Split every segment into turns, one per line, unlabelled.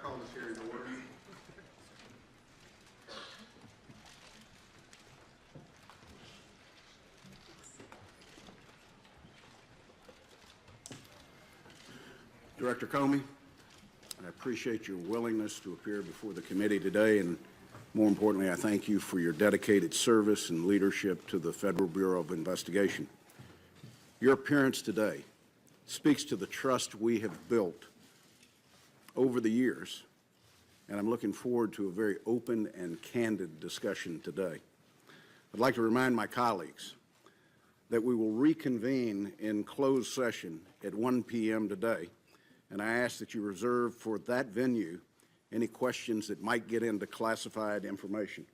call this hearing to order. Director Comey, I appreciate your willingness to appear before the committee today, and more importantly, I thank you for your dedicated service and leadership to the Federal Bureau of Investigation. Your appearance today speaks to the trust we have built over the years, and I'm looking forward to a very open and candid discussion today. I'd like to remind my colleagues that we will reconvene in closed session at 1 p.m. today, and I ask that you reserve for that venue any questions that might get into classified information.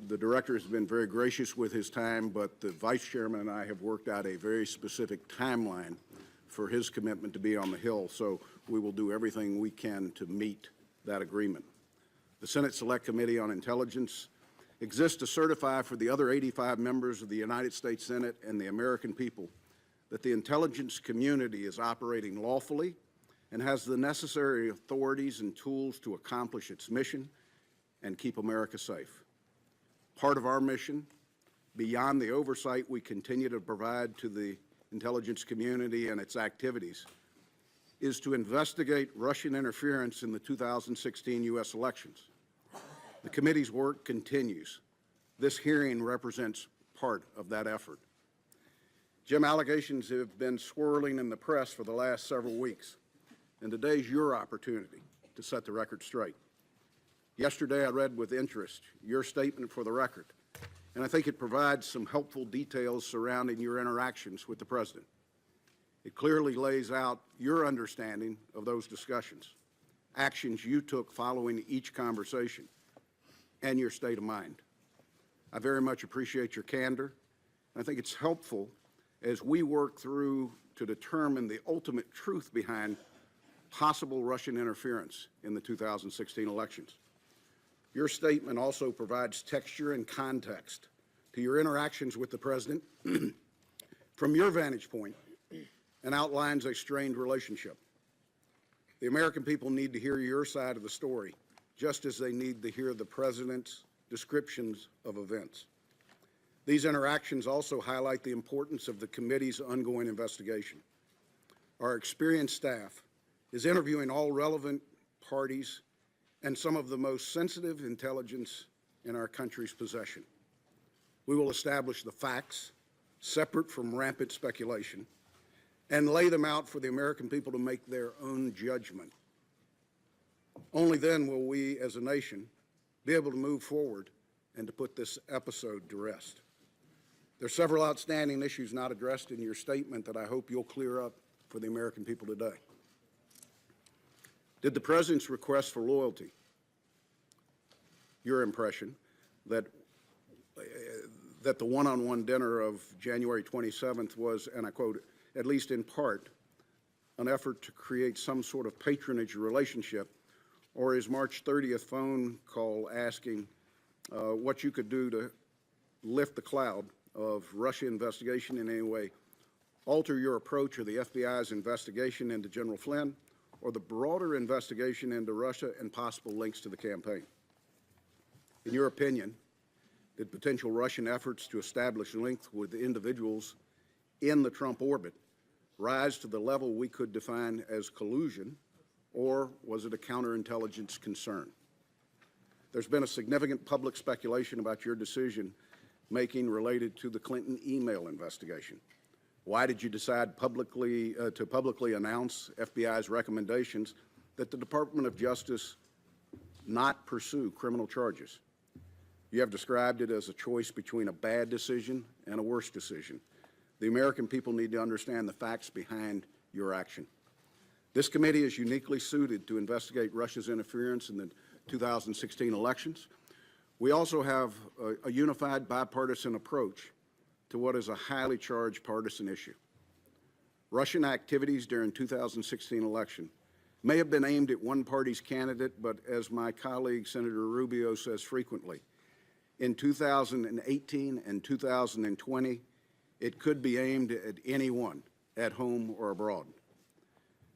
The director has been very gracious with his time, but the vice chairman and I have worked out a very specific timeline for his commitment to be on the Hill, so we will do everything we can to meet that agreement. The Senate Select Committee on Intelligence exists to certify for the other 85 members of the United States Senate and the American people that the intelligence community is operating lawfully and has the necessary authorities and tools to accomplish its mission and keep America safe. Part of our mission, beyond the oversight we continue to provide to the intelligence community and its activities, is to investigate Russian interference in the 2016 U.S. elections. The committee's work continues. This hearing represents part of that effort. Jim, allegations have been swirling in the press for the last several weeks, and today's your opportunity to set the record straight. Yesterday, I read with interest your statement for the record, and I think it provides some helpful details surrounding your interactions with the President. It clearly lays out your understanding of those discussions, actions you took following each conversation, and your state of mind. I very much appreciate your candor, and I think it's helpful as we work through to determine the ultimate truth behind possible Russian interference in the 2016 elections. Your statement also provides texture and context to your interactions with the President from your vantage point and outlines a strained relationship. The American people need to hear your side of the story, just as they need to hear the President's descriptions of events. These interactions also highlight the importance of the committee's ongoing investigation. Our experienced staff is interviewing all relevant parties and some of the most sensitive intelligence in our country's possession. We will establish the facts, separate from rampant speculation, and lay them out for the American people to make their own judgment. Only then will we, as a nation, be able to move forward and to put this episode to rest. There are several outstanding issues not addressed in your statement that I hope you'll clear up for the American people today. Did the President's request for loyalty, your impression that the one-on-one dinner of January 27th was, and I quote, at least in part, an effort to create some sort of patronage relationship, or his March 30th phone call asking what you could do to lift the cloud of Russia investigation in any way, alter your approach of the FBI's investigation into General Flynn, or the broader investigation into Russia and possible links to the campaign? In your opinion, did potential Russian efforts to establish links with individuals in the Trump orbit rise to the level we could define as collusion, or was it a counterintelligence concern? There's been a significant public speculation about your decision-making related to the Clinton email investigation. Why did you decide to publicly announce FBI's recommendations that the Department of Justice not pursue criminal charges? You have described it as a choice between a bad decision and a worse decision. The American people need to understand the facts behind your action. This committee is uniquely suited to investigate Russia's interference in the 2016 elections. We also have a unified bipartisan approach to what is a highly charged partisan issue. Russian activities during 2016 election may have been aimed at one party's candidate, but as my colleague Senator Rubio says frequently, in 2018 and 2020, it could be aimed at anyone, at home or abroad.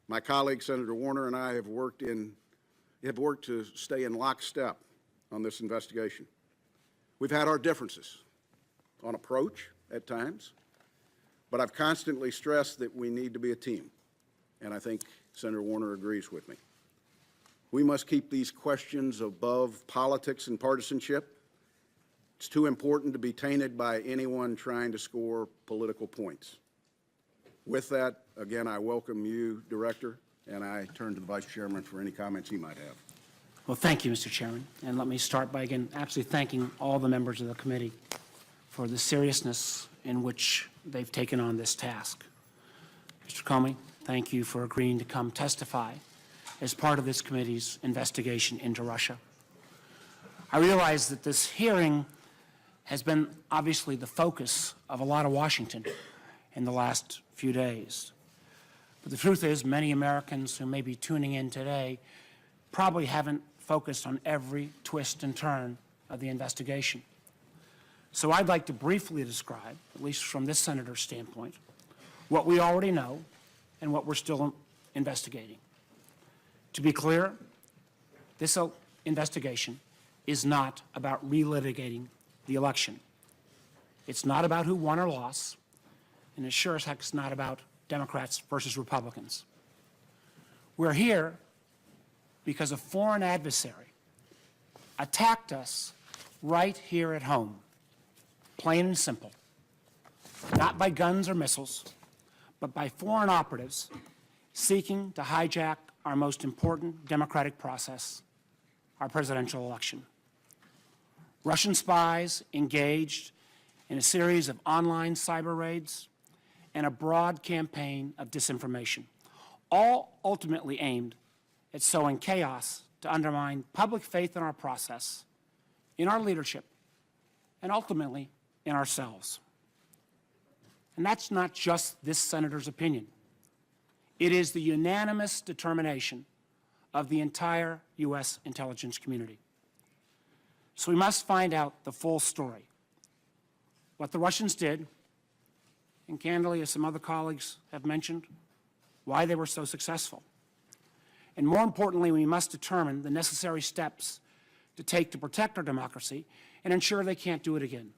My colleague Senator Warner and I have worked in have worked to stay in lockstep on this investigation. We've had our differences on approach at times, but I've constantly stressed that we need to be a team, and I think Senator Warner agrees with me. We must keep these questions above politics and partisanship. It's too important to be tainted by anyone trying to score political points. With that, again, I welcome you, Director, and I turn to the Vice Chairman for any comments he might have.
Well, thank you, Mr. Chairman. And let me start by, again, absolutely thanking all the members of the committee for the seriousness in which they've taken on this task. Mr. Comey, thank you for agreeing to come testify as part of this committee's investigation into Russia. I realize that this hearing has been obviously the focus of a lot of Washington in the last few days. But the truth is, many Americans who may be tuning in today probably haven't focused on every twist and turn of the investigation. So I'd like to briefly describe, at least from this senator's standpoint, what we already know and what we're still investigating. To be clear, this investigation is not about relitigating the election. It's not about who won or lost, and it sure as heck is not about Democrats versus Republicans. We're here because a foreign adversary attacked us right here at home, plain and simple, not by guns or missiles, but by foreign operatives seeking to hijack our most important democratic process, our presidential election. Russian spies engaged in a series of online cyber raids and a broad campaign of disinformation, all ultimately aimed at sowing chaos to undermine public faith in our process, in our leadership, and ultimately in ourselves. And that's not just this senator's opinion. It is the unanimous determination of the entire U.S. intelligence community. So we must find out the full story. What the Russians did, and candidly, as some other colleagues have mentioned, why they were so successful. And more importantly, we must determine the necessary steps to take to protect our democracy and ensure they can't do it again.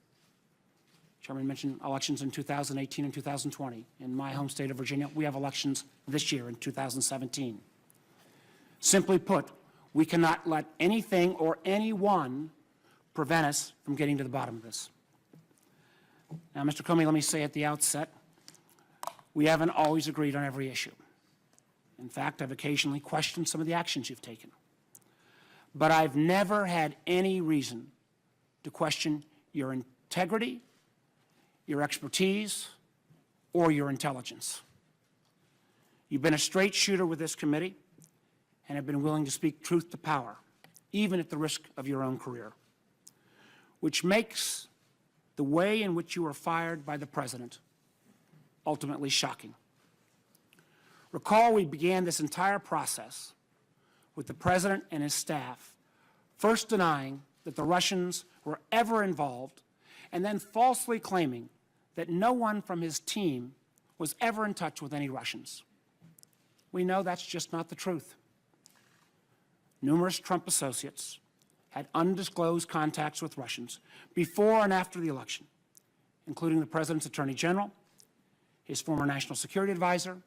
Chairman mentioned elections in 2018 and 2020. In my home state of Virginia, we have elections this year in 2017. Simply put, we cannot let anything or anyone prevent us from getting to the bottom of this. Now, Mr. Comey, let me say at the outset, we haven't always agreed on every issue. In fact, I've occasionally questioned some of the actions you've taken. But I've never had any reason to question your integrity, your expertise, or your intelligence. You've been a straight shooter with this committee and have been willing to speak truth to power, even at the risk of your own career, which makes the way in which you were fired by the president ultimately shocking. Recall, we began this entire process with the president and his staff first denying that the Russians were ever involved and then falsely claiming that no one from his team was ever in touch with any Russians. We know that's just not the truth. Numerous Trump associates had undisclosed contacts with Russians before and after the election, including the president's attorney general, his former national security advisor,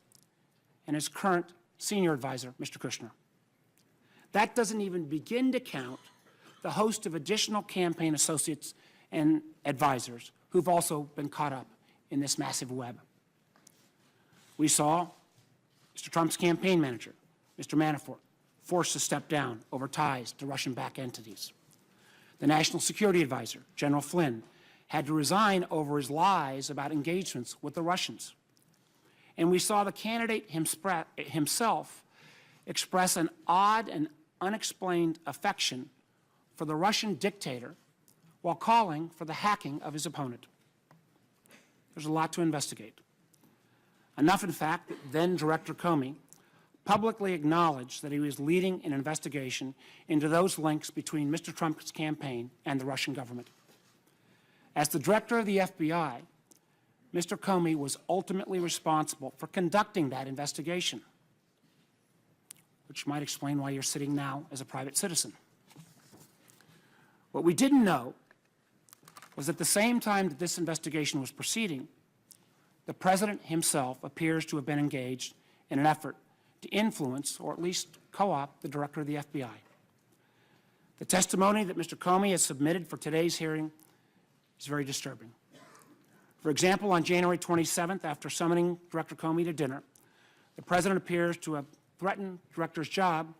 and his current senior advisor, Mr. Kushner. That doesn't even begin to count the host of additional campaign associates and advisors who've also been caught up in this massive web. We saw Mr. Trump's campaign manager, Mr. Manafort, forced to step down over ties to Russian-backed entities. The national security advisor, General Flynn, had to resign over his lies about engagements with the Russians. And we saw the candidate himself express an odd and unexplained affection for the Russian dictator while calling for the hacking of his opponent. There's a lot to investigate. Enough, in fact, that then Director Comey publicly acknowledged that he was leading an investigation into those links between Mr. Trump's campaign and the Russian government. As the director of the FBI, Mr. Comey was ultimately responsible for conducting that investigation. which might explain why you're sitting now as a private citizen. What we didn't know was at the same time that this investigation was proceeding, the President himself appears to have been engaged in an effort to influence, or at least co-opt, the Director of the FBI. The testimony that Mr. Comey has submitted for today's hearing is very disturbing. For example, on January 27th, after summoning Director Comey to dinner, the President appears to have threatened the Director's job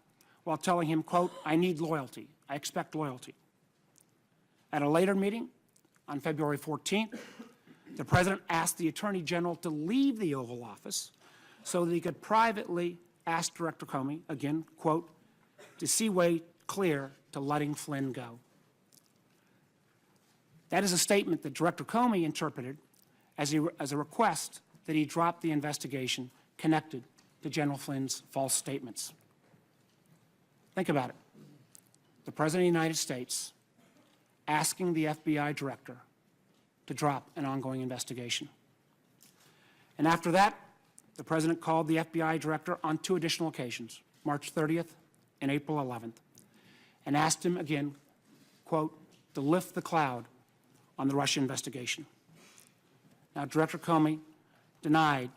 while telling him, quote, "I need loyalty. I expect loyalty." At a later meeting, on February 14th, the President asked the Attorney General to leave the Oval Office so that he could privately ask Director Comey, again, quote, "to see way clear to letting Flynn go." That is a statement that Director Comey interpreted as a request that he drop the investigation connected to General Flynn's false statements. Think about it. The President of the United States asking the FBI Director to drop an ongoing investigation. And after that, the President called the FBI Director on 2 additional occasions, March 30th and April 11th, and asked him again, quote, to lift the cloud on the Russia investigation. Now, Director Comey denied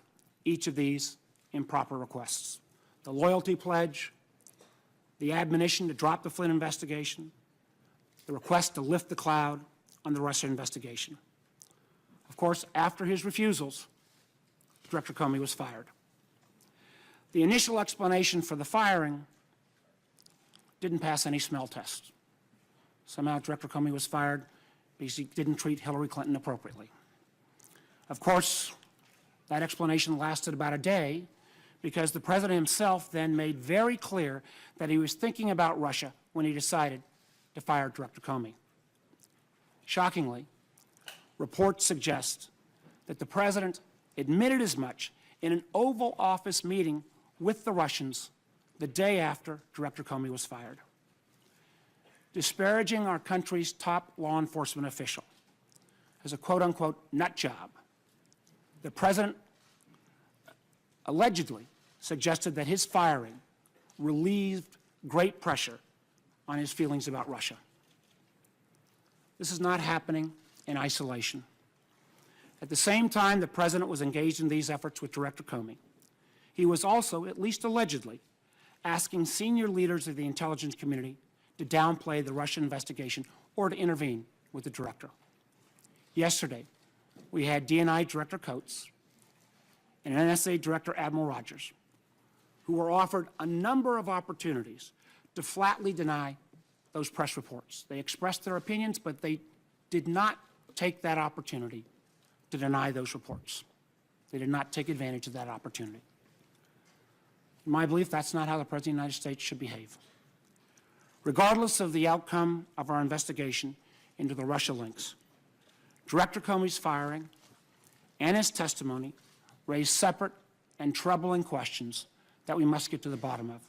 each of these improper requests. The loyalty pledge, the admonition to drop the Flynn investigation, the request to lift the cloud on the Russia investigation. Of course, after his refusals, Director Comey was fired. The initial explanation for the firing didn't pass any smell test. Somehow Director Comey was fired because he didn't treat Hillary Clinton appropriately. Of course, that explanation lasted about a day because the President himself then made very clear that he was thinking about Russia when he decided to fire Director Comey. Shockingly, reports suggest that the President admitted as much in an Oval Office meeting with the Russians the day after Director Comey was fired. Disparaging our country's top law enforcement official as a quote-unquote nut job, the President allegedly suggested that his firing relieved great pressure on his feelings about Russia. This is not happening in isolation. At the same time the President was engaged in these efforts with Director Comey, he was also, at least allegedly, asking senior leaders of the intelligence community to downplay the Russia investigation or to intervene with the Director. Yesterday, we had DNI Director Coates and NSA Director Admiral Rogers, who were offered a number of opportunities to flatly deny those press reports. They expressed their opinions, but they did not take that opportunity to deny those reports. They did not take advantage of that opportunity. In my belief, that's not how the President of the United States should behave. Regardless of the outcome of our investigation into the Russia links, Director Comey's firing and his testimony raise separate and troubling questions that we must get to the bottom of.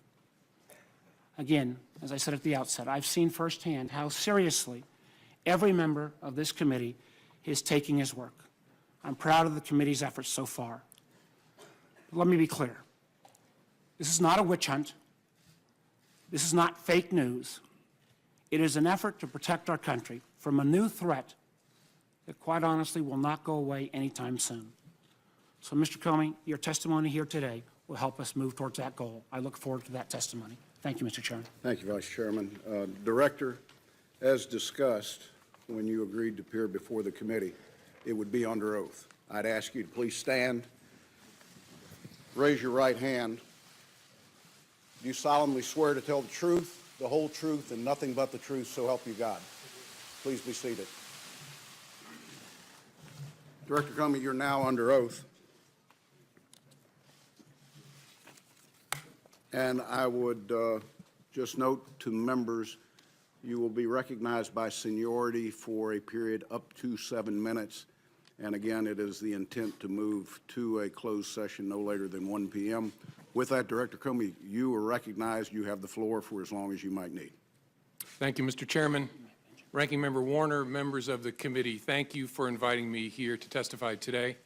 Again, as I said at the outset, I've seen firsthand how seriously every member of this committee is taking his work. I'm proud of the committee's efforts so far. But let me be clear. This is not a witch hunt. This is not fake news. It is an effort to protect our country from a new threat that, quite honestly, will not go away anytime soon. So, Mr. Comey, your testimony here today will help us move towards that goal. I look forward to that testimony. Thank you, Mr. Chairman.
Thank you, Vice Chairman. Director, as discussed, when you agreed to appear before the committee, it would be under oath. I'd ask you to please stand, raise your right hand. Do you solemnly swear to tell the truth, the whole truth, and nothing but the truth, so help you God? Please be seated. Director Comey, you're now under oath. And I would just note to members, you will be recognized by seniority for a period up to 7 minutes. And again, it is the intent to move to a closed session no later than 1 p.m. With that, Director Comey, you are recognized. You have the floor for as long as you might need.
Thank you, Mr. Chairman. Ranking Member Warner, members of the committee, thank you for inviting me here to testify today.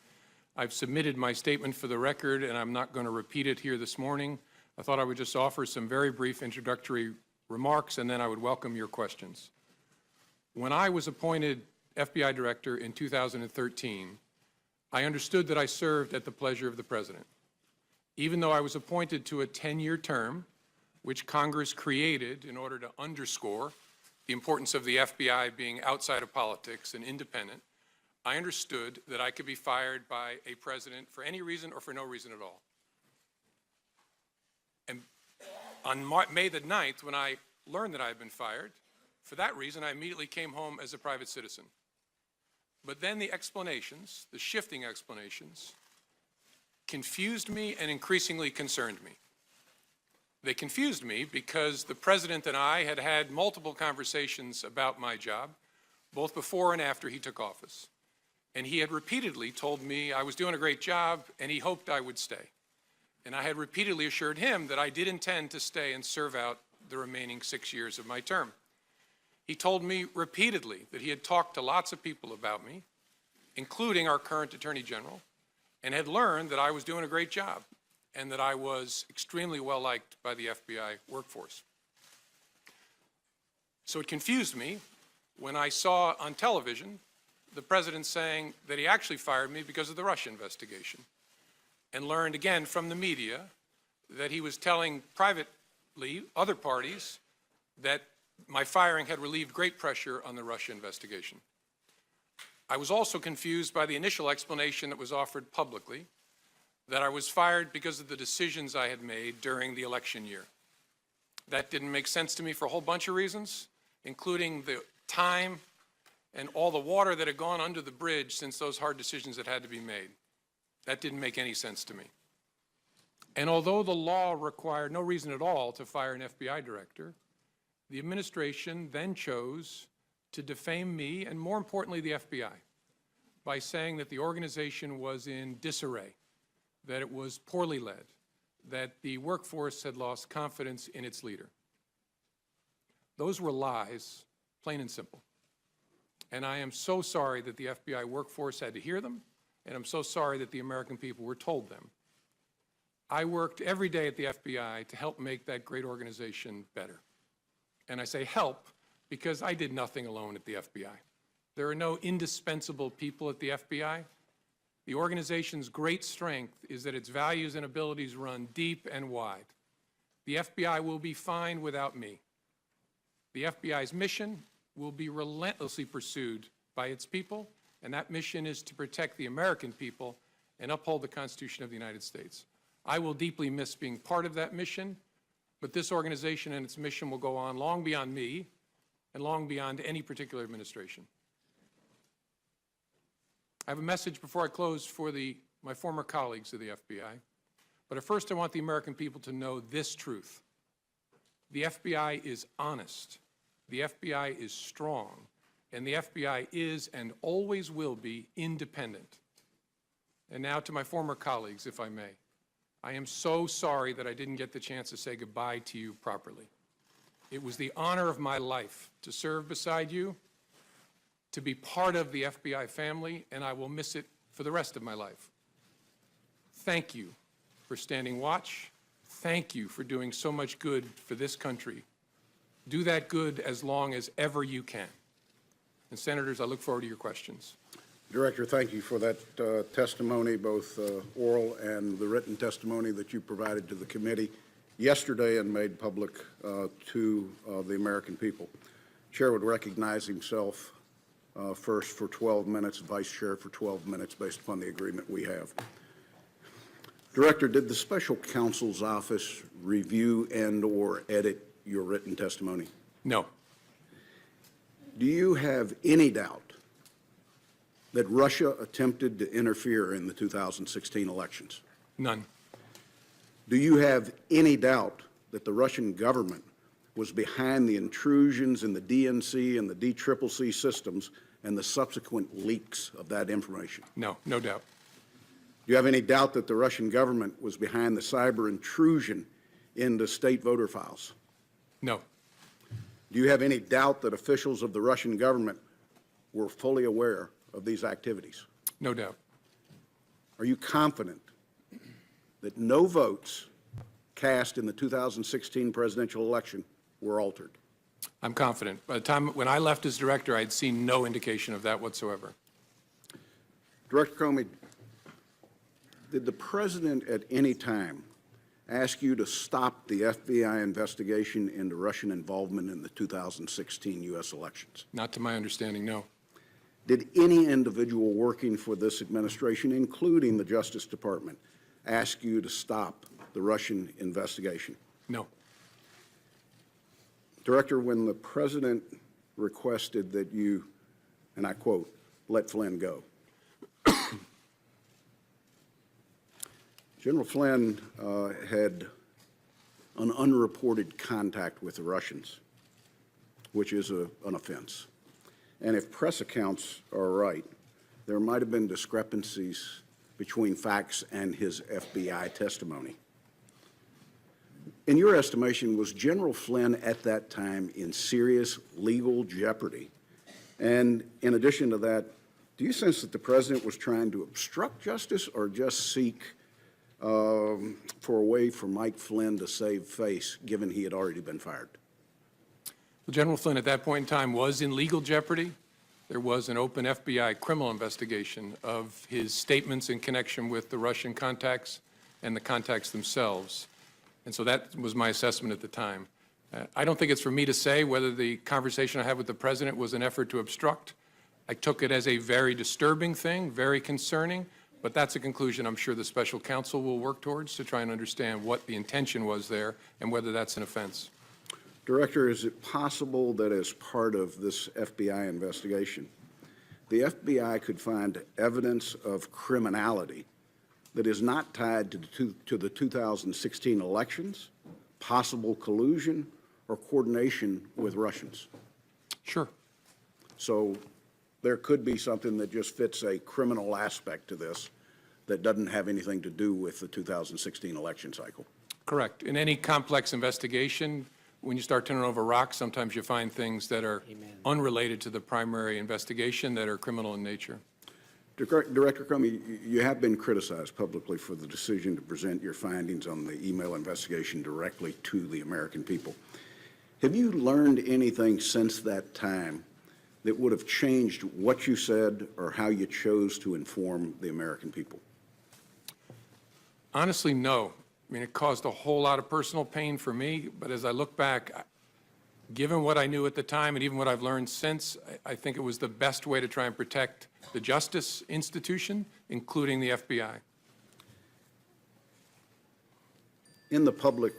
I've submitted my statement for the record, and I'm not going to repeat it here this morning. I thought I would just offer some very brief introductory remarks, and then I would welcome your questions. When I was appointed FBI Director in 2013, I understood that I served at the pleasure of the President. Even though I was appointed to a 10-year term, which Congress created in order to underscore the importance of the FBI being outside of politics and independent, I understood that I could be fired by a president for any reason or for no reason at all. And on May the 9th, when I learned that I had been fired, for that reason, I immediately came home as a private citizen. But then the explanations, the shifting explanations, confused me and increasingly concerned me. They confused me because the President and I had had multiple conversations about my job, both before and after he took office. And he had repeatedly told me I was doing a great job and he hoped I would stay. And I had repeatedly assured him that I did intend to stay and serve out the remaining 6 years of my term. He told me repeatedly that he had talked to lots of people about me, including our current Attorney General, and had learned that I was doing a great job and that I was extremely well liked by the FBI workforce. So it confused me when I saw on television the President saying that he actually fired me because of the Russia investigation, and learned again from the media that he was telling privately other parties that my firing had relieved great pressure on the Russia investigation. I was also confused by the initial explanation that was offered publicly that I was fired because of the decisions I had made during the election year. That didn't make sense to me for a whole bunch of reasons, including the time and all the water that had gone under the bridge since those hard decisions that had to be made. That didn't make any sense to me. And although the law required no reason at all to fire an FBI director, the administration then chose to defame me, and more importantly, the FBI, by saying that the organization was in disarray, that it was poorly led, that the workforce had lost confidence in its leader. Those were lies, plain and simple. And I am so sorry that the FBI workforce had to hear them, and I'm so sorry that the American people were told them. I worked every day at the FBI to help make that great organization better. And I say help because I did nothing alone at the FBI. There are no indispensable people at the FBI. The organization's great strength is that its values and abilities run deep and wide. The FBI will be fine without me. The FBI's mission will be relentlessly pursued by its people, and that mission is to protect the American people and uphold the Constitution of the United States. I will deeply miss being part of that mission, but this organization and its mission will go on long beyond me and long beyond any particular administration. I have a message before I close for my former colleagues of the FBI, but at first I want the American people to know this truth. The FBI is honest, the FBI is strong, and the FBI is and always will be independent. And now to my former colleagues, if I may. I am so sorry that I didn't get the chance to say goodbye to you properly. It was the honor of my life to serve beside you, to be part of the FBI family, and I will miss it for the rest of my life. Thank you for standing watch. Thank you for doing so much good for this country. Do that good as long as ever you can. And Senators, I look forward to your questions.
Director, thank you for that testimony, both oral and the written testimony that you provided to the committee yesterday and made public to the American people. Chair would recognize himself first for 12 minutes, Vice Chair for 12 minutes based upon the agreement we have. Director, did the Special Counsel's Office review and/or edit your written testimony?
No.
Do you have any doubt that Russia attempted to interfere in the 2016 elections?
None.
Do you have any doubt that the Russian government was behind the intrusions in the DNC and the DCCC systems and the subsequent leaks of that information?
No, no doubt.
Do you have any doubt that the Russian government was behind the cyber intrusion into state voter files?
No.
Do you have any doubt that officials of the Russian government were fully aware of these activities?
No doubt.
Are you confident that no votes cast in the 2016 presidential election were altered?
I'm confident. By the time when I left as director, I had seen no indication of that whatsoever.
Director Comey, did the president at any time ask you to stop the FBI investigation into Russian involvement in the 2016 U.S. elections?
Not to my understanding, no.
Did any individual working for this administration, including the Justice Department, ask you to stop the Russian investigation?
No.
Director, when the president requested that you, and I quote, let Flynn go, General Flynn had an unreported contact with the Russians, which is an offense. And if press accounts are right, there might have been discrepancies between facts and his FBI testimony. In your estimation, was General Flynn at that time in serious legal jeopardy? And in addition to that, do you sense that the president was trying to obstruct justice or just seek for a way for Mike Flynn to save face, given he had already been fired?
Well, General Flynn at that point in time was in legal jeopardy. There was an open FBI criminal investigation of his statements in connection with the Russian contacts and the contacts themselves. And so that was my assessment at the time. I don't think it's for me to say whether the conversation I had with the president was an effort to obstruct. I took it as a very disturbing thing, very concerning, but that's a conclusion I'm sure the special counsel will work towards to try and understand what the intention was there and whether that's an offense.
Director, is it possible that as part of this FBI investigation, the FBI could find evidence of criminality that is not tied to the 2016 elections, possible collusion, or coordination with Russians?
Sure.
So there could be something that just fits a criminal aspect to this that doesn't have anything to do with the 2016 election cycle.
Correct. In any complex investigation, when you start turning over rocks, sometimes you find things that are unrelated to the primary investigation that are criminal in nature.
Director Comey, you have been criticized publicly for the decision to present your findings on the email investigation directly to the American people. Have you learned anything since that time that would have changed what you said or how you chose to inform the American people?
Honestly, no. I mean, it caused a whole lot of personal pain for me, but as I look back, given what I knew at the time and even what I've learned since, I think it was the best way to try and protect the justice institution, including the FBI.
In the public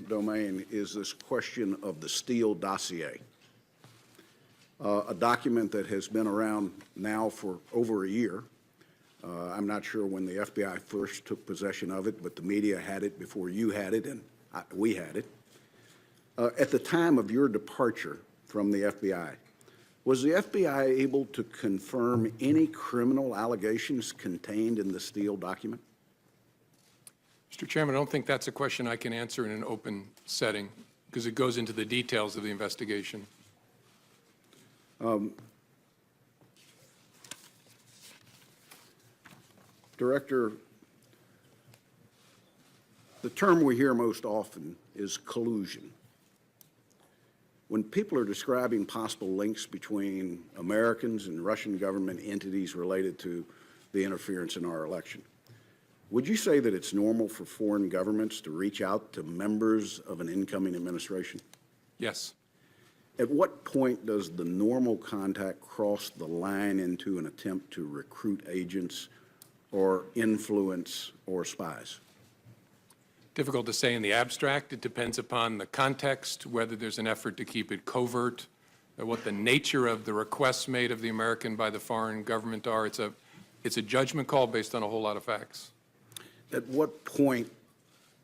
domain is this question of the Steele dossier, a document that has been around now for over a year. I'm not sure when the FBI first took possession of it, but the media had it before you had it, and we had it. At the time of your departure from the FBI, was the FBI able to confirm any criminal allegations contained in the Steele document?
Mr. Chairman, I don't think that's a question I can answer in an open setting because it goes into the details of the investigation.
Director, the term we hear most often is collusion. When people are describing possible links between Americans and Russian government entities related to the interference in our election, would you say that it's normal for foreign governments to reach out to members of an incoming administration?
Yes.
At what point does the normal contact cross the line into an attempt to recruit agents or influence or spies?
Difficult to say in the abstract. It depends upon the context, whether there's an effort to keep it covert, or what the nature of the requests made of the American by the foreign government are. It's a judgment call based on a whole lot of facts.
At what point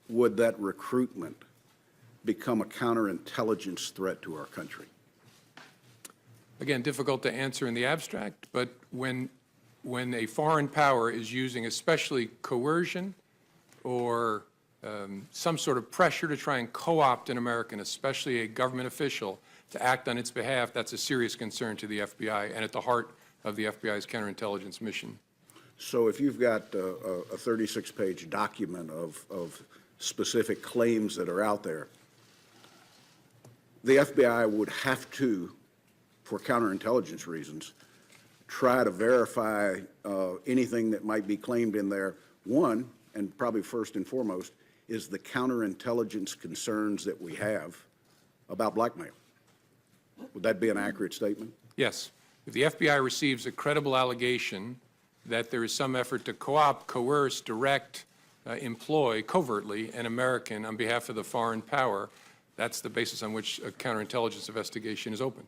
would that recruitment become a counterintelligence threat to our country?
Again, difficult to answer in the abstract, but when a foreign power is using especially coercion or some sort of pressure to try and co-opt an American, especially a government official, to act on its behalf, that's a serious concern to the FBI and at the heart of the FBI's counterintelligence mission.
So if you've got a 36-page document of specific claims that are out there, the FBI would have to, for counterintelligence reasons, try to verify anything that might be claimed in there. One, and probably first and foremost, is the counterintelligence concerns that we have about blackmail. Would that be an accurate statement?
Yes. If the FBI receives a credible allegation that there is some effort to co-opt, coerce, direct, employ covertly an American on behalf of the foreign power, that's the basis on which a counterintelligence investigation is opened.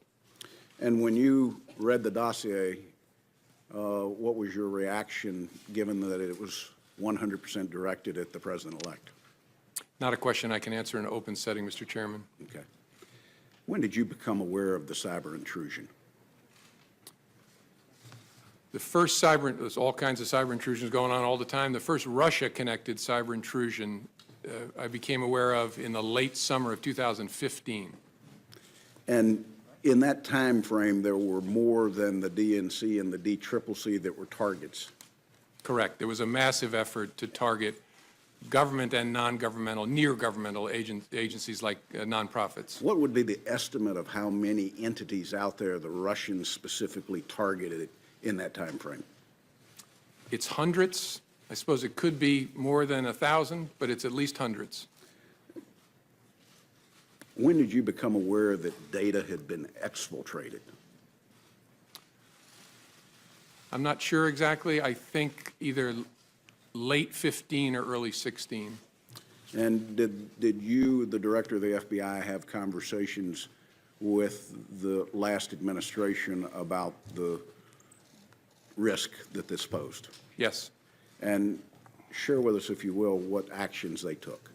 And when you read the dossier, what was your reaction, given that it was 100% directed at the president-elect?
Not a question I can answer in an open setting, Mr. Chairman.
Okay. When did you become aware of the cyber intrusion?
The first there's all kinds of cyber intrusions going on all the time. The first Russia-connected cyber intrusion I became aware of in the late summer of 2015.
And in that time frame, there were more than the DNC and the DCCC that were targets.
Correct. There was a massive effort to target government and non-governmental, near-governmental agencies like nonprofits.
What would be the estimate of how many entities out there the Russians specifically targeted in that time frame?
It's hundreds. I suppose it could be more than 1,000, but it's at least hundreds.
When did you become aware that data had been exfiltrated?
I'm not sure exactly. I think either late 15 or early 16.
And did you, the director of the FBI, have conversations with the last administration about the risk that this posed?
Yes.
And share with us, if you will, what actions they took.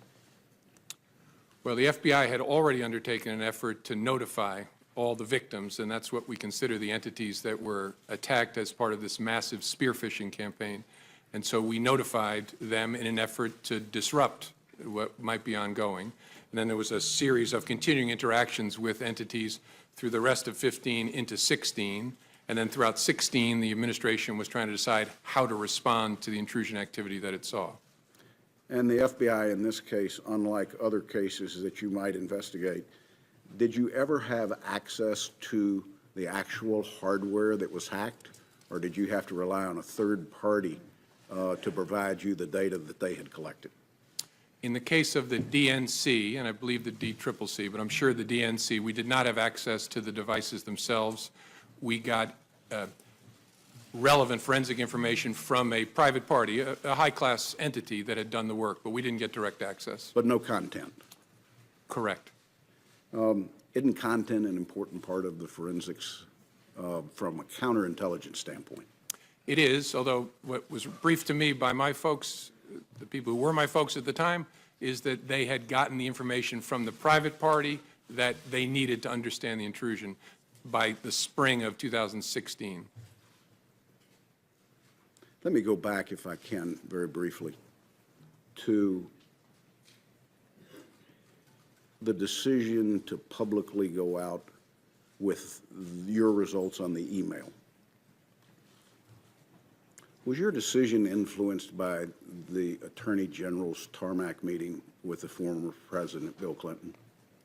Well, the FBI had already undertaken an effort to notify all the victims, and that's what we consider the entities that were attacked as part of this massive spear phishing campaign. And so we notified them in an effort to disrupt what might be ongoing. And then there was a series of continuing interactions with entities through the rest of 15 into 16. And then throughout 16, the administration was trying to decide how to respond to the intrusion activity that it saw.
And the FBI, in this case, unlike other cases that you might investigate, did you ever have access to the actual hardware that was hacked, or did you have to rely on a third party to provide you the data that they had collected?
In the case of the DNC, and I believe the DCCC, but I'm sure the DNC, we did not have access to the devices themselves. We got relevant forensic information from a private party, a high-class entity that had done the work, but we didn't get direct access.
But no content?
Correct.
Isn't content an important part of the forensics from a counterintelligence standpoint?
It is, although what was briefed to me by my folks, the people who were my folks at the time, is that they had gotten the information from the private party that they needed to understand the intrusion by the spring of 2016.
Let me go back, if I can, very briefly, to the decision to publicly go out with your results on the email. Was your decision influenced by the Attorney General's tarmac meeting with the former President Bill Clinton?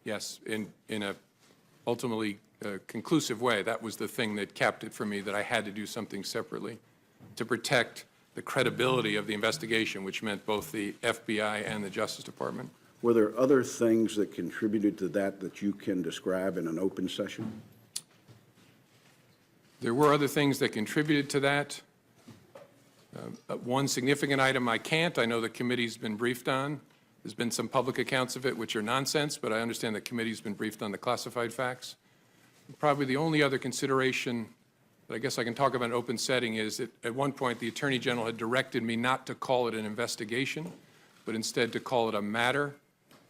Yes, in a ultimately conclusive way. That was the thing that capped it for me, that I had to do something separately to protect the credibility of the investigation, which meant both the FBI and the Justice Department.
Were there other things that contributed to that that you can describe in an open session?
There were other things that contributed to that. One significant item I can't. I know the committee's been briefed on. There's been some public accounts of it, which are nonsense, but I understand the committee's been briefed on the classified facts. Probably the only other consideration that I guess I can talk about in an open setting is that at one point the Attorney General had directed me not to call it an investigation, but instead to call it a matter,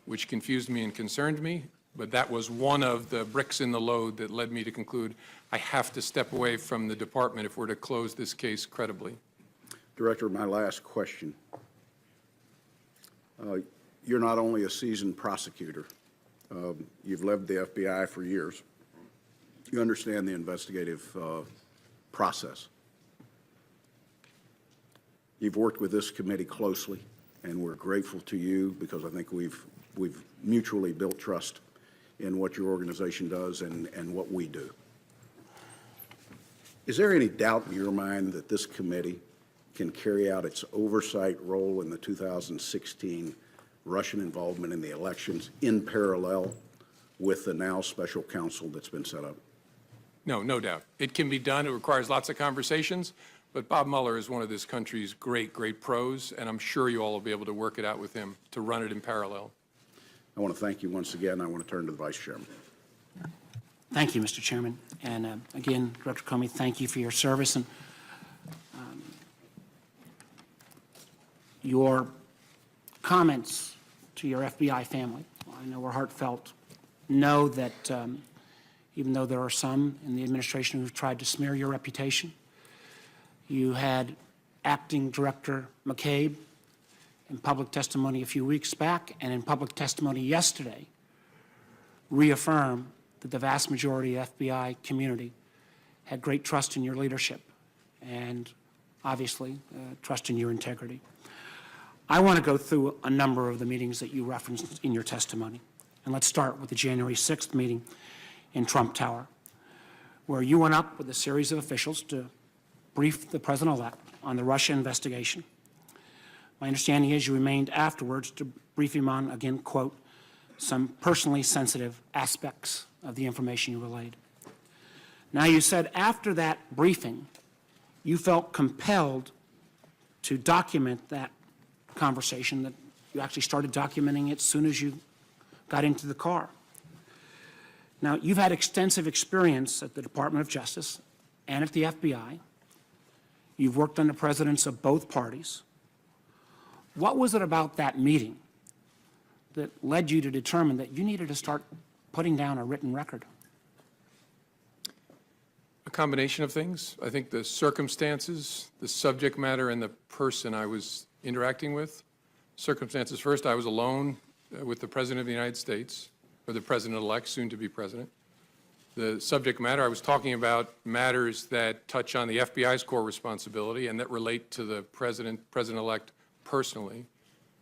which confused me and concerned me. But that was one of the bricks in the load that led me to conclude I have to step away from the department if we're to close this case credibly.
Director, my last question. You're not only a seasoned prosecutor, you've led the FBI for years. You understand the investigative process. You've worked with this committee closely, and we're grateful to you because I think we've mutually built trust in what your organization does and what we do. Is there any doubt in your mind that this committee can carry out its oversight role in the 2016 Russian involvement in the elections in parallel with the now special counsel that's been set up?
No, no doubt. It can be done. It requires lots of conversations, but Bob Mueller is one of this country's great, great pros, and I'm sure you all will be able to work it out with him to run it in parallel. I
want to thank you once again. I want to turn to the Vice Chairman.
Thank you, Mr. Chairman. And again, Director Comey, thank you for your service. And your comments to your FBI family, I know were heartfelt. Know that even though there are some in the administration who've tried to smear your reputation, you had Acting Director McCabe in public testimony a few weeks back and in public testimony yesterday reaffirm that the vast majority of the FBI community had great trust in your leadership and obviously trust in your integrity. I want to go through a number of the meetings that you referenced in your testimony. And let's start with the January 6th meeting in Trump Tower, where you went up with a series of officials to brief the president-elect on the Russia investigation. My understanding is you remained afterwards to brief him on, again, quote, some personally sensitive aspects of the information you relayed. Now, you said after that briefing, you felt compelled to document that conversation, that you actually started documenting it as soon as you got into the car. Now, you've had extensive experience at the Department of Justice and at the FBI. You've worked under presidents of both parties. What was it about that meeting that led you to determine that you needed to start putting down a written record?
A combination of things. I think the circumstances, the subject matter, and the person I was interacting with. Circumstances first, I was alone with the President of the United States, or the President-elect, soon to be President. The subject matter, I was talking about matters that touch on the FBI's core responsibility and that relate to the President-elect personally.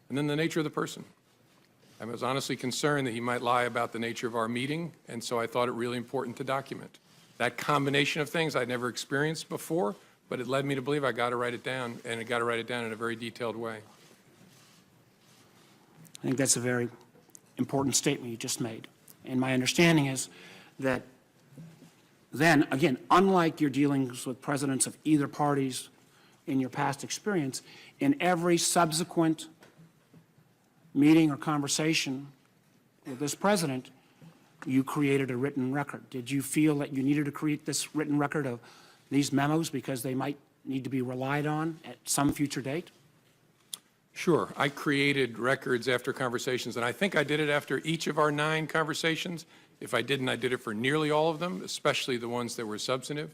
And then the nature of the person. I was honestly concerned that he might lie about the nature of our meeting, and so I thought it really important to document. That combination of things I'd never experienced before, but it led me to believe I got to write it down, and I got to write it down in a very detailed way.
I think that's a very important statement you just made. And my understanding is that then, again, unlike your dealings with presidents of either parties in your past experience, in every subsequent meeting or conversation with this president, you created a written record. Did you feel that you needed to create this written record of these memos because they might need to be relied on at some future date?
Sure. I created records after conversations, and I think I did it after each of our 9 conversations. If I didn't, I did it for nearly all of them, especially the ones that were substantive.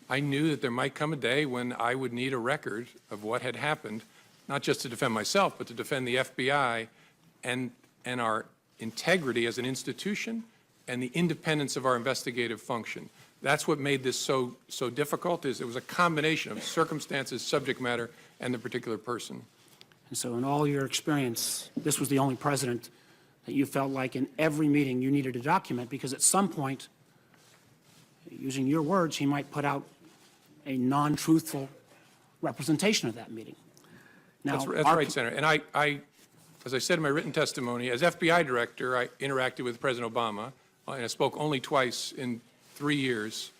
I knew that there might come a day when I would need a record of what had happened, not just to defend myself, but to defend the FBI and our integrity as an institution and the independence of our investigative function. That's what made this so difficult, is it was a combination of circumstances, subject matter, and the particular person.
And so in all your experience, this was the only president that you felt like in every meeting you needed to document, because at some point, using your words, he might put out a non-truthful representation of that meeting. Now,
That's right, Senator. And I, as I said in my written testimony, as FBI director, I interacted with President Obama, and I spoke only twice in 3 years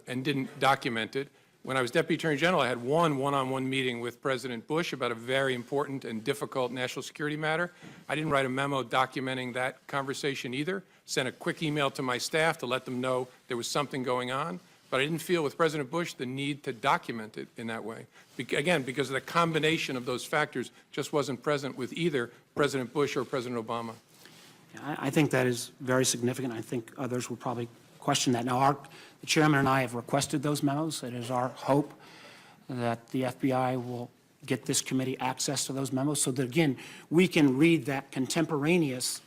and didn't document it. When I was Deputy Attorney General, I had one-on-one meeting with President Bush about a very important and difficult national security matter. I didn't write a memo documenting that conversation either. Sent a quick email to my staff to let them know there was something going on. But I didn't feel with President Bush the need to document it in that way. Again, because the combination of those factors just wasn't present with either President Bush or President Obama.
I think that is very significant. I think others will probably question that. Now, the chairman and I have requested those memos. It is our hope that the FBI will get this committee access to those memos so that, again, we can read that contemporaneous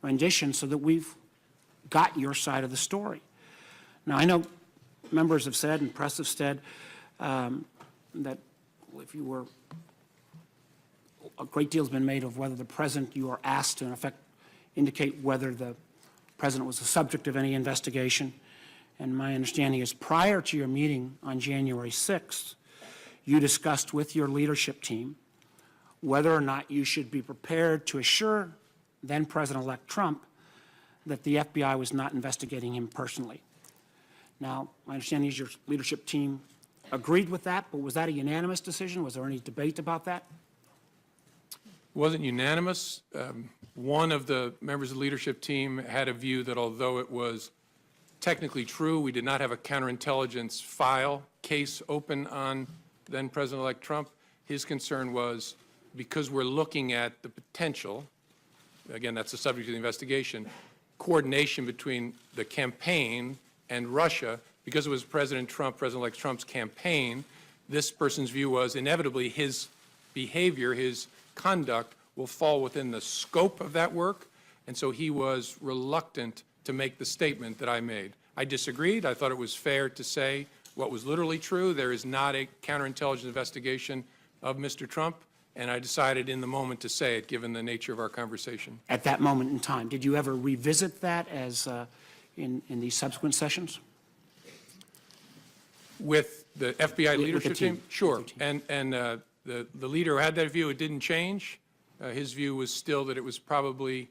rendition so that we've got your side of the story. Now, I know members have said and press have said that if you were a great deal has been made of whether the president, you are asked to, in effect, indicate whether the president was the subject of any investigation. And my understanding is prior to your meeting on January 6th, you discussed with your leadership team whether or not you should be prepared to assure then President-elect Trump that the FBI was not investigating him personally. Now, my understanding is your leadership team agreed with that, but was that a unanimous decision? Was there any debate about that?
It wasn't unanimous. One of the members of the leadership team had a view that although it was technically true, we did not have a counterintelligence file case open on then President-elect Trump. His concern was because we're looking at the potential, again, that's the subject of the investigation, coordination between the campaign and Russia, because it was President Trump, President-elect Trump's campaign, this person's view was inevitably his behavior, his conduct will fall within the scope of that work, and so he was reluctant to make the statement that I made. I disagreed. I thought it was fair to say what was literally true. There is not a counterintelligence investigation of Mr. Trump, and I decided in the moment to say it, given the nature of our conversation.
At that moment in time, did you ever revisit that as in these subsequent sessions?
With the FBI leadership
team.
team? Sure. And the leader who had that view, it didn't change. His view was still that it was probably,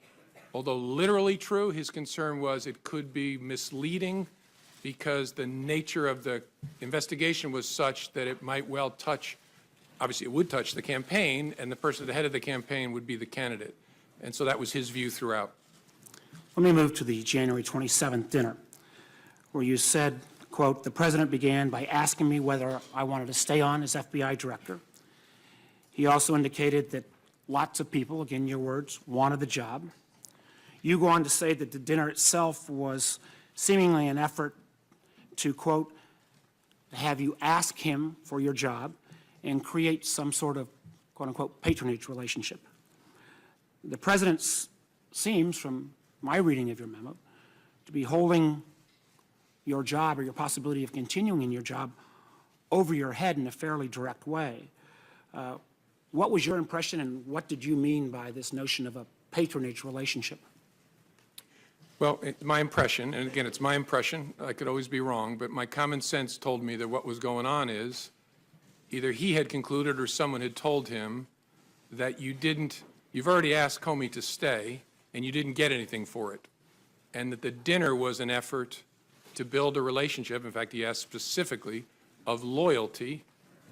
although literally true, his concern was it could be misleading because the nature of the investigation was such that it might well touch, obviously it would touch the campaign, and the person at the head of the campaign would be the candidate. And so that was his view throughout.
Let me move to the January 27th dinner, where you said, quote, "The president began by asking me whether I wanted to stay on as FBI director. He also indicated that lots of people, again your words, wanted the job. You go on to say that the dinner itself was seemingly an effort to, quote, have you ask him for your job and create some sort of, quote unquote, patronage relationship. The president seems, from my reading of your memo, to be holding your job or your possibility of continuing in your job over your head in a fairly direct way. What was your impression, and what did you mean by this notion of a patronage relationship?
Well, my impression, and again, it's my impression, I could always be wrong, but my common sense told me that what was going on is either he had concluded or someone had told him that you've already asked Comey to stay and you didn't get anything for it, and that the dinner was an effort to build a relationship, in fact, he asked specifically, of loyalty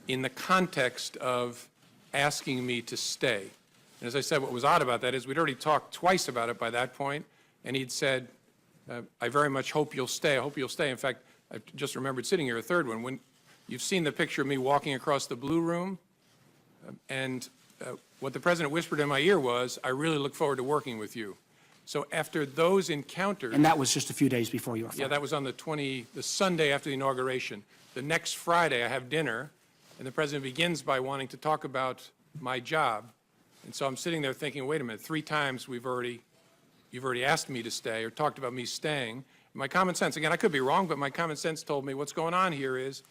in the context of asking me to stay. And as I said, what was odd about that is we'd already talked twice about it by that point, and he'd said, I very much hope you'll stay. I hope you'll stay. In fact, I just remembered sitting here, a third one. When you've seen the picture of me walking across the blue room, and what the president whispered in my ear was, I really look forward to working with you. So after those encounters.
And that was just a few days before you were fired.
Yeah, that was on the Sunday after the inauguration. The next Friday, I have dinner, and the president begins by wanting to talk about my job. And so I'm sitting there thinking, wait a minute, 3 times you've already asked me to stay or talked about me staying. My common sense, again, I could be wrong, but my common sense told me what's going on here is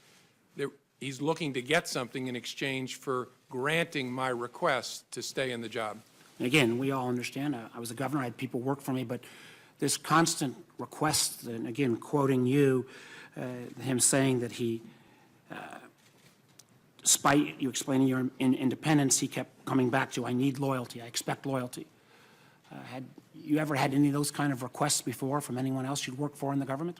that he's looking to get something in exchange for granting my request to stay in the job.
And again, we all understand, I was a governor, I had people work for me, but this constant request, and again, quoting you, him saying that he, despite you explaining your independence, he kept coming back to, I need loyalty, I expect loyalty. Had you ever had any of those kind of requests before from anyone else you'd worked for in the government?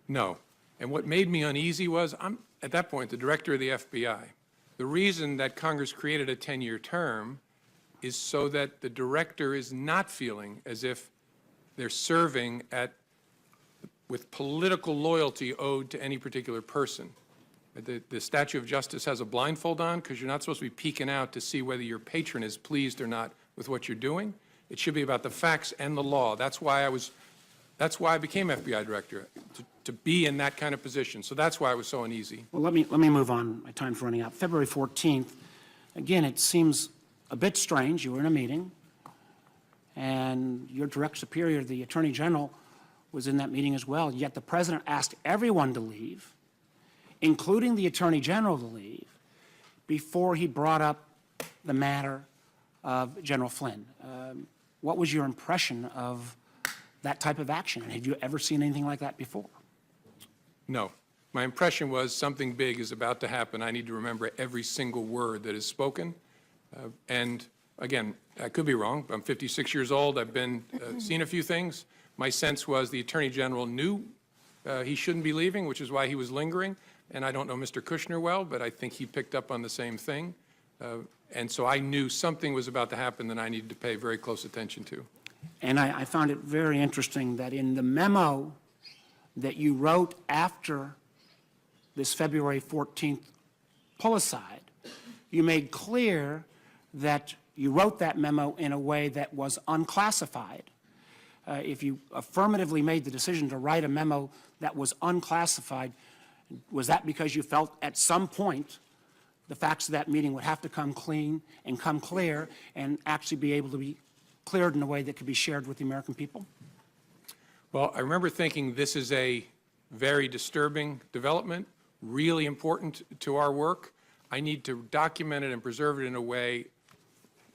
No. And what made me uneasy was, I'm, at that point, the director of the FBI. The reason that Congress created a 10-year term is so that the director is not feeling as if they're serving with political loyalty owed to any particular person. The statue of justice has a blindfold on because you're not supposed to be peeking out to see whether your patron is pleased or not with what you're doing. It should be about the facts and the law. That's why I became FBI director, to be in that kind of position. So that's why I was so uneasy.
Well, let me move on. My time's running out. February 14th, again, it seems a bit strange. You were in a meeting, and your direct superior, the Attorney General, was in that meeting as well, yet the President asked everyone to leave, including the Attorney General to leave, before he brought up the matter of General Flynn. What was your impression of that type of action? And had you ever seen anything like that before?
No. My impression was something big is about to happen. I need to remember every single word that is spoken. And again, I could be wrong. I'm 56 years old. I've been seen a few things. My sense was the Attorney General knew he shouldn't be leaving, which is why he was lingering. And I don't know Mr. Kushner well, but I think he picked up on the same thing. And so I knew something was about to happen that I needed to pay very close attention to.
And I found it very interesting that in the memo that you wrote after this February 14th pull-aside, you made clear that you wrote that memo in a way that was unclassified. If you affirmatively made the decision to write a memo that was unclassified, was that because you felt at some point the facts of that meeting would have to come clean and come clear and actually be able to be cleared in a way that could be shared with the American people?
Well, I remember thinking this is a very disturbing development, really important to our work. I need to document it and preserve it in a way,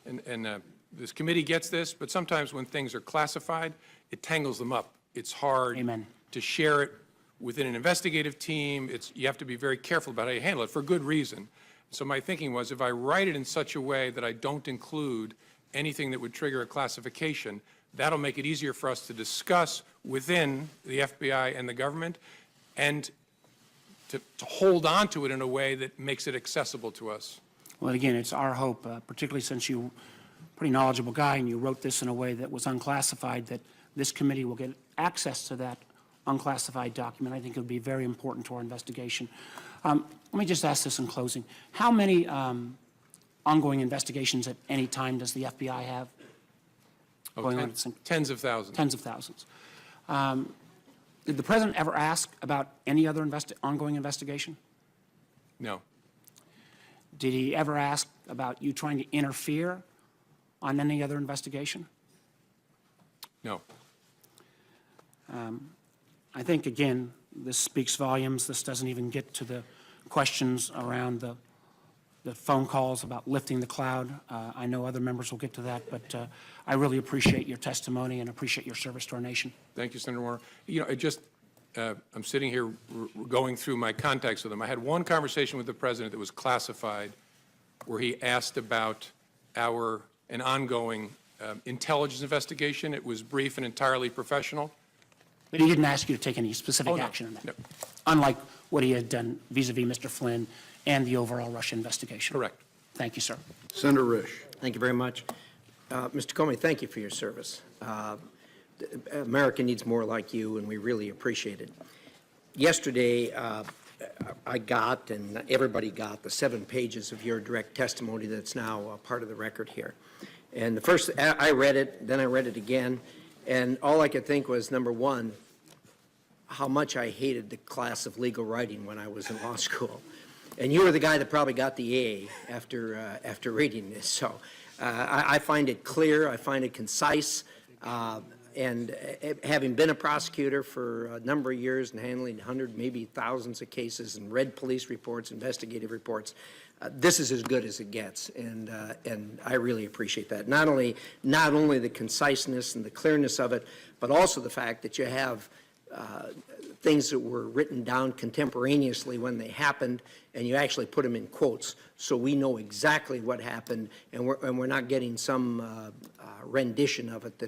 and this committee gets this, but sometimes when things are classified, it tangles them up. It's hard
Amen.
to share it within an investigative team. You have to be very careful about how you handle it for good reason. So my thinking was, if I write it in such a way that I don't include anything that would trigger a classification, that'll make it easier for us to discuss within the FBI and the government, and to hold on to it in a way that makes it accessible to us.
Well, again, it's our hope, particularly since you're a pretty knowledgeable guy and you wrote this in a way that was unclassified, that this committee will get access to that unclassified document. I think it would be very important to our investigation. Let me just ask this in closing. How many ongoing investigations at any time does the FBI have going on?
Tens of thousands.
Tens of thousands. Did the president ever ask about any other ongoing investigation?
No.
Did he ever ask about you trying to interfere on any other investigation?
No.
I think, again, this speaks volumes. This doesn't even get to the questions around the phone calls about lifting the cloud. I know other members will get to that, but I really appreciate your testimony and appreciate your service to our nation.
Thank you, Senator Warner. You know, I'm sitting here going through my contacts with him. I had one conversation with the president that was classified where he asked about an ongoing intelligence investigation. It was brief and entirely professional.
But he didn't ask you to take any specific
Oh, no,
action on that,
no.
unlike what he had done vis-a-vis Mr. Flynn and the overall Russia investigation.
Correct.
Thank you, sir.
Senator Risch.
Thank you very much. Mr. Comey, thank you for your service. America needs more like you, and we really appreciate it. Yesterday, I got, and everybody got, the 7 pages of your direct testimony that's now part of the record here. And the first, I read it, then I read it again, and all I could think was, number one, how much I hated the class of legal writing when I was in law school. And you were the guy that probably got the A after reading this. So I find it clear, I find it concise, and having been a prosecutor for a number of years and handling hundreds, maybe thousands of cases and read police reports, investigative reports, this is as good as it gets, and I really appreciate that. Not only the conciseness and the clearness of it, but also the fact that you have things that were written down contemporaneously when they happened, and you actually put them in quotes, so we know exactly what happened, and we're not getting some rendition of it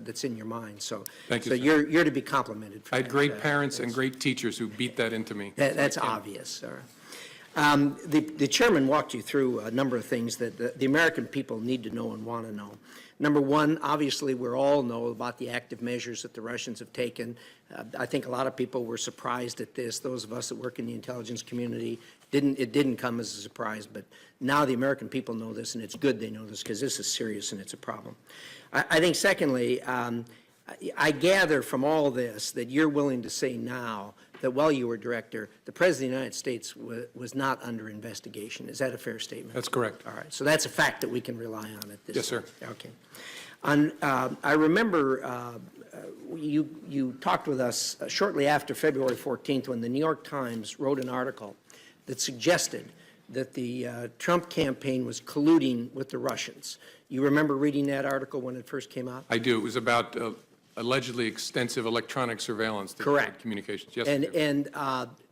that's in your mind. So,
Thank you,
so
sir.
you're to be complimented for
I had
that.
great parents and great teachers who beat that into me.
That's obvious, sir. The chairman walked you through a number of things that the American people need to know and want to know. Number one, obviously, we all know about the active measures that the Russians have taken. I think a lot of people were surprised at this. Those of us that work in the intelligence community, it didn't come as a surprise, but now the American people know this, and it's good they know this because this is serious and it's a problem. I think, secondly, I gather from all this that you're willing to say now that while you were director, the President of the United States was not under investigation. Is that a fair statement?
That's correct.
All right. So that's a fact that we can rely on at this
Yes, sir.
point. Okay. I remember you talked with us shortly after February 14th when the New York Times wrote an article that suggested that the Trump campaign was colluding with the Russians. You remember reading that article when it first came out?
I do. It was about allegedly extensive electronic surveillance. That
Correct.
Communications. Yes, I do.
And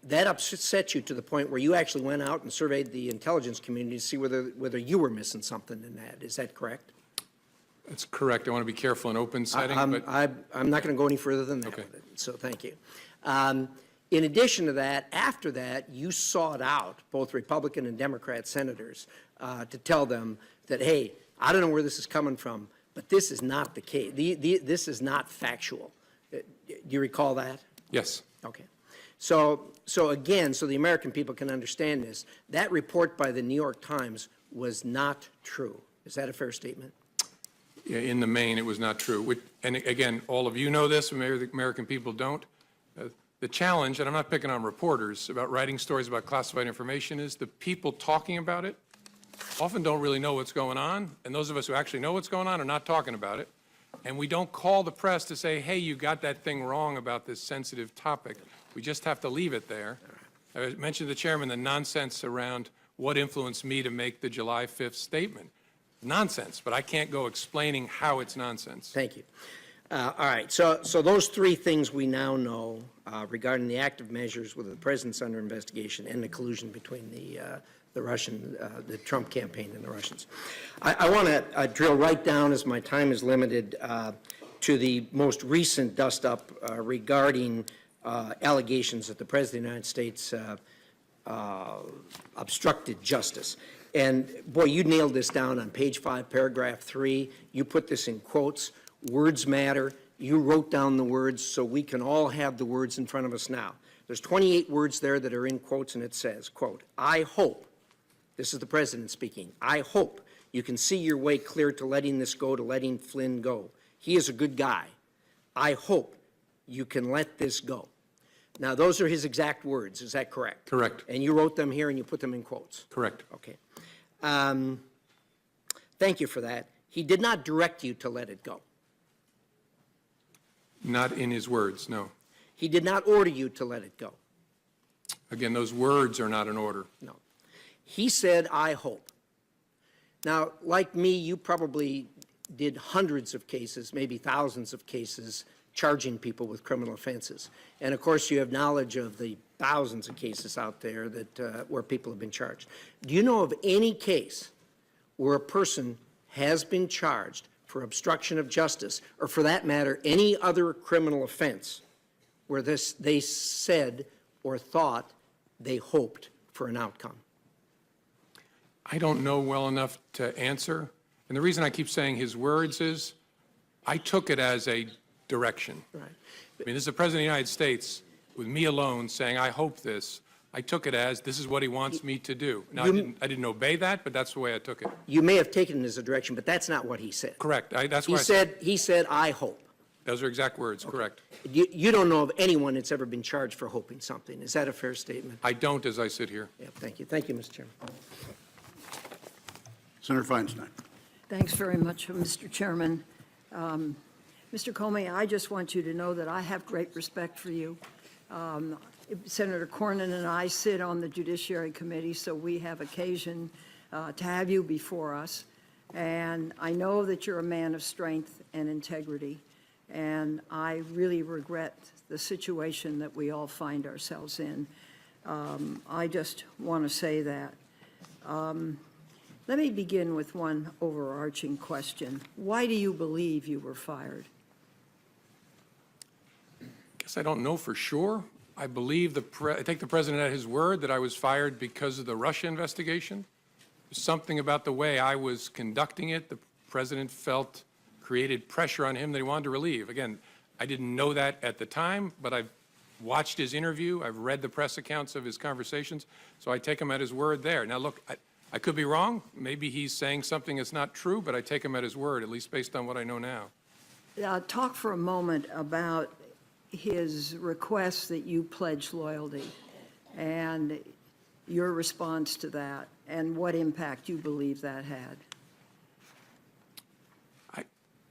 that upset you to the point where you actually went out and surveyed the intelligence community to see whether you were missing something in that. Is that correct?
That's correct. I want to be careful in open setting, but
I'm not going to go any further than that
Okay.
with it, so thank you. In addition to that, after that, you sought out both Republican and Democrat senators to tell them that, hey, I don't know where this is coming from, but this is not the case. This is not factual. Do you recall that?
yes.
Okay. So again, so the American people can understand this, that report by the New York Times was not true. Is that a fair statement?
Yeah, in the main, it was not true. And again, all of you know this, maybe the American people don't. The challenge, and I'm not picking on reporters about writing stories about classified information, is the people talking about it often don't really know what's going on, and those of us who actually know what's going on are not talking about it. And we don't call the press to say, hey, you got that thing wrong about this sensitive topic. We just have to leave it there. I mentioned to the chairman the nonsense around what influenced me to make the July 5th statement. Nonsense, but I can't go explaining how it's nonsense.
Thank you. All right, so those three things we now know regarding the active measures with the president's under investigation and the collusion between the Russian, the Trump campaign and the Russians. I want to drill right down, as my time is limited, to the most recent dust-up regarding allegations that the President of the United States obstructed justice. And boy, you nailed this down on page 5, paragraph 3. You put this in quotes. Words matter. You wrote down the words so we can all have the words in front of us now. There's 28 words there that are in quotes, and it says, quote, I hope, this is the president speaking, I hope you can see your way clear to letting this go, to letting Flynn go. He is a good guy. I hope you can let this go. Now, those are his exact words. Is that correct?
Correct.
And you wrote them here and you put them in quotes?
Correct.
Okay. Thank you for that. He did not direct you to let it go.
Not in his words, no.
He did not order you to let it go.
Again, those words are not in order.
No. He said, I hope. Now, like me, you probably did hundreds of cases, maybe thousands of cases, charging people with criminal offenses. And of course, you have knowledge of the thousands of cases out there that where people have been charged. Do you know of any case where a person has been charged for obstruction of justice, or for that matter, any other criminal offense, where they said or thought they hoped for an outcome?
I don't know well enough to answer. And the reason I keep saying his words is I took it as a direction.
Right.
I mean, this is the President of the United States with me alone saying, I hope this. I took it as this is what he wants me to do. Now, I didn't obey that, but that's the way I took it.
You may have taken it as a direction, but that's not what he said.
Correct. That's why
He said, I hope.
those are exact words. Okay. Correct.
You don't know of anyone that's ever been charged for hoping something. Is that a fair statement?
I don't as I sit here.
Yeah, thank you. Thank you, Mr. Chairman.
Senator Feinstein.
Thanks very much, Mr. Chairman. Mr. Comey, I just want you to know that I have great respect for you. Senator Cornyn and I sit on the Judiciary Committee, so we have occasion to have you before us. And I know that you're a man of strength and integrity, and I really regret the situation that we all find ourselves in. I just want to say that. Let me begin with one overarching question. Why do you believe you were fired?
I guess I don't know for sure. I believe I take the president at his word that I was fired because of the Russia investigation. Something about the way I was conducting it, the president felt created pressure on him that he wanted to relieve. Again, I didn't know that at the time, but I've watched his interview. I've read the press accounts of his conversations, so I take him at his word there. Now, look, I could be wrong. Maybe he's saying something that's not true, but I take him at his word, at least based on what I know now.
Talk for a moment about his request that you pledge loyalty and your response to that and what impact you believe that had.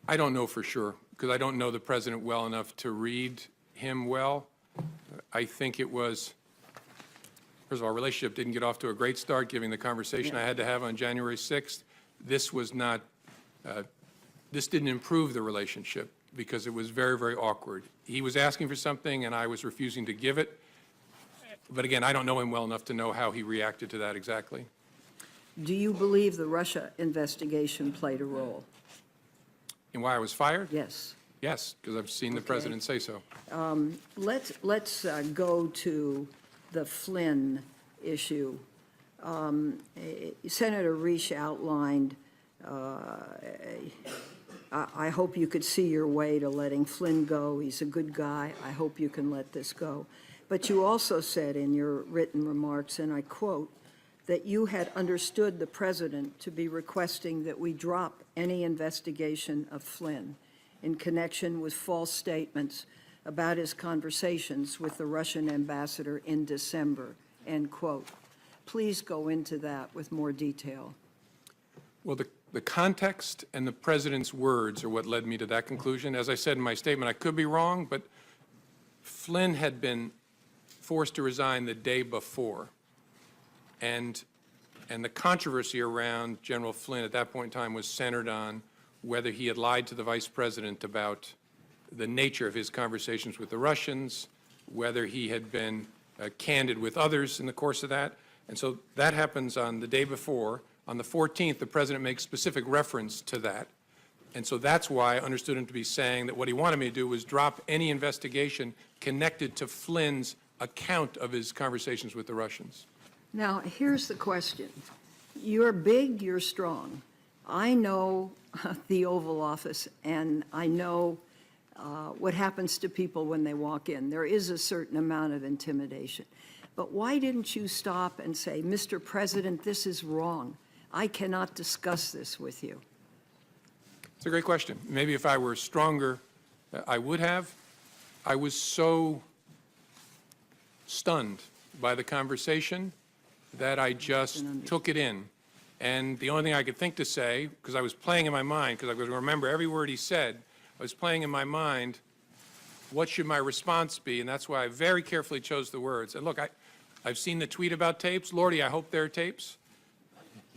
I don't know for sure because I don't know the president well enough to read him well. I think it was first of all, our relationship didn't get off to a great start, given the conversation I had to have on January 6th. This was not, this didn't improve the relationship because it was very, very awkward. He was asking for something and I was refusing to give it. But again, I don't know him well enough to know how he reacted to that exactly.
Do you believe the Russia investigation played a role?
And why I was fired?
Yes.
Yes, because I've seen the president say so.
Let's go to the Flynn issue. Senator Reich outlined, I hope you could see your way to letting Flynn go. He's a good guy. I hope you can let this go. But you also said in your written remarks, and I quote, that you had understood the president to be requesting that we drop any investigation of Flynn in connection with false statements about his conversations with the Russian ambassador in December, end quote. Please go into that with more detail.
Well, the context and the president's words are what led me to that conclusion. As I said in my statement, I could be wrong, but Flynn had been forced to resign the day before. And the controversy around General Flynn at that point in time was centered on whether he had lied to the vice president about the nature of his conversations with the Russians, whether he had been candid with others in the course of that. And so that happens on the day before. On the 14th, the president makes specific reference to that. And so that's why I understood him to be saying that what he wanted me to do was drop any investigation connected to Flynn's account of his conversations with the Russians.
Now, here's the question. You're big, you're strong. I know the Oval Office, and I know what happens to people when they walk in. There is a certain amount of intimidation. But why didn't you stop and say, Mr. President, this is wrong. I cannot discuss this with you?
It's a great question. Maybe if I were stronger, I would have. I was so stunned by the conversation that I just took it in. And the only thing I could think to say, because I was playing in my mind, because I was going to remember every word he said, I was playing in my mind, what should my response be? And that's why I very carefully chose the words. And look, I've seen the tweet about tapes. Lordy, I hope there are tapes.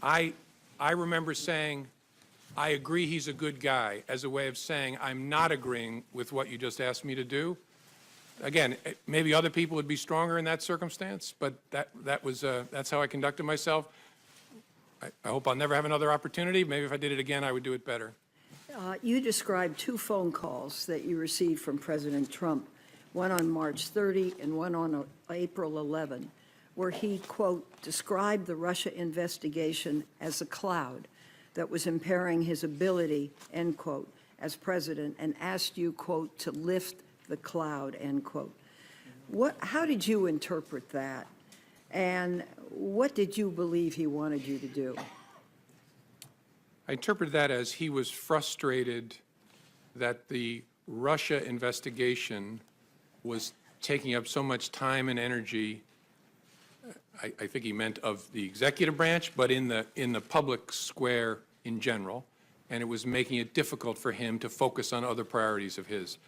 I remember saying, I agree he's a good guy, as a way of saying I'm not agreeing with what you just asked me to do. Again, maybe other people would be stronger in that circumstance, but that's how I conducted myself. I hope I'll never have another opportunity. Maybe if I did it again, I would do it better.
You described 2 phone calls that you received from President Trump, one on March 30 and one on April 11, where he, quote, described the Russia investigation as a cloud that was impairing his ability, end quote, as president, and asked you, quote, to lift the cloud, end quote. How did you interpret that? And what did you believe he wanted you to do?
I interpreted that as he was frustrated that the Russia investigation was taking up so much time and energy. I think he meant of the executive branch, but in the public square in general, and it was making it difficult for him to focus on other priorities of his.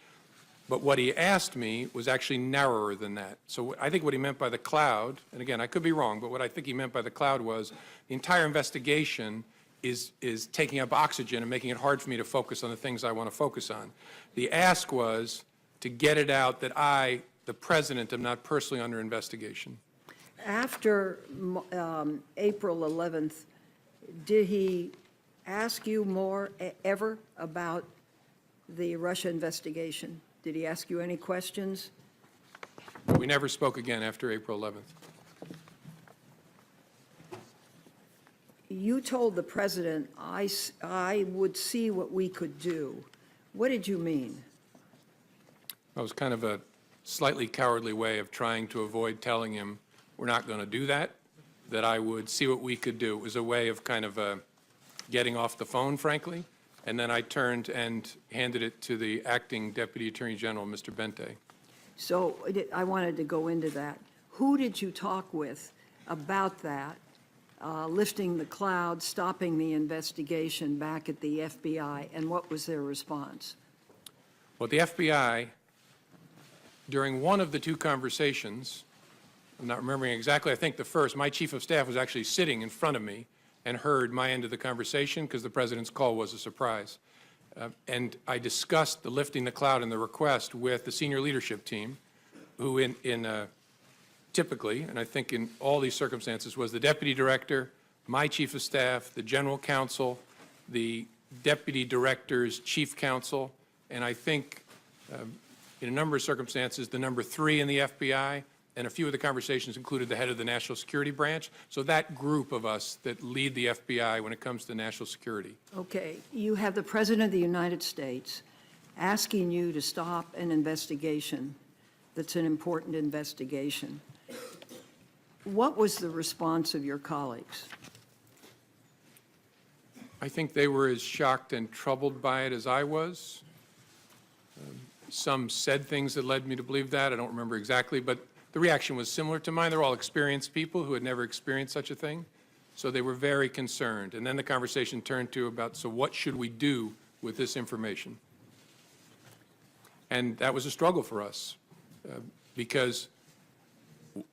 But what he asked me was actually narrower than that. So I think what he meant by the cloud, and again, I could be wrong, but what I think he meant by the cloud was the entire investigation is taking up oxygen and making it hard for me to focus on the things I want to focus on. The ask was to get it out that I, the president, am not personally under investigation.
After April 11th, did he ask you more ever about the Russia investigation? Did he ask you any questions?
We never spoke again after April 11th.
You told the president, I would see what we could do. What did you mean?
That was kind of a slightly cowardly way of trying to avoid telling him we're not going to do that, that I would see what we could do. It was a way of kind of getting off the phone, frankly. And then I turned and handed it to the acting Deputy Attorney General, Mr. Bente.
So I wanted to go into that. Who did you talk with about that, lifting the cloud, stopping the investigation back at the FBI, and what was their response?
Well, the FBI, during one of the 2 conversations, I'm not remembering exactly, I think the first, my chief of staff was actually sitting in front of me and heard my end of the conversation because the president's call was a surprise. And I discussed the lifting the cloud and the request with the senior leadership team, who typically, and I think in all these circumstances, was the deputy director, my chief of staff, the general counsel, the deputy director's chief counsel, and I think in a number of circumstances, the number 3 in the FBI, and a few of the conversations included the head of the National Security Branch. So that group of us that lead the FBI when it comes to national security.
Okay, you have the President of the United States asking you to stop an investigation that's an important investigation. What was the response of your colleagues?
I think they were as shocked and troubled by it as I was. Some said things that led me to believe that. I don't remember exactly, but the reaction was similar to mine. They're all experienced people who had never experienced such a thing. So they were very concerned. And then the conversation turned to about, so what should we do with this information? And that was a struggle for us because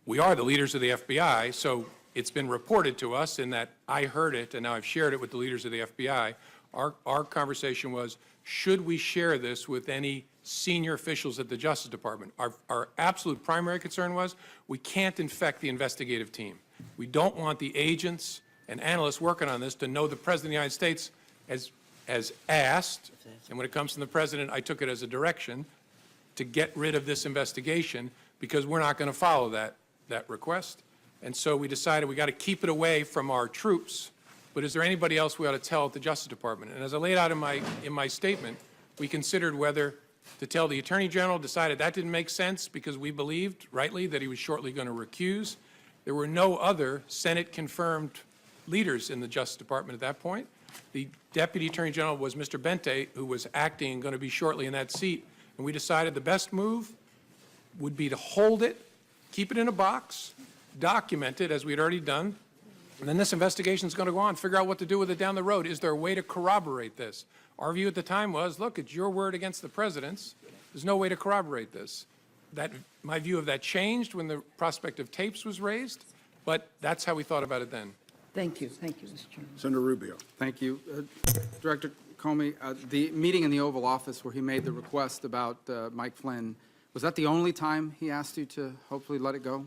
we are the leaders of the FBI, so it's been reported to us in that I heard it and now I've shared it with the leaders of the FBI. Our conversation was, should we share this with any senior officials at the Justice Department? Our absolute primary concern was we can't infect the investigative team. We don't want the agents and analysts working on this to know the President of the United States has asked, and when it comes from the President, I took it as a direction, to get rid of this investigation because we're not going to follow that request. And so we decided we got to keep it away from our troops, but is there anybody else we ought to tell at the Justice Department? And as I laid out in my statement, we considered whether to tell the Attorney General, decided that didn't make sense because we believed, rightly, that he was shortly going to recuse. There were no other Senate-confirmed leaders in the Justice Department at that point. The Deputy Attorney General was Mr. Bente, who was acting and going to be shortly in that seat. And we decided the best move would be to hold it, keep it in a box, document it, as we had already done, and then this investigation is going to go on, figure out what to do with it down the road. Is there a way to corroborate this? Our view at the time was, look, it's your word against the President's. There's no way to corroborate this. My view of that changed when the prospect of tapes was raised, but that's how we thought about it then.
Thank you, Mr. Chairman.
Senator Rubio.
Thank you. Director Comey, the meeting in the Oval Office where he made the request about Mike Flynn, was that the only time he asked you to hopefully let it go?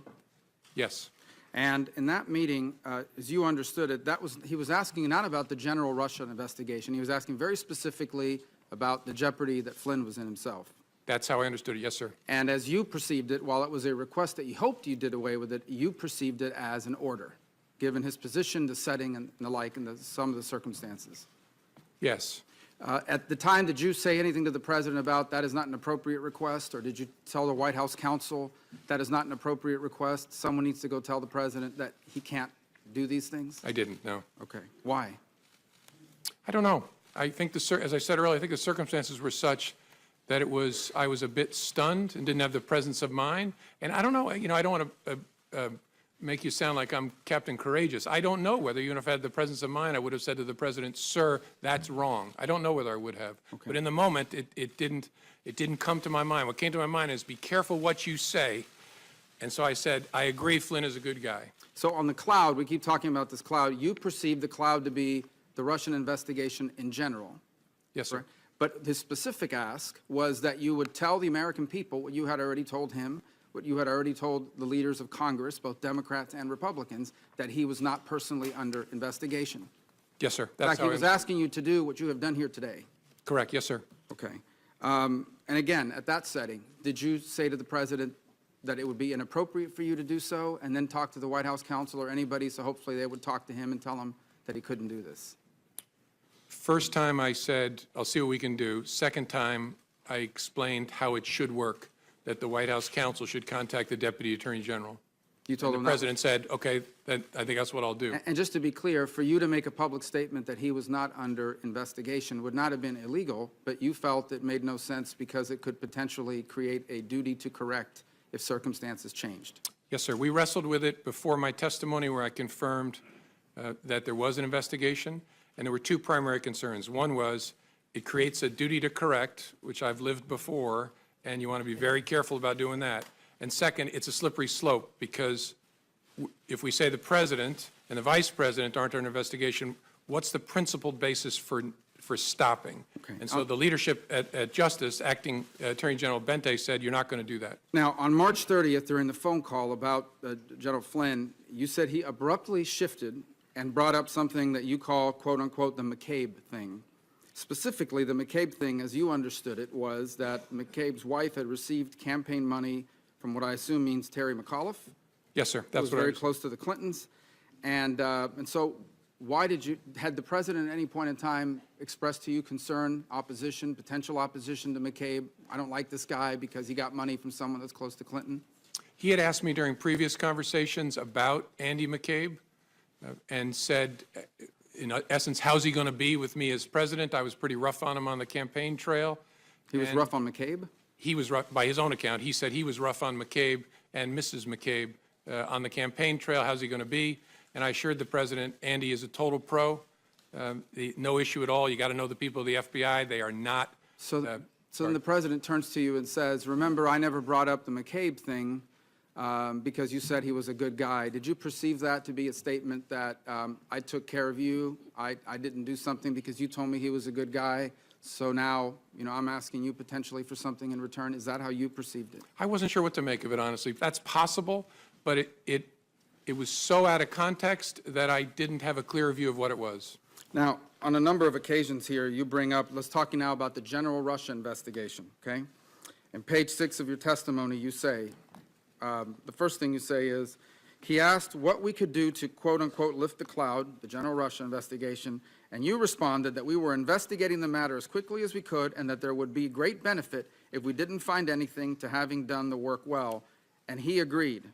Yes.
And in that meeting, as you understood it, he was asking not about the general Russia investigation. He was asking very specifically about the jeopardy that Flynn was in himself.
That's how I understood it. Yes, sir.
And as you perceived it, while it was a request that you hoped you did away with it, you perceived it as an order, given his position, the setting, and the like, and some of the circumstances.
Yes.
At the time, did you say anything to the President about that is not an appropriate request, or did you tell the White House counsel that is not an appropriate request? Someone needs to go tell the President that he can't do these things?
I didn't, no.
Okay. Why?
I don't know. I think, as I said earlier, I think the circumstances were such that I was a bit stunned and didn't have the presence of mind. And I don't know, I don't want to make you sound like I'm Captain Courageous. I don't know whether, even if I had the presence of mind, I would have said to the President, sir, that's wrong. I don't know whether I would have. Okay. But in the moment, it didn't come to my mind. What came to my mind is be careful what you say. And so I said, I agree Flynn is a good guy.
So on the cloud, we keep talking about this cloud. You perceive the cloud to be the Russian investigation in general.
Yes, sir.
Right? But his specific ask was that you would tell the American people what you had already told him, what you had already told the leaders of Congress, both Democrats and Republicans, that he was not personally under investigation.
Yes, sir.
In fact, he was asking you to do what you have done here today.
Correct. Yes, sir.
Okay. And again, at that setting, did you say to the President that it would be inappropriate for you to do so, and then talk to the White House counsel or anybody, so hopefully they would talk to him and tell him that he couldn't do this?
First time I said, I'll see what we can do. Second time, I explained how it should work, that the White House counsel should contact the Deputy Attorney General.
You told him
the President said, okay, then I think that's what I'll do.
And just to be clear, for you to make a public statement that he was not under investigation would not have been illegal, but you felt it made no sense because it could potentially create a duty to correct if circumstances changed.
Yes, sir. We wrestled with it before my testimony where I confirmed that there was an investigation, and there were two primary concerns. One was it creates a duty to correct, which I've lived before, and you want to be very careful about doing that. And second, it's a slippery slope, because if we say the president and the vice president aren't under investigation, what's the principled basis for stopping?
Okay.
And so the leadership at Justice, Acting Attorney General Bente, said you're not going to do that.
Now, on March 30th, during the phone call about General Flynn, you said he abruptly shifted and brought up something that you call, quote unquote, the McCabe thing. Specifically, the McCabe thing, as you understood it, was that McCabe's wife had received campaign money from what I assume means Terry McAuliffe.
Yes, sir.
Who
That's
was
what I
very
was.
close to the Clintons. And so why had the president at any point in time expressed to you concern, opposition, potential opposition to McCabe? I don't like this guy because he got money from someone that's close to Clinton.
He had asked me during previous conversations about Andy McCabe and said, in essence, how's he going to be with me as president? I was pretty rough on him on the campaign trail.
He was
And
rough on McCabe?
He was rough, by his own account. He said he was rough on McCabe and Mrs. McCabe on the campaign trail. How's he going to be? And I assured the president, Andy is a total pro. No issue at all. You got to know the people of the FBI. They are not.
So then the president turns to you and says, remember, I never brought up the McCabe thing because you said he was a good guy. Did you perceive that to be a statement that I took care of you, I didn't do something because you told me he was a good guy, so now, I'm asking you potentially for something in return? Is that how you perceived it?
I wasn't sure what to make of it, honestly. That's possible, but it was so out of context that I didn't have a clear view of what it was.
Now, on a number of occasions here, you bring up, let's talk now about the general Russia investigation, okay? In page 6 of your testimony, you say, the first thing you say is, he asked what we could do to, quote unquote, lift the cloud, the general Russia investigation, and you responded that we were investigating the matter as quickly as we could and that there would be great benefit if we didn't find anything to having done the work well, and he agreed.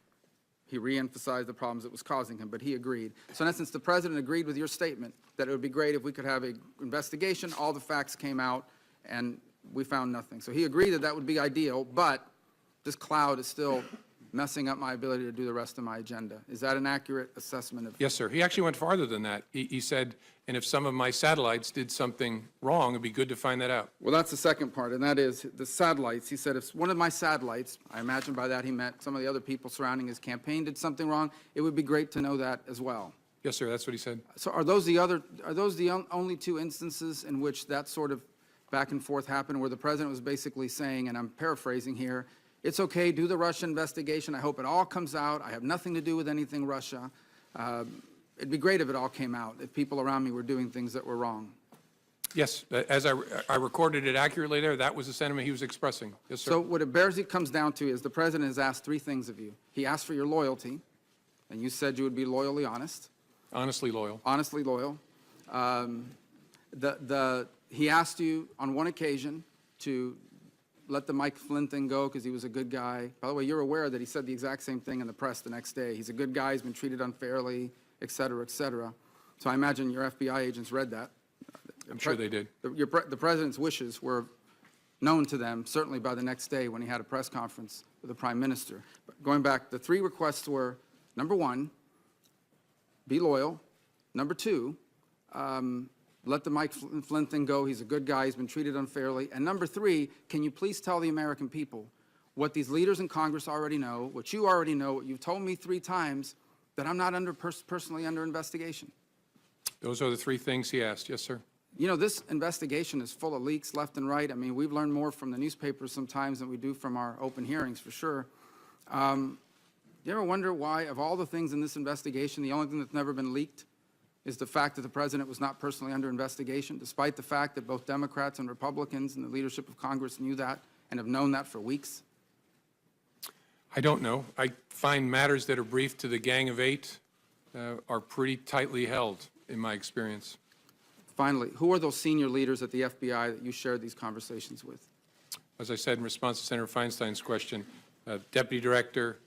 He reemphasized the problems it was causing him, but he agreed. So in essence, the president agreed with your statement that it would be great if we could have an investigation, all the facts came out, and we found nothing. So he agreed that that would be ideal, but this cloud is still messing up my ability to do the rest of my agenda. Is that an accurate assessment of?
Yes, sir. He actually went farther than that. He said, and if some of my satellites did something wrong, it'd be good to find that out.
Well, that's the second part, and that is the satellites. He said if one of my satellites, I imagine by that he meant some of the other people surrounding his campaign did something wrong, it would be great to know that as well.
Yes, sir. That's what he said.
So are those the only two instances in which that sort of back and forth happened, where the president was basically saying, and I'm paraphrasing here, it's okay, do the Russia investigation. I hope it all comes out. I have nothing to do with anything Russia. It'd be great if it all came out, if people around me were doing things that were wrong.
Yes, as I recorded it accurately there, that was the sentiment he was expressing. Yes, sir.
So what it comes down to is the president has asked three things of you. He asked for your loyalty, and you said you would be loyally honest.
Honestly loyal.
Honestly loyal. He asked you on one occasion to let the Mike Flynn thing go because he was a good guy. By the way, you're aware that he said the exact same thing in the press the next day. He's a good guy, he's been treated unfairly, et cetera, et cetera. So I imagine your FBI agents read that.
I'm sure they did.
The president's wishes were known to them, certainly by the next day when he had a press conference with the prime minister. But going back, the three requests were, number one, be loyal. Number two, let the Mike Flynn thing go. He's a good guy. He's been treated unfairly. And number three, can you please tell the American people what these leaders in Congress already know, what you already know, what you've told me 3 times, that I'm not personally under investigation?
Those are the 3 things he asked. Yes, sir.
You know, this investigation is full of leaks left and right. I mean, we've learned more from the newspapers sometimes than we do from our open hearings, for sure. You ever wonder why, of all the things in this investigation, the only thing that's never been leaked is the fact that the president was not personally under investigation, despite the fact that both Democrats and Republicans and the leadership of Congress knew that and have known that for weeks?
I don't know. I find matters that are briefed to the Gang of 8 are pretty tightly held, in my experience.
Finally, who are those senior leaders at the FBI that you shared these conversations with?
As I said in response to Senator Feinstein's question, Deputy Director,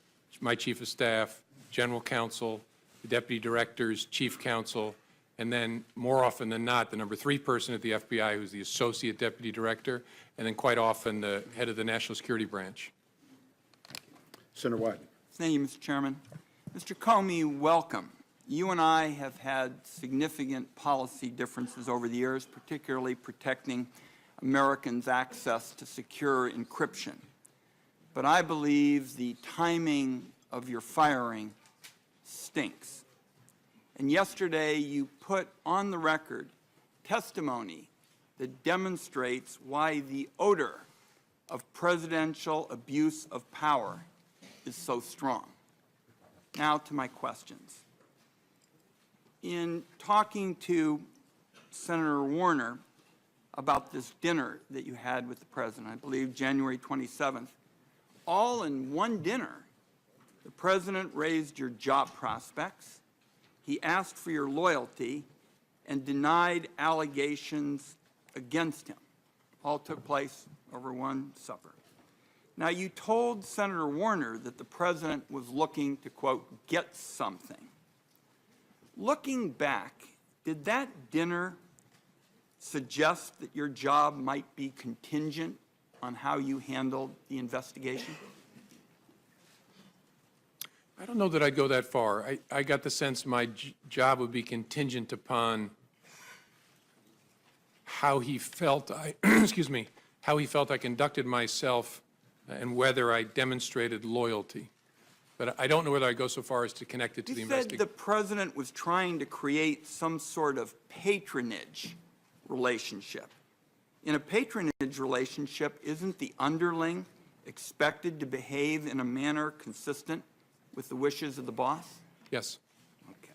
my Chief of Staff, General Counsel, the Deputy Director's Chief Counsel, and then more often than not, the number 3 person at the FBI who's the Associate Deputy Director, and then quite often the head of the National Security Branch.
Senator Wyden.
Thank you, Mr. Chairman. Mr. Comey, welcome. You and I have had significant policy differences over the years, particularly protecting Americans' access to secure encryption. but I believe the timing of your firing stinks. And yesterday, you put on the record testimony that demonstrates why the odor of presidential abuse of power is so strong. Now to my questions. In talking to Senator Warner about this dinner that you had with the president, I believe January 27th, all in one dinner, the president raised your job prospects, he asked for your loyalty, and denied allegations against him. All took place over one supper. Now, you told Senator Warner that the president was looking to, quote, get something. Looking back, did that dinner suggest that your job might be contingent on how you handled the investigation?
I don't know that I'd go that far. I got the sense my job would be contingent upon how he felt excuse me, how he felt I conducted myself and whether I demonstrated loyalty. But I don't know whether I go so far as to connect it to the
You said
investigation.
the president was trying to create some sort of patronage relationship. In a patronage relationship, isn't the underling expected to behave in a manner consistent with the wishes of the boss?
Yes.
Okay.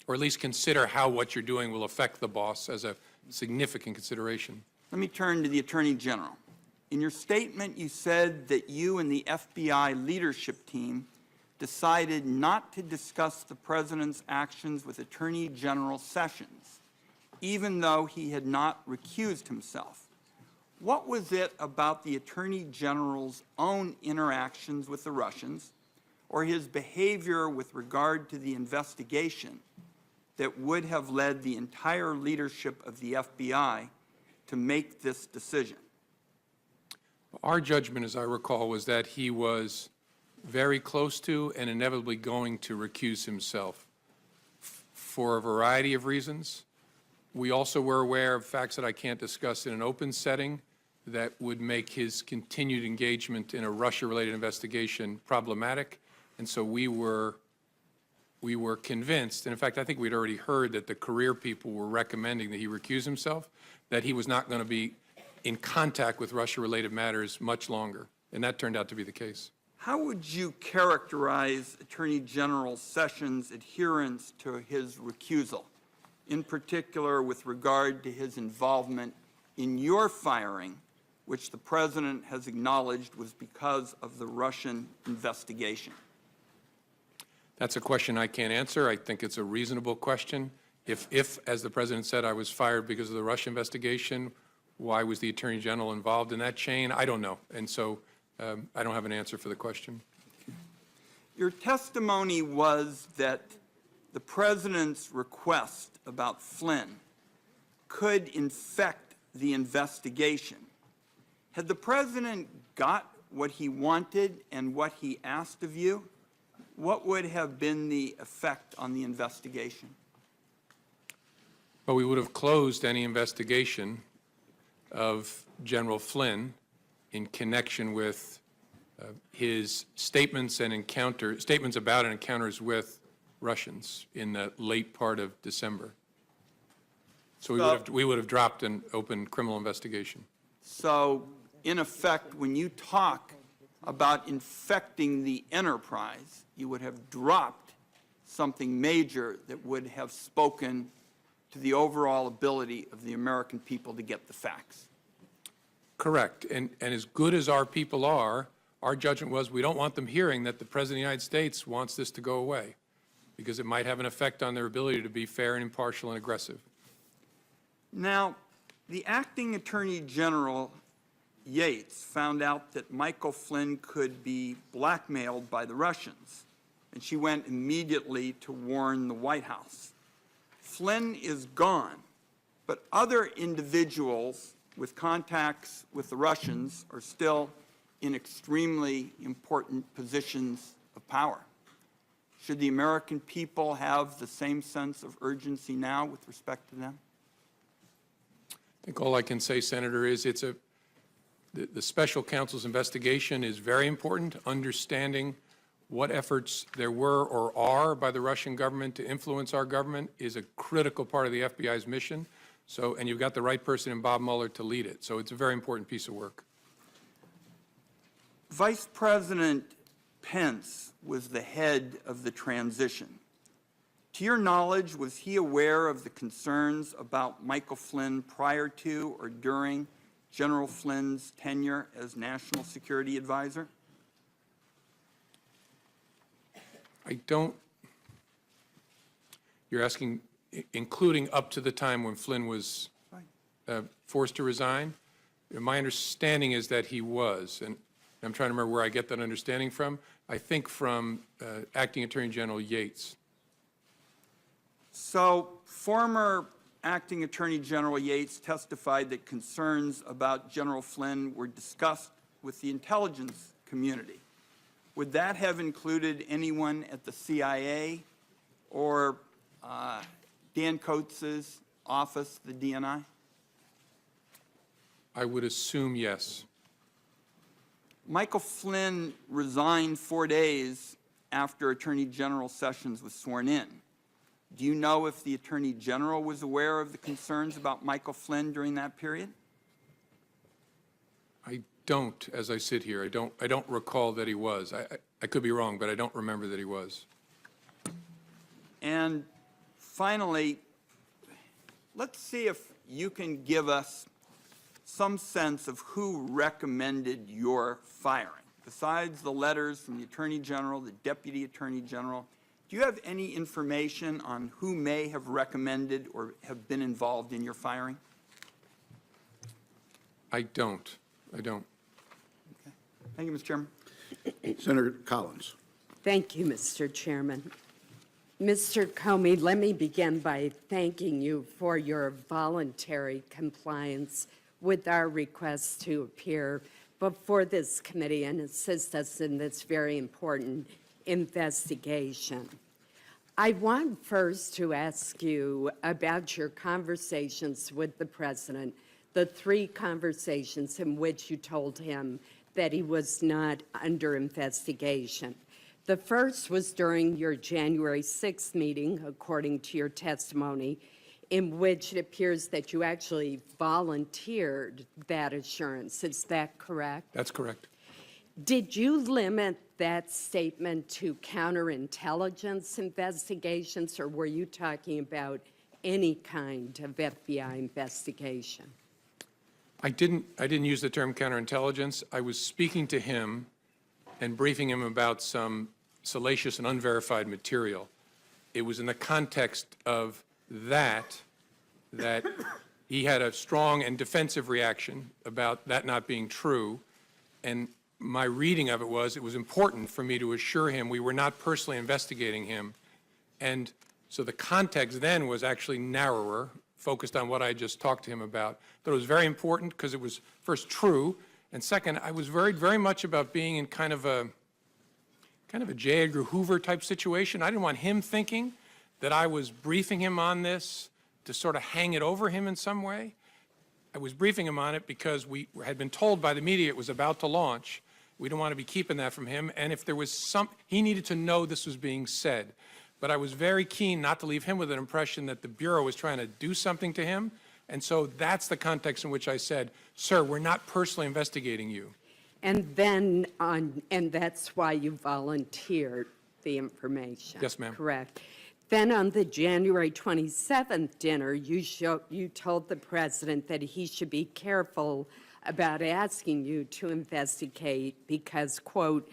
Or at least consider how what you're doing will affect the boss as a significant consideration.
Let me turn to the Attorney General. In your statement, you said that you and the FBI leadership team decided not to discuss the president's actions with Attorney General Sessions, even though he had not recused himself. What was it about the Attorney General's own interactions with the Russians or his behavior with regard to the investigation that would have led the entire leadership of the FBI to make this decision?
Our judgment, as I recall, was that he was very close to and inevitably going to recuse himself for a variety of reasons. We also were aware of facts that I can't discuss in an open setting that would make his continued engagement in a Russia-related investigation problematic. And so we were convinced, and in fact, I think we'd already heard that the career people were recommending that he recuse himself, that he was not going to be in contact with Russia-related matters much longer. And that turned out to be the case.
How would you characterize Attorney General Sessions' adherence to his recusal, in particular with regard to his involvement in your firing, which the president has acknowledged was because of the Russian investigation?
That's a question I can't answer. I think it's a reasonable question. If, as the president said, I was fired because of the Russia investigation, why was the Attorney General involved in that chain? I don't know. And so I don't have an answer for the question.
Your testimony was that the president's request about Flynn could infect the investigation. Had the president got what he wanted and what he asked of you, what would have been the effect on the investigation?
Well, we would have closed any investigation of General Flynn in connection with his statements about and encounters with Russians in the late part of December. So we would have dropped an open criminal investigation.
So, in effect, when you talk about infecting the enterprise, you would have dropped something major that would have spoken to the overall ability of the American people to get the facts.
Correct. And as good as our people are, our judgment was we don't want them hearing that the President of the United States wants this to go away because it might have an effect on their ability to be fair and impartial and aggressive.
Now, the acting Attorney General Yates found out that Michael Flynn could be blackmailed by the Russians, and she went immediately to warn the White House. Flynn is gone, but other individuals with contacts with the Russians are still in extremely important positions of power. Should the American people have the same sense of urgency now with respect to them?
I think all I can say, Senator, is the special counsel's investigation is very important. Understanding what efforts there were or are by the Russian government to influence our government is a critical part of the FBI's mission. So, and you've got the right person in Bob Mueller to lead it. So it's a very important piece of work.
Vice President Pence was the head of the transition. To your knowledge, was he aware of the concerns about Michael Flynn prior to or during General Flynn's tenure as National Security Advisor?
I don't, you're asking, including up to the time when Flynn was forced to resign? My understanding is that he was, and I'm trying to remember where I get that understanding from. I think from Acting Attorney General Yates.
So, former Acting Attorney General Yates testified that concerns about General Flynn were discussed with the intelligence community. Would that have included anyone at the CIA or Dan Coates' office, the DNI?
I would assume yes.
Michael Flynn resigned 4 days after Attorney General Sessions was sworn in. Do you know if the Attorney General was aware of the concerns about Michael Flynn during that period?
I don't, as I sit here. I don't recall that he was. I could be wrong, but I don't remember that he was.
And finally, let's see if you can give us some sense of who recommended your firing. Besides the letters from the Attorney General, the Deputy Attorney General, do you have any information on who may have recommended or have been involved in your firing?
I don't. I don't.
Okay. Thank you, Mr. Chairman.
Senator Collins.
Thank you, Mr. Chairman. Mr. Comey, let me begin by thanking you for your voluntary compliance with our request to appear before this committee and assist us in this very important investigation. I want first to ask you about your conversations with the president, the 3 conversations in which you told him that he was not under investigation. The first was during your January 6th meeting, according to your testimony, in which it appears that you actually volunteered that assurance. Is that correct?
That's correct.
Did you limit that statement to counterintelligence investigations, or were you talking about any kind of FBI investigation?
I didn't use the term counterintelligence. I was speaking to him and briefing him about some salacious and unverified material. It was in the context of that he had a strong and defensive reaction about that not being true. And my reading of it was important for me to assure him we were not personally investigating him. And so the context then was actually narrower, focused on what I just talked to him about. But it was very important because it was, first, true, and second, I was worried very much about being in kind of a J. Edgar Hoover type situation. I didn't want him thinking that I was briefing him on this to sort of hang it over him in some way. I was briefing him on it because we had been told by the media it was about to launch. We don't want to be keeping that from him. And if there was he needed to know this was being said. But I was very keen not to leave him with an impression that the Bureau was trying to do something to him. And so that's the context in which I said, sir, we're not personally investigating you.
And then and that's why you volunteered the information.
Yes, ma'am.
Correct. Then on the January 27th dinner, you told the president that he should be careful about asking you to investigate because, quote,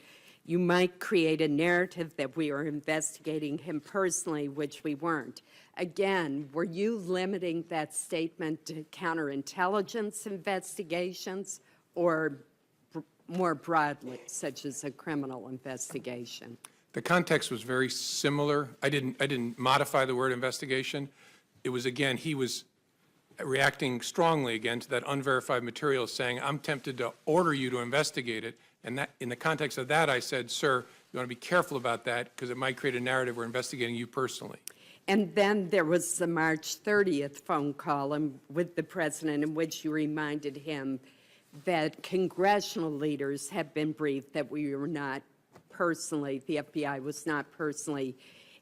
you might create a narrative that we were investigating him personally, which we weren't. Again, were you limiting that statement to counterintelligence investigations or more broadly, such as a criminal investigation?
The context was very similar. I didn't modify the word investigation. It was, again, he was reacting strongly again to that unverified material, saying, I'm tempted to order you to investigate it. And that, in the context of that, I said, sir, you want to be careful about that because it might create a narrative we're investigating you personally.
And then there was the March 30th phone call with the president in which you reminded him that congressional leaders have been briefed that we were not personally, the FBI was not personally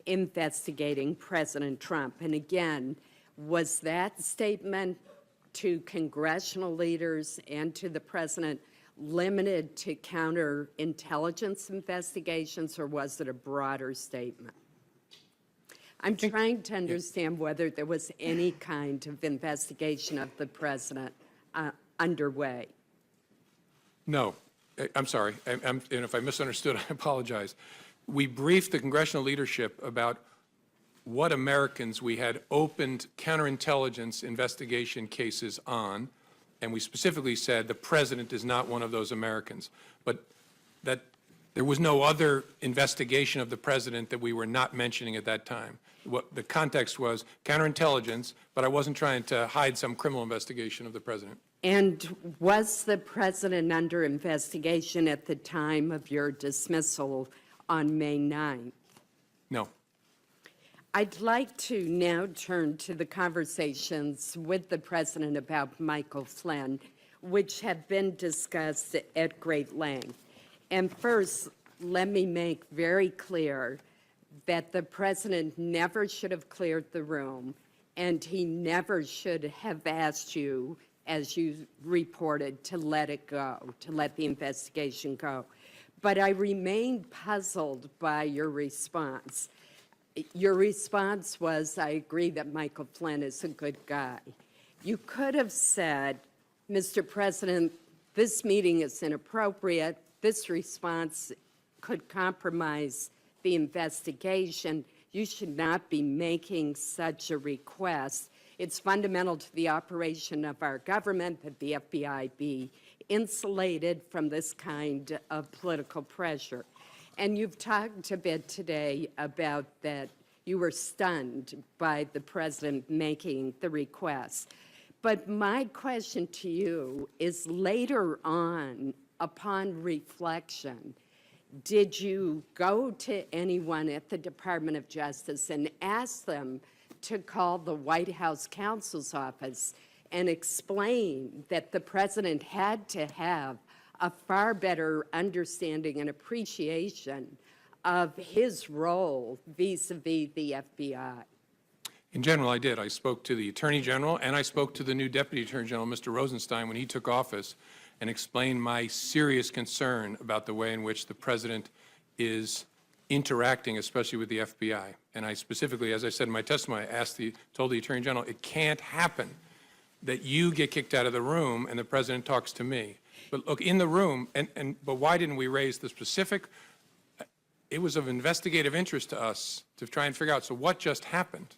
investigating President Trump. And again, was that statement to congressional leaders and to the president limited to counterintelligence investigations, or was it a broader statement? I'm trying to understand whether there was any kind of investigation of the president underway.
No, I'm sorry. And if I misunderstood, I apologize. We briefed the congressional leadership about what Americans we had opened counterintelligence investigation cases on, and we specifically said the president is not one of those Americans. But that there was no other investigation of the president that we were not mentioning at that time. What the context was counterintelligence, but I wasn't trying to hide some criminal investigation of the president.
And was the president under investigation at the time of your dismissal on May 9th?
No.
I'd like to now turn to the conversations with the president about Michael Flynn, which have been discussed at great length. And first, let me make very clear that the president never should have cleared the room, and he never should have asked you, as you reported, to let it go, to let the investigation go. But I remain puzzled by your response. Your response was, I agree that Michael Flynn is a good guy. You could have said, Mr. President, this meeting is inappropriate. This response could compromise the investigation. You should not be making such a request. It's fundamental to the operation of our government that the FBI be insulated from this kind of political pressure. And you've talked a bit today about that you were stunned by the president making the request. But my question to you is, later on, upon reflection, did you go to anyone at the Department of Justice and ask them to call the White House counsel's office and explain that the president had to have a far better understanding and appreciation of his role vis-a-vis the FBI?
In general, I did. I spoke to the Attorney General, and I spoke to the new Deputy Attorney General, Mr. Rosenstein, when he took office, and explained my serious concern about the way in which the president is interacting, especially with the FBI. And I specifically, as I said in my testimony, told the Attorney General, it can't happen that you get kicked out of the room and the president talks to me. But look, in the room, but why didn't we raise the specific? It was of investigative interest to us to try and figure out, so what just happened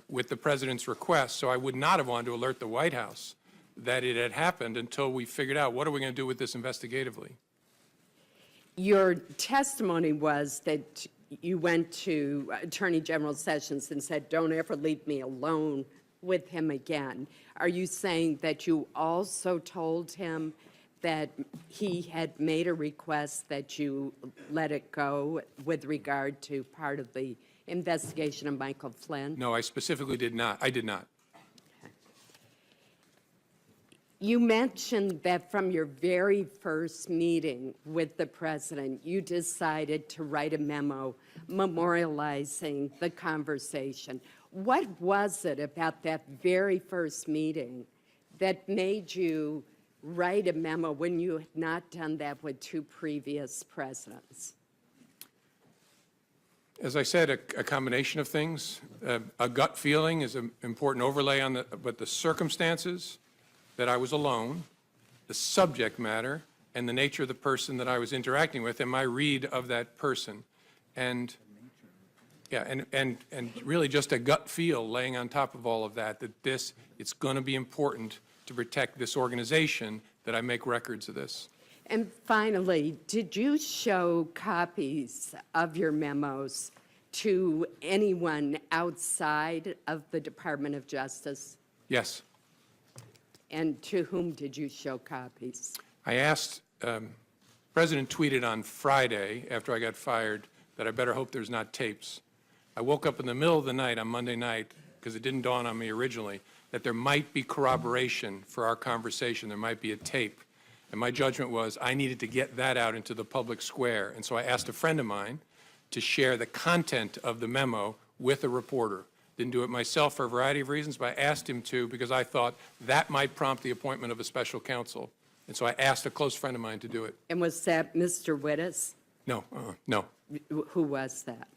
with the president's request? So I would not have wanted to alert the White House that it had happened until we figured out, what are we going to do with this investigatively?
Your testimony was that you went to Attorney General Sessions and said, don't ever leave me alone with him again. Are you saying that you also told him that he had made a request that you let it go with regard to part of the investigation of Michael Flynn?
No, I specifically did not. I did not.
You mentioned that from your very first meeting with the president, you decided to write a memo memorializing the conversation. What was it about that very first meeting that made you write a memo when you had not done that with two previous presidents?
As I said, a combination of things. A gut feeling is an important overlay on but the circumstances, that I was alone, the subject matter, and the nature of the person that I was interacting with, and my read of that person. And yeah, and really just a gut feel laying on top of all of that, that it's going to be important to protect this organization, that I make records of this.
And finally, did you show copies of your memos to anyone outside of the Department of Justice?
Yes.
And to whom did you show copies?
I asked, President tweeted on Friday after I got fired that I better hope there's not tapes. I woke up in the middle of the night on Monday night, because it didn't dawn on me originally, that there might be corroboration for our conversation. There might be a tape. And my judgment was I needed to get that out into the public square. And so I asked a friend of mine to share the content of the memo with a reporter. Didn't do it myself for a variety of reasons, but I asked him to because I thought that might prompt the appointment of a special counsel. And so I asked a close friend of mine to do it.
And was that Mr. Wittes?
No, no.
Who was that?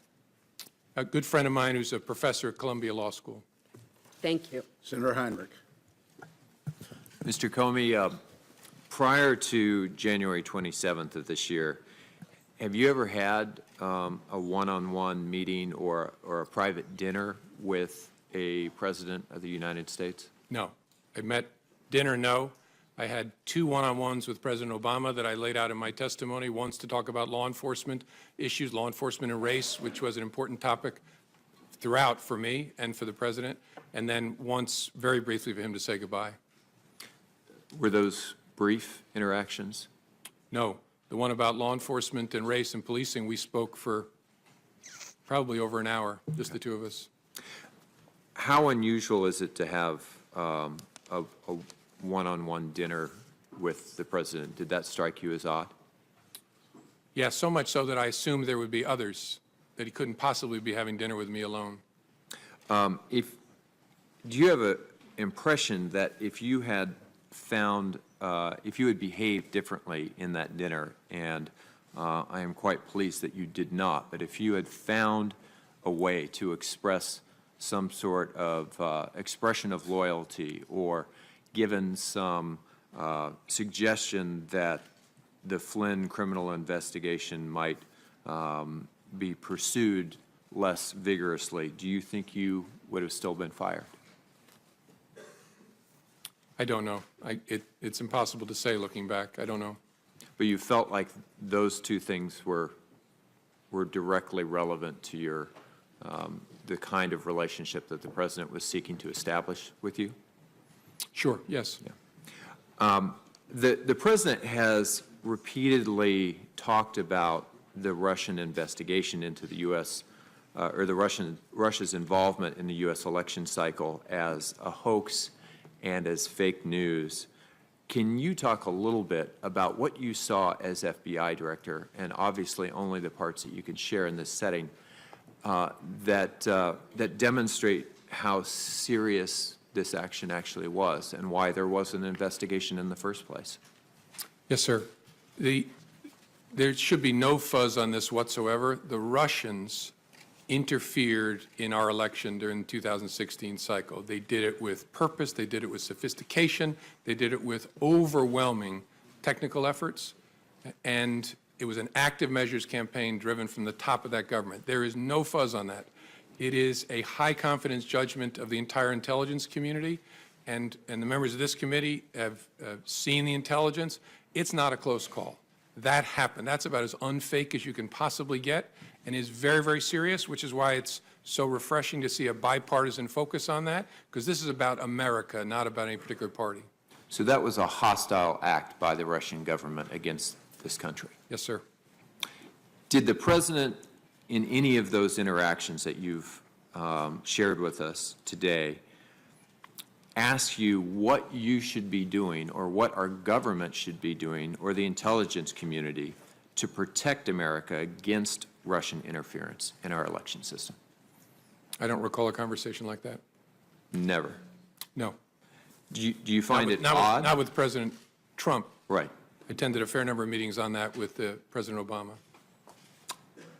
A good friend of mine who's a professor at Columbia Law School.
Thank you.
Senator Heinrich.
Mr. Comey, prior to January 27th of this year, have you ever had a one-on-one meeting or a private dinner with a president of the United States?
No. I met dinner, no. I had 2 one-on-ones with President Obama that I laid out in my testimony, once to talk about law enforcement issues, law enforcement and race, which was an important topic throughout for me and for the president, and then once very briefly for him to say goodbye.
Were those brief interactions?
No. The one about law enforcement and race and policing, we spoke for probably over an hour, just the two of us.
How unusual is it to have a one-on-one dinner with the president? Did that strike you as odd?
Yeah, so much so that I assumed there would be others, that he couldn't possibly be having dinner with me alone.
Do you have an impression that if you had found, if you had behaved differently in that dinner, and I am quite pleased that you did not, but if you had found a way to express some sort of expression of loyalty or given some suggestion that the Flynn criminal investigation might be pursued less vigorously, do you think you would have still been fired?
I don't know. It's impossible to say looking back. I don't know.
But you felt like those two things were directly relevant to your the kind of relationship that the president was seeking to establish with you?
Sure, yes.
Yeah. The president has repeatedly talked about the Russian investigation into the U.S. Or the Russia's involvement in the U.S. election cycle as a hoax and as fake news. Can you talk a little bit about what you saw as FBI director, and obviously only the parts that you can share in this setting, that demonstrate how serious this action actually was and why there was an investigation in the first place?
Yes, sir. There should be no fuzz on this whatsoever. The Russians interfered in our election during the 2016 cycle. They did it with purpose, they did it with sophistication, they did it with overwhelming technical efforts, and it was an active measures campaign driven from the top of that government. There is no fuzz on that. It is a high confidence judgment of the entire intelligence community, and the members of this committee have seen the intelligence. It's not a close call. That happened. That's about as unfake as you can possibly get, and is very, very serious, which is why it's so refreshing to see a bipartisan focus on that, because this is about America, not about any particular party.
So that was a hostile act by the Russian government against this country.
Yes, sir.
Did the president, in any of those interactions that you've shared with us today, ask you what you should be doing or what our government should be doing or the intelligence community to protect America against Russian interference in our election system?
I don't recall a conversation like that.
Never.
No.
Do you find it odd?
Not with President Trump.
Right.
I attended a fair number of meetings on that with President Obama.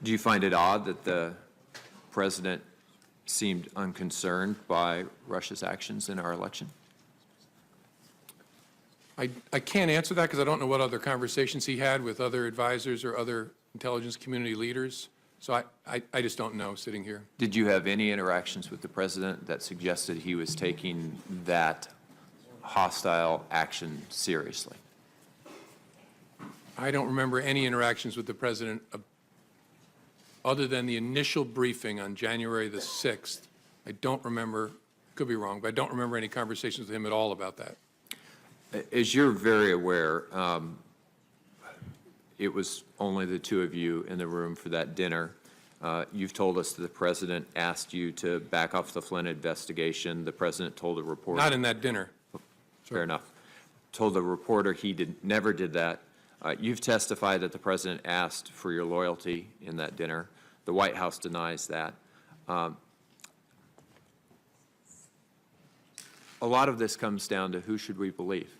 Do you find it odd that the president seemed unconcerned by Russia's actions in our election?
I can't answer that because I don't know what other conversations he had with other advisors or other intelligence community leaders. So I just don't know sitting here.
Did you have any interactions with the president that suggested he was taking that hostile action seriously?
I don't remember any interactions with the president other than the initial briefing on January the 6th. I don't remember, could be wrong, but I don't remember any conversations with him at all about that.
As you're very aware, it was only the two of you in the room for that dinner. You've told us that the president asked you to back off the Flynn investigation. The president told a reporter.
Not in that dinner.
Fair enough. told the reporter he never did that. You've testified that the president asked for your loyalty in that dinner. The White House denies that. A lot of this comes down to who should we believe?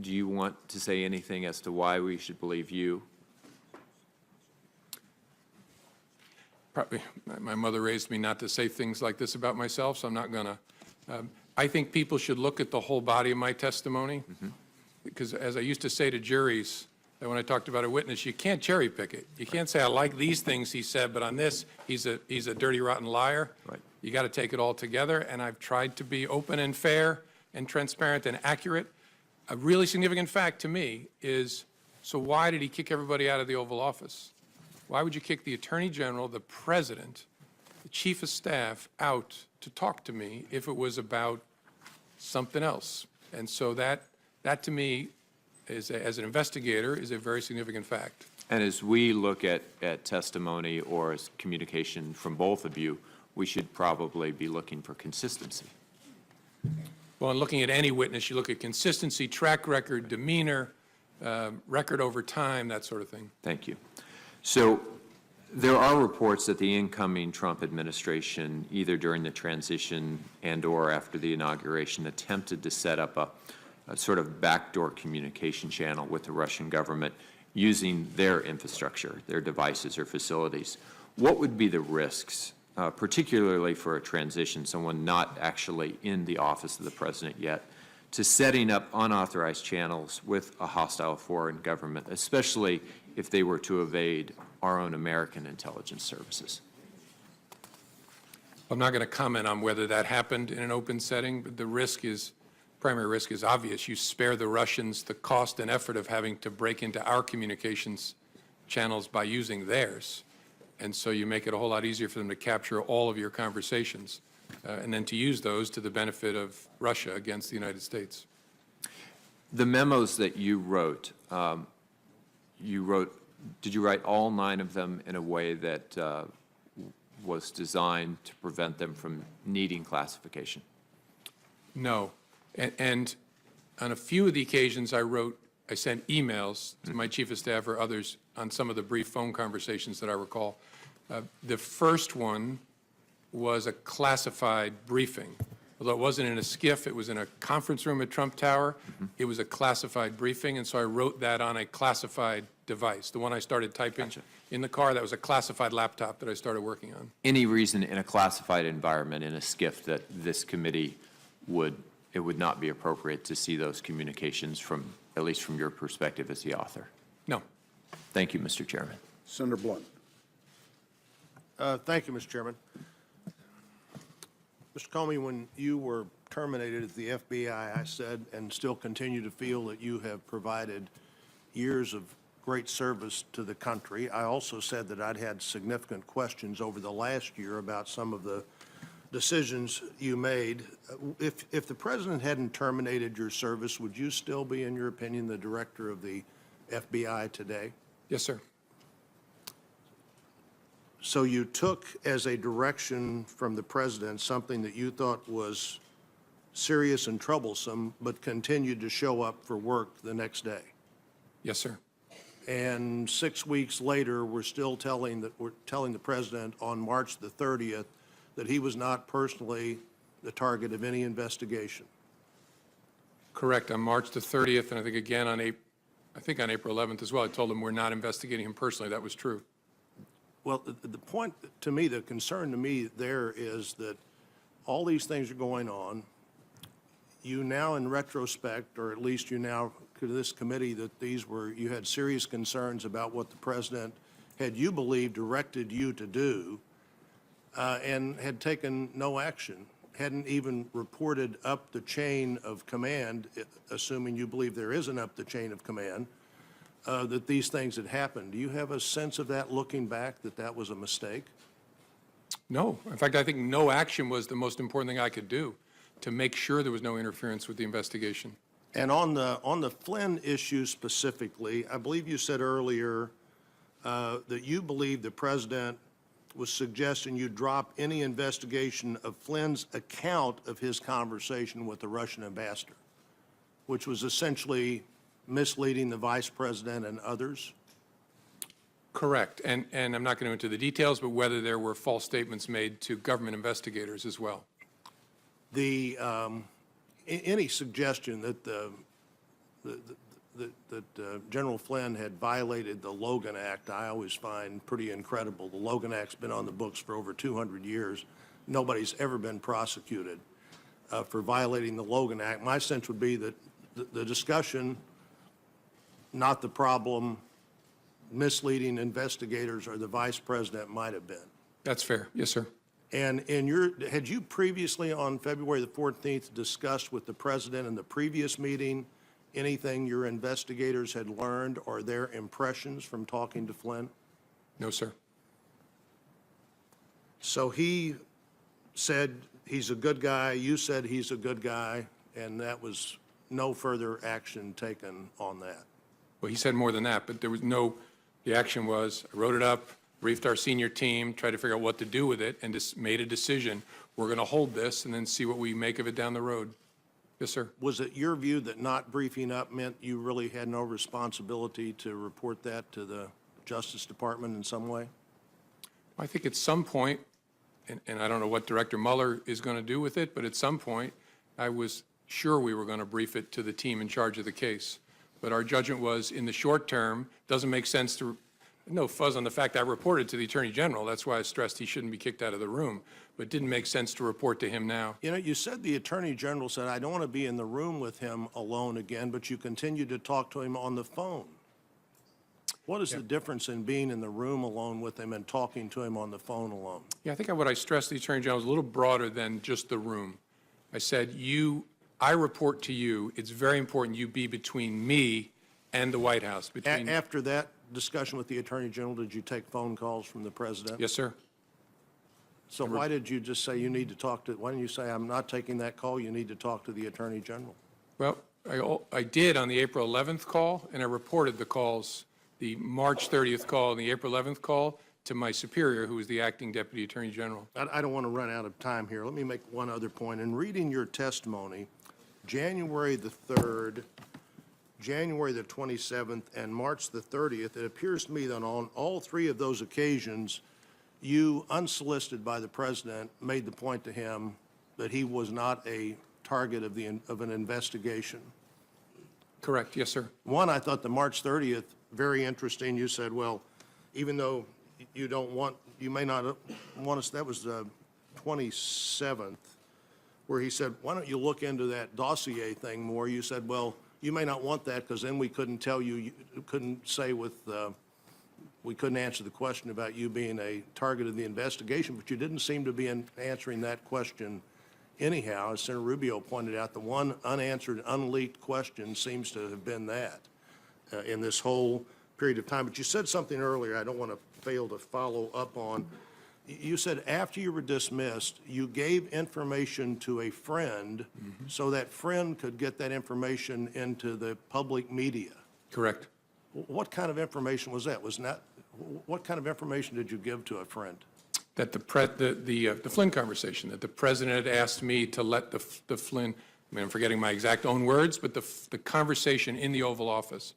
Do you want to say anything as to why we should believe you?
Probably, my mother raised me not to say things like this about myself, so I'm not going to. I think people should look at the whole body of my testimony, because as I used to say to juries, that when I talked about a witness, you can't cherry pick it. You can't say, I like these things he said, but on this, he's a dirty, rotten liar.
Right.
You got to take it all together, and I've tried to be open and fair and transparent and accurate. A really significant fact to me is, so why did he kick everybody out of the Oval Office? Why would you kick the Attorney General, the President, the Chief of Staff out to talk to me if it was about something else? And so that to me, as an investigator, is a very significant fact.
And as we look at testimony or as communication from both of you, we should probably be looking for consistency.
Well, in looking at any witness, you look at consistency, track record, demeanor, record over time, that sort of thing.
Thank you. So there are reports that the incoming Trump administration, either during the transition and/or after the inauguration, attempted to set up a sort of backdoor communication channel with the Russian government using their infrastructure, their devices or facilities. What would be the risks, particularly for a transition, someone not actually in the office of the president yet, to setting up unauthorized channels with a hostile foreign government, especially if they were to evade our own American intelligence services?
I'm not going to comment on whether that happened in an open setting, but the primary risk is obvious. You spare the Russians the cost and effort of having to break into our communications channels by using theirs. And so you make it a whole lot easier for them to capture all of your conversations and then to use those to the benefit of Russia against the United States.
The memos that you wrote, did you write all 9 of them in a way that was designed to prevent them from needing classification?
No. And on a few of the occasions I sent emails to my chief of staff or others on some of the brief phone conversations that I recall. The first one was a classified briefing. Although it wasn't in a SCIF, it was in a conference room at Trump Tower. It was a classified briefing, and so I wrote that on a classified device. The one I started typing in the car, that was a classified laptop that I started working on.
Any reason in a classified environment, in a SCIF, that this committee it would not be appropriate to see those communications from, at least from your perspective as the author?
No.
Thank you, Mr. Chairman.
Senator Blunt.
Thank you, Mr. Chairman. Mr. Comey, when you were terminated at the FBI, I said and still continue to feel that you have provided years of great service to the country. I also said that I'd had significant questions over the last year about some of the decisions you made. If the president hadn't terminated your service, would you still be, in your opinion, the director of the FBI today?
Yes, sir.
So you took as a direction from the president something that you thought was serious and troublesome, but continued to show up for work the next day.
Yes, sir.
And 6 weeks later, we're telling the president on March the 30th that he was not personally the target of any investigation.
Correct. On March the 30th, and I think again on April 11th as well, I told him we're not investigating him personally. That was true.
Well, the point to me, the concern to me there is that all these things are going on. You now, in retrospect, or at least you now, to this committee, that you had serious concerns about what the president had, you believe, directed you to do, and had taken no action, hadn't even reported up the chain of command, assuming you believe there is an up the chain of command, that these things had happened. Do you have a sense of that, looking back, that that was a mistake?
No. In fact, I think no action was the most important thing I could do to make sure there was no interference with the investigation.
And on the Flynn issue specifically, I believe you said earlier that you believe the president was suggesting you drop any investigation of Flynn's account of his conversation with the Russian ambassador. which was essentially misleading the vice president and others?
Correct. And I'm not going to go into the details, but whether there were false statements made to government investigators as well.
Any suggestion that General Flynn had violated the Logan Act, I always find pretty incredible. The Logan Act's been on the books for over 200 years. Nobody's ever been prosecuted for violating the Logan Act. My sense would be that the discussion, not the problem, misleading investigators or the vice president might have been.
That's fair. Yes, sir.
And had you previously on February the 14th discussed with the president in the previous meeting anything your investigators had learned or their impressions from talking to Flynn?
No, sir.
So he said he's a good guy, you said he's a good guy, and that was no further action taken on that.
Well, he said more than that, but there was no, the action was, I wrote it up, briefed our senior team, tried to figure out what to do with it, and just made a decision. We're going to hold this and then see what we make of it down the road. Yes, sir.
Was it your view that not briefing up meant you really had no responsibility to report that to the Justice Department in some way?
I think at some point, and I don't know what Director Mueller is going to do with it, but at some point, I was sure we were going to brief it to the team in charge of the case. But our judgment was, in the short term, doesn't make sense to, no fuzz on the fact I reported to the Attorney General. That's why I stressed he shouldn't be kicked out of the room. But it didn't make sense to report to him now.
You know, you said the Attorney General said, I don't want to be in the room with him alone again, but you continued to talk to him on the phone. What is the difference in being in the room alone with him and talking to him on the phone alone?
Yeah, I think what I stressed to the Attorney General was a little broader than just the room. I said, I report to you, it's very important you be between me and the White House.
After that discussion with the Attorney General, did you take phone calls from the President?
Yes, sir.
So why did you just say you need to talk to, why didn't you say, I'm not taking that call, you need to talk to the Attorney General?
Well, I did on the April 11th call, and I reported the calls, the March 30th call and the April 11th call, to my superior, who was the acting Deputy Attorney General.
I don't want to run out of time here. Let me make one other point. In reading your testimony, January the 3rd, January the 27th, and March the 30th, it appears to me that on all three of those occasions, you, unsolicited by the President, made the point to him that he was not a target of an investigation.
Correct, yes, sir.
One, I thought the March 30th, very interesting. You said, well, even though you don't want, you may not want us, that was the 27th, where he said, why don't you look into that dossier thing more? You said, well, you may not want that because then we couldn't tell you, you couldn't say we couldn't answer the question about you being a target of the investigation, but you didn't seem to be answering that question anyhow. As Senator Rubio pointed out, the one unanswered, unleaked question seems to have been that in this whole period of time. But you said something earlier I don't want to fail to follow up on. You said after you were dismissed, you gave information to a friend so that friend could get that information into the public media.
Correct.
What kind of information was that? What kind of information did you give to a friend?
That the Flynn conversation, that the President had asked me to let the Flynn, I mean, I'm forgetting my exact own words, but the conversation in the Oval Office.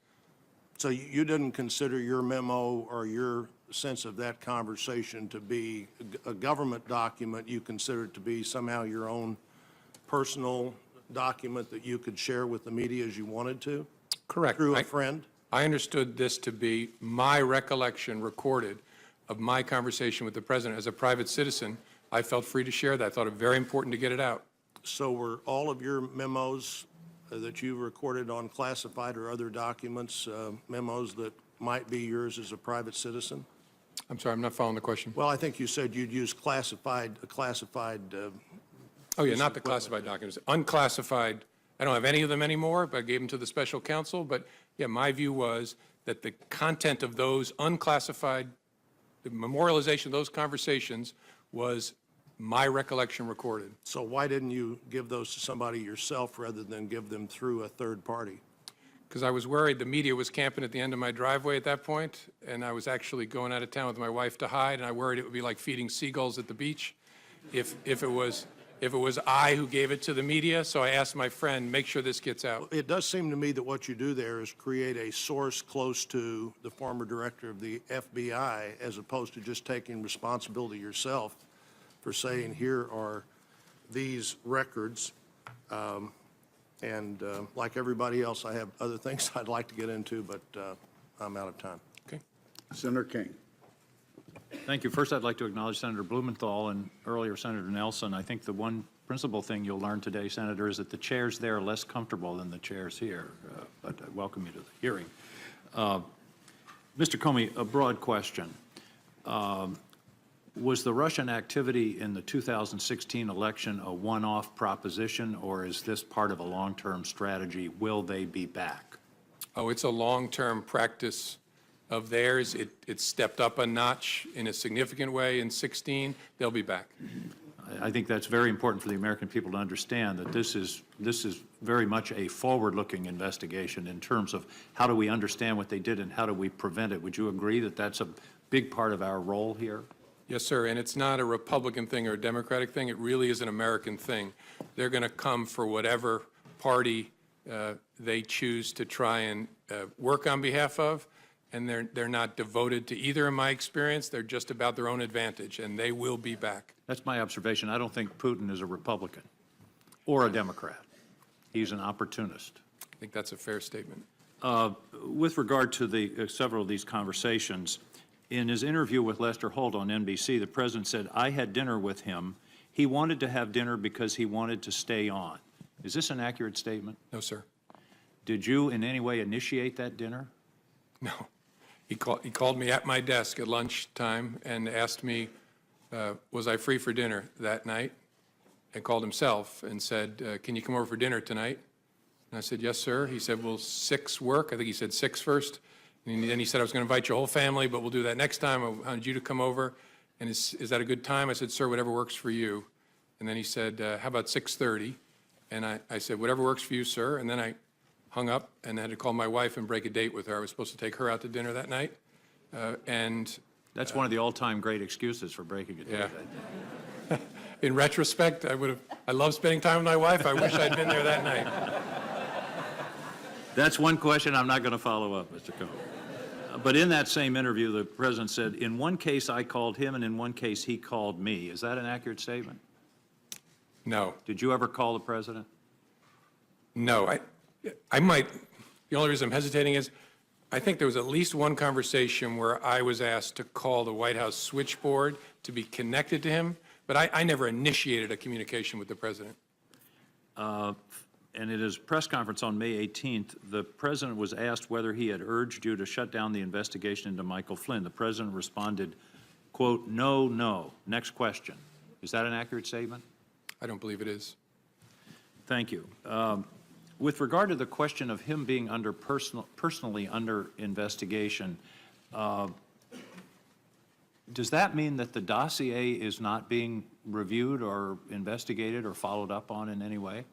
So you didn't consider your memo or your sense of that conversation to be a government document. You considered it to be somehow your own personal document that you could share with the media as you wanted to?
Correct.
Through a friend?
I understood this to be my recollection recorded of my conversation with the President. As a private citizen, I felt free to share that. I thought it very important to get it out.
So were all of your memos that you recorded on classified or other documents, memos that might be yours as a private citizen?
I'm sorry, I'm not following the question.
Well, I think you said you'd use classified.
Oh, yeah, not the classified documents. Unclassified, I don't have any of them anymore, but I gave them to the special counsel. But, yeah, my view was that the content of those unclassified, the memorialization of those conversations was my recollection recorded.
So why didn't you give those to somebody yourself rather than give them through a third party?
Because I was worried the media was camping at the end of my driveway at that point, and I was actually going out of town with my wife to hide, and I worried it would be like feeding seagulls at the beach if it was if it was I who gave it to the media, so I asked my friend, make sure this gets out.
It does seem to me that what you do there is create a source close to the former director of the FBI, as opposed to just taking responsibility yourself for saying, here are these records. Like everybody else, I have other things I'd like to get into, but I'm out of time.
Okay.
Senator King.
Thank you. First, I'd like to acknowledge Senator Blumenthal and earlier Senator Nelson. I think the one principal thing you'll learn today, Senator, is that the chairs there are less comfortable than the chairs here, but I welcome you to the hearing. Mr. Comey, a broad question. Was the Russian activity in the 2016 election a one-off proposition, or is this part of a long-term strategy? Will they be back?
Oh, it's a long-term practice of theirs. It stepped up a notch in a significant way in 16. They'll be back.
I think that's very important for the American people to understand that this is very much a forward-looking investigation in terms of how do we understand what they did and how do we prevent it. Would you agree that that's a big part of our role here?
Yes, sir, and it's not a Republican thing or a Democratic thing. It really is an American thing. They're going to come for whatever party they choose to try and work on behalf of, and they're not devoted to either in my experience. They're just about their own advantage, and they will be back.
That's my observation. I don't think Putin is a Republican or a Democrat. He's an opportunist.
I think that's a fair statement.
With regard to the several of these conversations, in his interview with Lester Holt on NBC, the president said, I had dinner with him. He wanted to have dinner because he wanted to stay on. Is this an accurate statement?
No, sir.
Did you in any way initiate that dinner?
No. He called me at my desk at lunchtime and asked me, was I free for dinner that night? And called himself and said, can you come over for dinner tonight? And I said, yes, sir. He said, will 6 work? I think he said 6 first. And then he said, I was going to invite your whole family, but we'll do that next time. I wanted you to come over. And is that a good time? I said, sir, whatever works for you. And then he said, how about 6:30? And I said, whatever works for you, sir. And then I hung up and had to call my wife and break a date with her. I was supposed to take her out to dinner that night.
That's one of the all-time great excuses for breaking a date.
Yeah. In retrospect, I love spending time with my wife. I wish I'd been there that night.
That's one question I'm not going to follow up, Mr. Comey. But in that same interview, the president said, in one case I called him and in one case he called me. Is that an accurate statement?
No.
Did you ever call the president?
No. I might. The only reason I'm hesitating is I think there was at least one conversation where I was asked to call the White House switchboard to be connected to him, but I never initiated a communication with the president.
And in his press conference on May 18th, the president was asked whether he had urged you to shut down the investigation into Michael Flynn. The president responded, quote, no, no. Next question. Is that an accurate statement?
I don't believe it is.
Thank you. With regard to the question of him being personally under investigation, does that mean that the dossier is not being reviewed or investigated or followed up on in any way?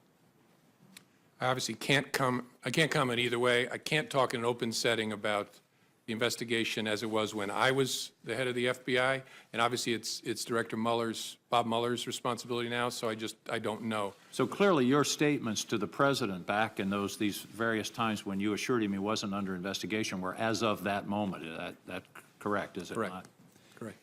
I obviously can't comment either way. I can't talk in an open setting about the investigation as it was when I was the head of the FBI, and obviously it's Director Bob Mueller's responsibility now, so I don't know.
So clearly your statements to the president back in these various times when you assured him he wasn't under investigation were as of that moment. Is that correct, is it not?
Correct.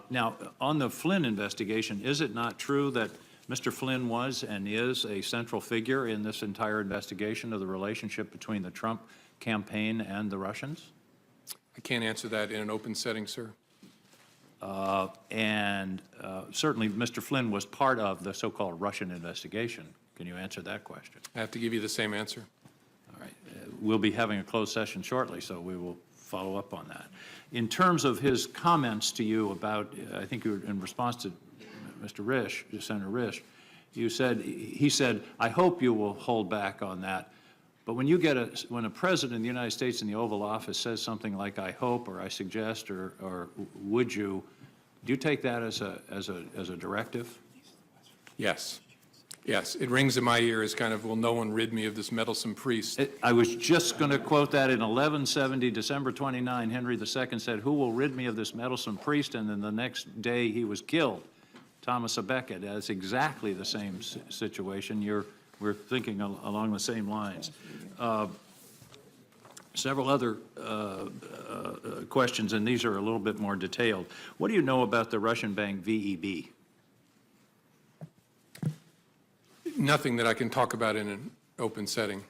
Now, on the Flynn investigation, is it not true that Mr. Flynn was and is a central figure in this entire investigation of the relationship between the Trump campaign and the Russians?
I can't answer that in an open setting, sir.
Certainly, Mr. Flynn was part of the so-called Russian investigation. Can you answer that question?
I have to give you the same answer.
All right. We'll be having a closed session shortly, so we will follow up on that. In terms of his comments to you about, I think you were in response to Mr. Risch, Senator Risch, he said, I hope you will hold back on that. But when when a president of the United States in the Oval Office says something like, I hope, or I suggest, or would you, do you take that as a directive?
Yes. Yes, it rings in my ear as kind of, will no one rid me of this meddlesome priest?
I was just going to quote that in 1170, December 29, Henry II said, who will rid me of this meddlesome priest? And then the next day he was killed. Thomas A. Beckett as exactly the same situation. We're thinking along the same lines. Several other questions, and these are a little bit more detailed. What do you know about the Russian bank VEB?
Nothing that I can talk about in an open setting.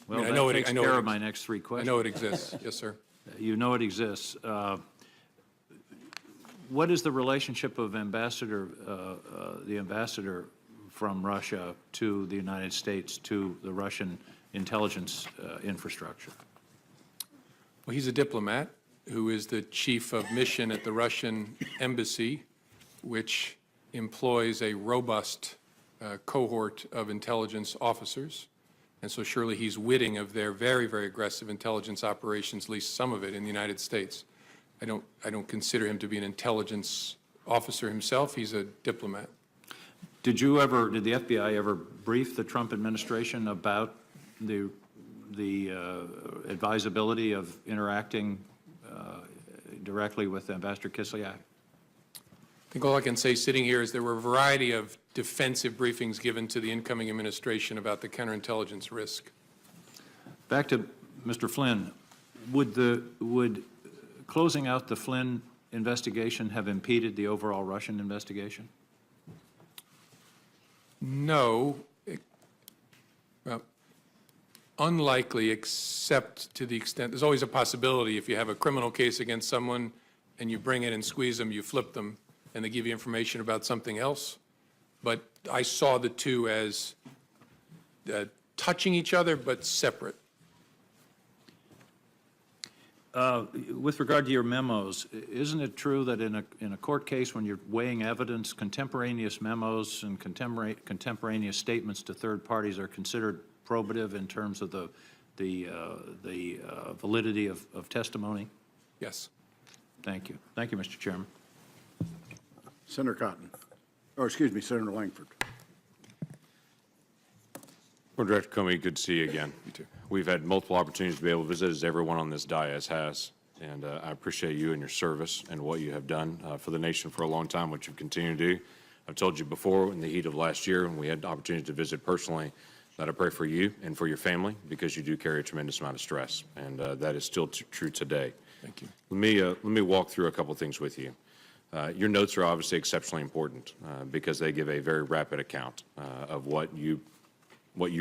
Well,
I know
that
it-
takes
I know
care
it
of my
ex-
next three
I
questions.
know it exists. Yes, sir.
You know it exists. What is the relationship of the ambassador from Russia to the United States, to the Russian intelligence infrastructure?
Well, he's a diplomat who is the chief of mission at the Russian embassy, which employs a robust cohort of intelligence officers. And so surely he's witting of their very, very aggressive intelligence operations, at least some of it in the United States. I don't consider him to be an intelligence officer himself. He's a diplomat.
Did the FBI ever brief the Trump administration about the advisability of interacting directly with Ambassador Kislyak?
I think all I can say sitting here is there were a variety of defensive briefings given to the incoming administration about the counterintelligence risk.
Back to Mr. Flynn, would closing out the Flynn investigation have impeded the overall Russian investigation?
No, well, unlikely, except to the extent, there's always a possibility if you have a criminal case against someone and you bring it and squeeze them, you flip them, and they give you information about something else. But I saw the two as touching each other, but separate.
With regard to your memos, isn't it true that in a court case, when you're weighing evidence, contemporaneous memos and contemporaneous statements to third parties are considered probative in terms of the validity of testimony?
Yes.
Thank you. Thank you, Mr. Chairman.
Senator Cotton, or excuse me, Senator Langford.
Well, Director Comey, good to see you again.
You too.
We've had multiple opportunities to be able to visit, as everyone on this dais has, and I appreciate you and your service and what you have done for the nation for a long time, what you've continued to do. I've told you before, in the heat of last year, when we had the opportunity to visit personally, that I pray for you and for your family, because you do carry a tremendous amount of stress, and that is still true today.
Thank you.
Let me walk through a couple things with you. Your notes are obviously exceptionally important because they give a very rapid account of what you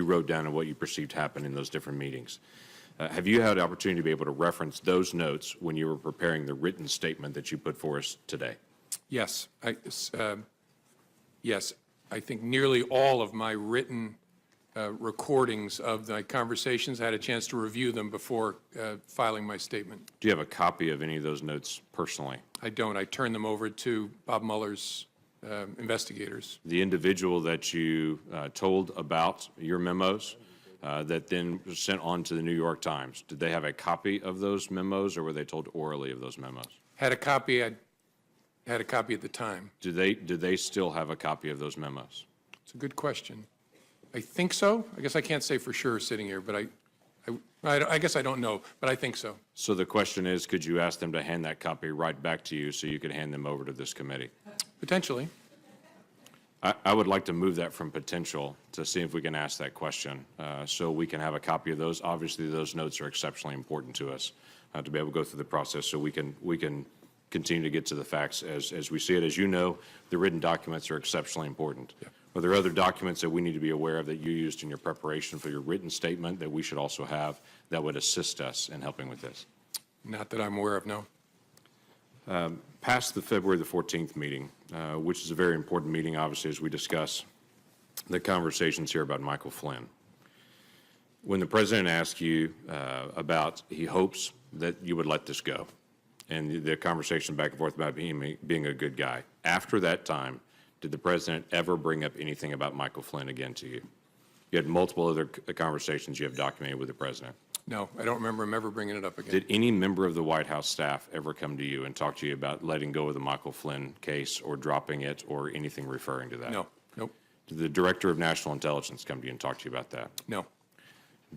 wrote down and what you perceived happened in those different meetings. Have you had the opportunity to be able to reference those notes when you were preparing the written statement that you put for us today?
Yes. Yes. I think nearly all of my written recordings of the conversations, I had a chance to review them before filing my statement.
Do you have a copy of any of those notes personally?
I don't. I turned them over to Bob Mueller's investigators.
The individual that you told about your memos that then was sent on to the New York Times, did they have a copy of those memos, or were they told orally of those memos?
Had a copy. I had a copy at the time.
Do they still have a copy of those memos?
It's a good question. I think so. I guess I can't say for sure sitting here, but I guess I don't know, but I think so.
So the question is, could you ask them to hand that copy right back to you so you could hand them over to this committee?
Potentially.
I would like to move that from potential to see if we can ask that question so we can have a copy of those. Obviously, those notes are exceptionally important to us to be able to go through the process so we can continue to get to the facts as we see it. As you know, the written documents are exceptionally important.
Yeah.
Are there other documents that we need to be aware of that you used in your preparation for your written statement that we should also have that would assist us in helping with this?
Not that I'm aware of, no.
Past the February the 14th meeting, which is a very important meeting, obviously, as we discuss the conversations here about Michael Flynn. When the president asked you about, he hopes that you would let this go, and the conversation back and forth about being a good guy. After that time, did the president ever bring up anything about Michael Flynn again to you? You had multiple other conversations you have documented with the president.
No, I don't remember him ever bringing it up again.
Did any member of the White House staff ever come to you and talk to you about letting go of the Michael Flynn case or dropping it or anything referring to that?
No, nope,
Did the Director of National Intelligence come to you and talk to you about that?
no,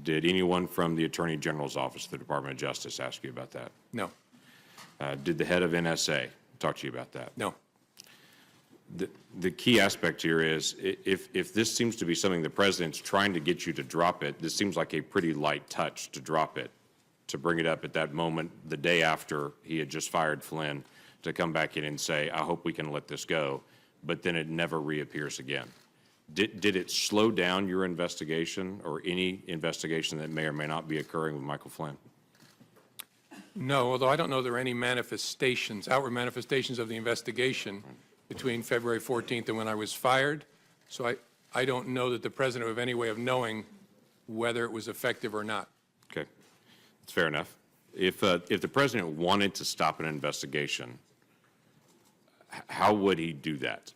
Did anyone from the Attorney General's office, the Department of Justice, ask you about that?
no,
Did the head of NSA talk to you about that?
no.
The key aspect here is if this seems to be something the president's trying to get you to drop it, this seems like a pretty light touch to drop it, to bring it up at that moment, the day after he had just fired Flynn, to come back in and say, I hope we can let this go, but then it never reappears again. Did it slow down your investigation or any investigation that may or may not be occurring with Michael Flynn?
No, although I don't know there are any manifestations, outward manifestations of the investigation between February 14th and when I was fired. So I don't know that the president would have any way of knowing whether it was effective or not.
Okay, that's fair enough. If the president wanted to stop an investigation, how would he do that?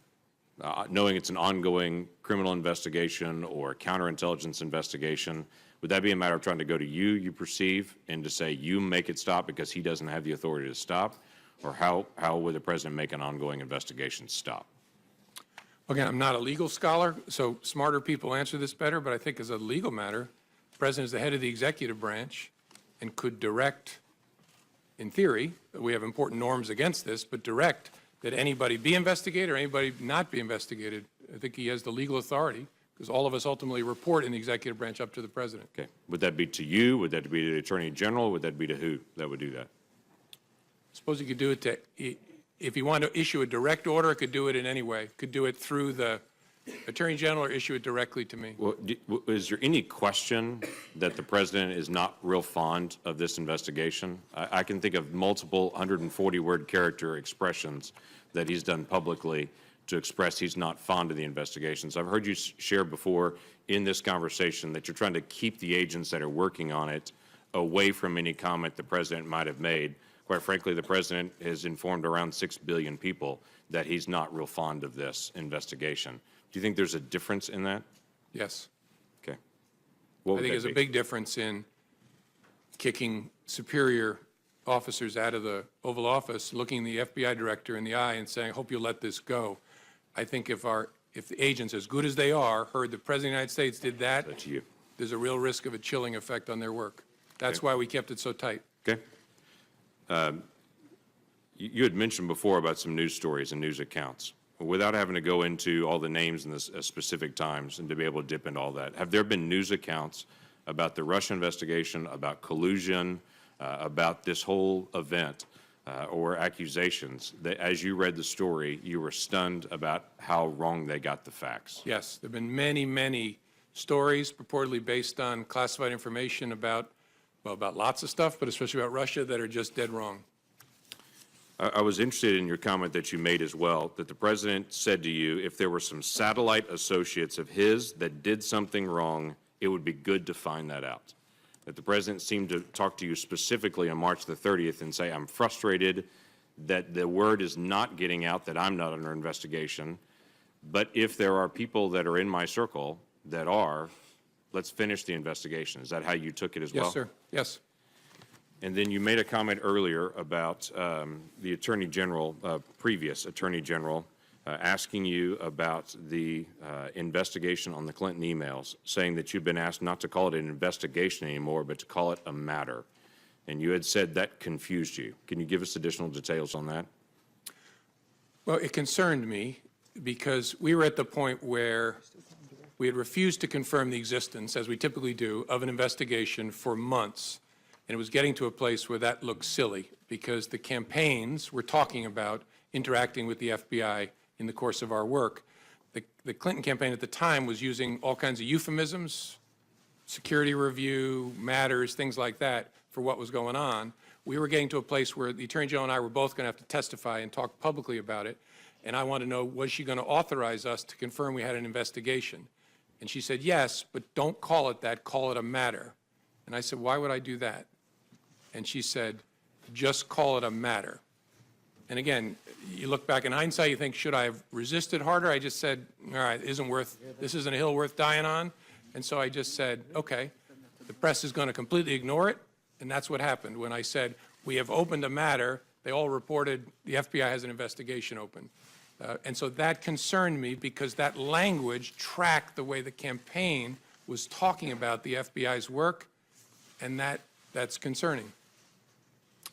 Knowing it's an ongoing criminal investigation or counterintelligence investigation, would that be a matter of trying to go to you perceive, and to say you make it stop because he doesn't have the authority to stop? Or how would the president make an ongoing investigation stop?
Again, I'm not a legal scholar, so smarter people answer this better, but I think as a legal matter, the president is the head of the executive branch and could direct, in theory, we have important norms against this, but direct that anybody be investigated or anybody not be investigated. I think he has the legal authority, because all of us ultimately report in the executive branch up to the president.
Okay. Would that be to you? Would that be to the Attorney General? Would that be to who that would do that?
Suppose he could do it to, if he wanted to issue a direct order, it could do it in any way. Could do it through the Attorney General or issue it directly to me.
Well, is there any question that the president is not real fond of this investigation? I can think of multiple 140-word character expressions that he's done publicly to express he's not fond of the investigations. I've heard you share before in this conversation that you're trying to keep the agents that are working on it away from any comment the president might have made. Quite frankly, the president has informed around 6 billion people that he's not real fond of this investigation. Do you think there's a difference in that?
Yes.
Okay.
I think there's a big difference in kicking superior officers out of the Oval Office, looking the FBI director in the eye and saying, I hope you'll let this go. I think if the agents, as good as they are, heard the President of the United States did that,
That's you.
there's a real risk of a chilling effect on their work. That's why we kept it so tight.
Okay. You had mentioned before about some news stories and news accounts. Without having to go into all the names and the specific times and to be able to dip into all that, have there been news accounts about the Russia investigation, about collusion, about this whole event, or accusations that, as you read the story, you were stunned about how wrong they got the facts?
Yes, there have been many, many stories purportedly based on classified information about, well, about lots of stuff, but especially about Russia, that are just dead wrong.
I was interested in your comment that you made as well, that the president said to you, if there were some satellite associates of his that did something wrong, it would be good to find that out. That the president seemed to talk to you specifically on March the 30th and say, I'm frustrated that the word is not getting out that I'm not under investigation, but if there are people that are in my circle that are, let's finish the investigation. Is that how you took it as well?
Yes, sir. Yes.
And then you made a comment earlier about the Attorney General, previous Attorney General, asking you about the investigation on the Clinton emails, saying that you've been asked not to call it an investigation anymore, but to call it a matter. And you had said that confused you. Can you give us additional details on that?
Well, it concerned me because we were at the point where we had refused to confirm the existence, as we typically do, of an investigation for months. And it was getting to a place where that looked silly because the campaigns were talking about interacting with the FBI in the course of our work. The Clinton campaign at the time was using all kinds of euphemisms, security review, matters, things like that, for what was going on. We were getting to a place where the Attorney General and I were both going to have to testify and talk publicly about it. And I wanted to know, was she going to authorize us to confirm we had an investigation? And she said, yes, but don't call it that, call it a matter. And I said, why would I do that? And she said, just call it a matter. And again, you look back in hindsight, you think, should I have resisted harder? I just said, all right, this isn't a hill worth dying on. And so I just said, okay, the press is going to completely ignore it. And that's what happened. When I said, we have opened a matter, they all reported the FBI has an investigation open. And so that concerned me because that language tracked the way the campaign was talking about the FBI's work, and that's concerning.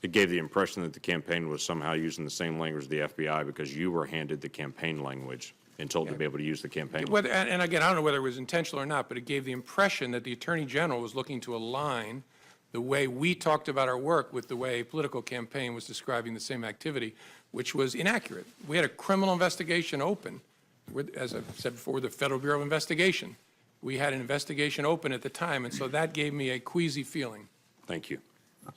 It gave the impression that the campaign was somehow using the same language as the FBI because you were handed the campaign language and told to be able to use the campaign.
And again, I don't know whether it was intentional or not, but it gave the impression that the Attorney General was looking to align the way we talked about our work with the way a political campaign was describing the same activity, which was inaccurate. We had a criminal investigation open, as I said before, the Federal Bureau of Investigation. We had an investigation open at the time, and so that gave me a queasy feeling.
Thank you.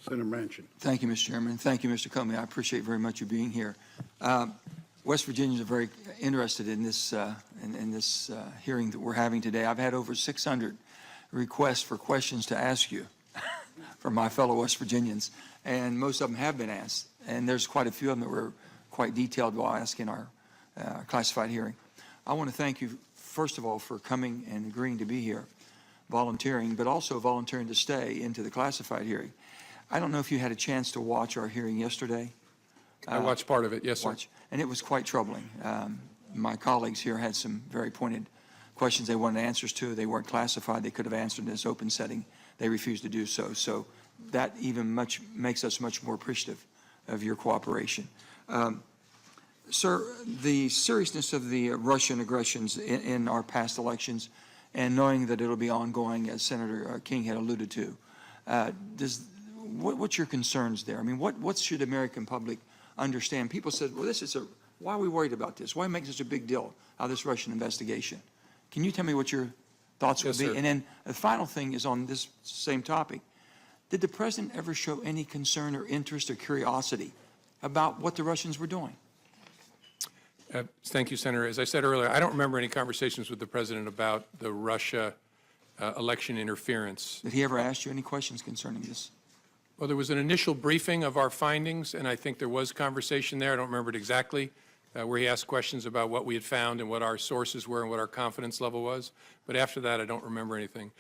Senator Manchin.
Thank you, Mr. Chairman. Thank you, Mr. Comey. I appreciate very much you being here. West Virginians are very interested in this hearing that we're having today. I've had over 600 requests for questions to ask you from my fellow West Virginians, and most of them have been asked. And there's quite a few of them that were quite detailed while asking our classified hearing. I want to thank you, first of all, for coming and agreeing to be here, volunteering, but also volunteering to stay into the classified hearing. I don't know if you had a chance to watch our hearing yesterday.
I watched part of it, yes, sir.
And it was quite troubling. My colleagues here had some very pointed questions they wanted answers to. They weren't classified. They could have answered in this open setting. They refused to do so. So that even makes us much more appreciative of your cooperation. Sir, the seriousness of the Russian aggressions in our past elections, and knowing that it'll be ongoing, as Senator King had alluded to, what's your concerns there? I mean, what should the American public understand? People said, well, why are we worried about this? Why make such a big deal out of this Russian investigation? Can you tell me what your thoughts would be?
Sir.
And then the final thing is on this same topic. Did the president ever show any concern or interest or curiosity about what the Russians were doing?
Thank you, Senator. As I said earlier, I don't remember any conversations with the president about the Russia election interference.
Did he ever ask you any questions concerning this?
Well, there was an initial briefing of our findings, and I think there was conversation there. I don't remember it exactly, where he asked questions about what we had found and what our sources were and what our confidence level was. But after that, I don't remember anything.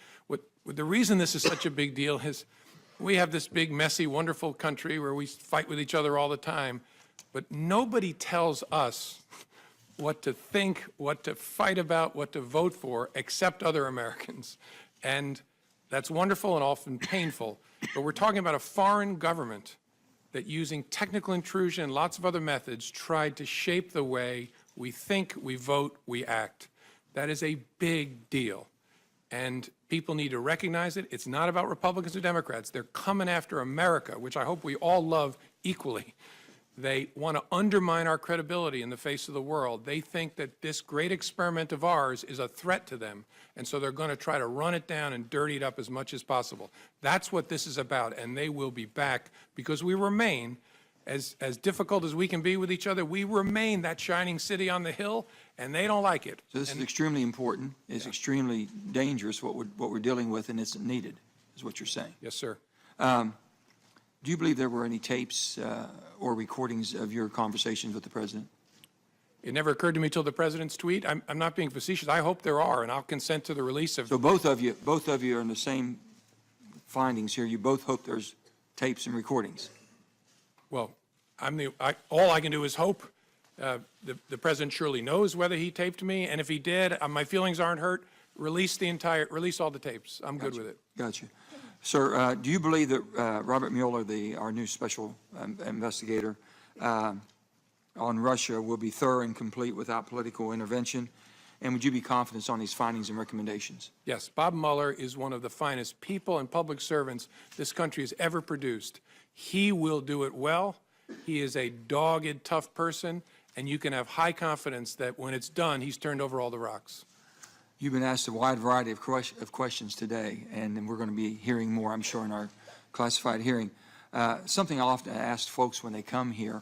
The reason this is such a big deal is we have this big, messy, wonderful country where we fight with each other all the time, but nobody tells us what to think, what to fight about, what to vote for, except other Americans. And that's wonderful and often painful. But we're talking about a foreign government that, using technical intrusion and lots of other methods, tried to shape the way we think, we vote, we act. That is a big deal. And people need to recognize it. It's not about Republicans or Democrats. They're coming after America, which I hope we all love equally. They want to undermine our credibility in the face of the world. They think that this great experiment of ours is a threat to them, and so they're going to try to run it down and dirty it up as much as possible. That's what this is about, and they will be back because we remain, as difficult as we can be with each other, we remain that shining city on the hill, and they don't like it.
So this is extremely important. It's extremely dangerous what we're dealing with, and it's needed, is what you're saying.
Yes, sir.
Do you believe there were any tapes or recordings of your conversations with the president?
It never occurred to me till the president's tweet. I'm not being facetious. I hope there are, and I'll consent to the release of.
So both of you are in the same findings here. You both hope there's tapes and recordings.
Well, all I can do is hope. The president surely knows whether he taped me, and if he did, my feelings aren't hurt. Release all the tapes. I'm good with it.
Gotcha. Sir, do you believe that Robert Mueller, our new special investigator on Russia, will be thorough and complete without political intervention? And would you be confident on his findings and recommendations?
Yes, Bob Mueller is one of the finest people and public servants this country has ever produced. He will do it well. He is a dogged, tough person, and you can have high confidence that when it's done, he's turned over all the rocks.
You've been asked a wide variety of questions today, and then we're going to be hearing more, I'm sure, in our classified hearing. Something I often ask folks when they come here,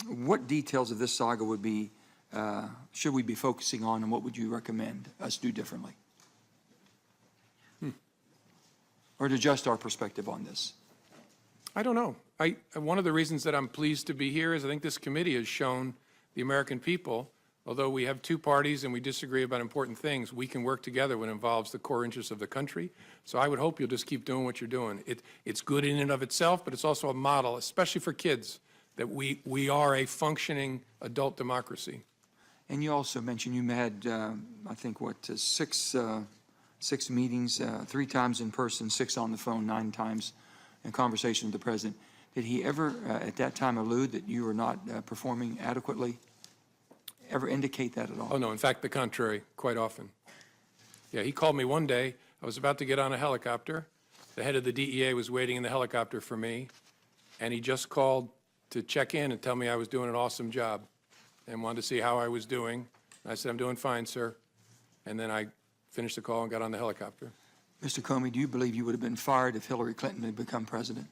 what details of this saga should we be focusing on, and what would you recommend us do differently? Or to adjust our perspective on this?
I don't know. One of the reasons that I'm pleased to be here is I think this committee has shown the American people, although we have two parties and we disagree about important things, we can work together when it involves the core interests of the country. So I would hope you'll just keep doing what you're doing. It's good in and of itself, but it's also a model, especially for kids, that we are a functioning adult democracy.
And you also mentioned you had, I think, six meetings, 3 times in person, 6 on the phone, 9 times in conversation with the president. Did he ever, at that time, allude that you were not performing adequately? Ever indicate that at all?
Oh, no, in fact, the contrary, quite often. Yeah, he called me one day. I was about to get on a helicopter. The head of the DEA was waiting in the helicopter for me, and he just called to check in and tell me I was doing an awesome job and wanted to see how I was doing. I said, I'm doing fine, sir. And then I finished the call and got on the helicopter.
Mr. Comey, do you believe you would have been fired if Hillary Clinton had become president?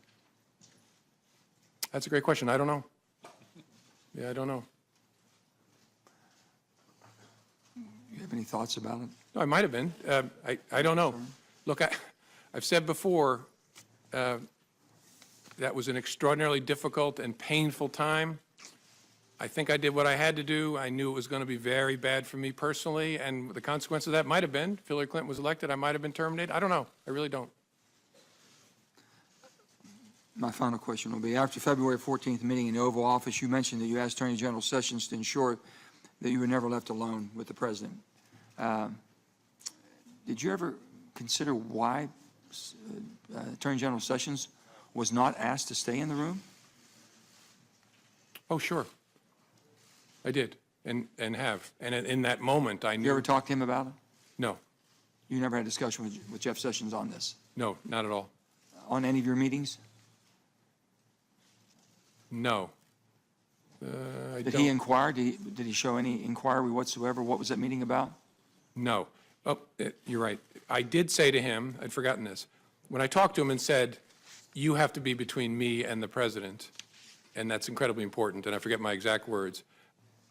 That's a great question. I don't know. Yeah, I don't know.
You have any thoughts about it?
No, I might have been. I don't know. Look, I've said before, that was an extraordinarily difficult and painful time. I think I did what I had to do. I knew it was going to be very bad for me personally, and the consequence of that might have been, if Hillary Clinton was elected, I might have been terminated. I don't know. I really don't.
My final question will be, after February 14th meeting in the Oval Office, you mentioned that you asked Attorney General Sessions to ensure that you were never left alone with the president. Did you ever consider why Attorney General Sessions was not asked to stay in the room?
Oh, sure. I did, and have. And in that moment, I knew.
You ever talked to him about it?
No,
You never had a discussion with Jeff Sessions on this?
no, not at all.
On any of your meetings?
No. I
Did
don't.
he inquire? Did he show any inquiry whatsoever? What was that meeting about?
No. Oh, you're right. I did say to him, I'd forgotten this, when I talked to him and said, you have to be between me and the president, and that's incredibly important, and I forget my exact words,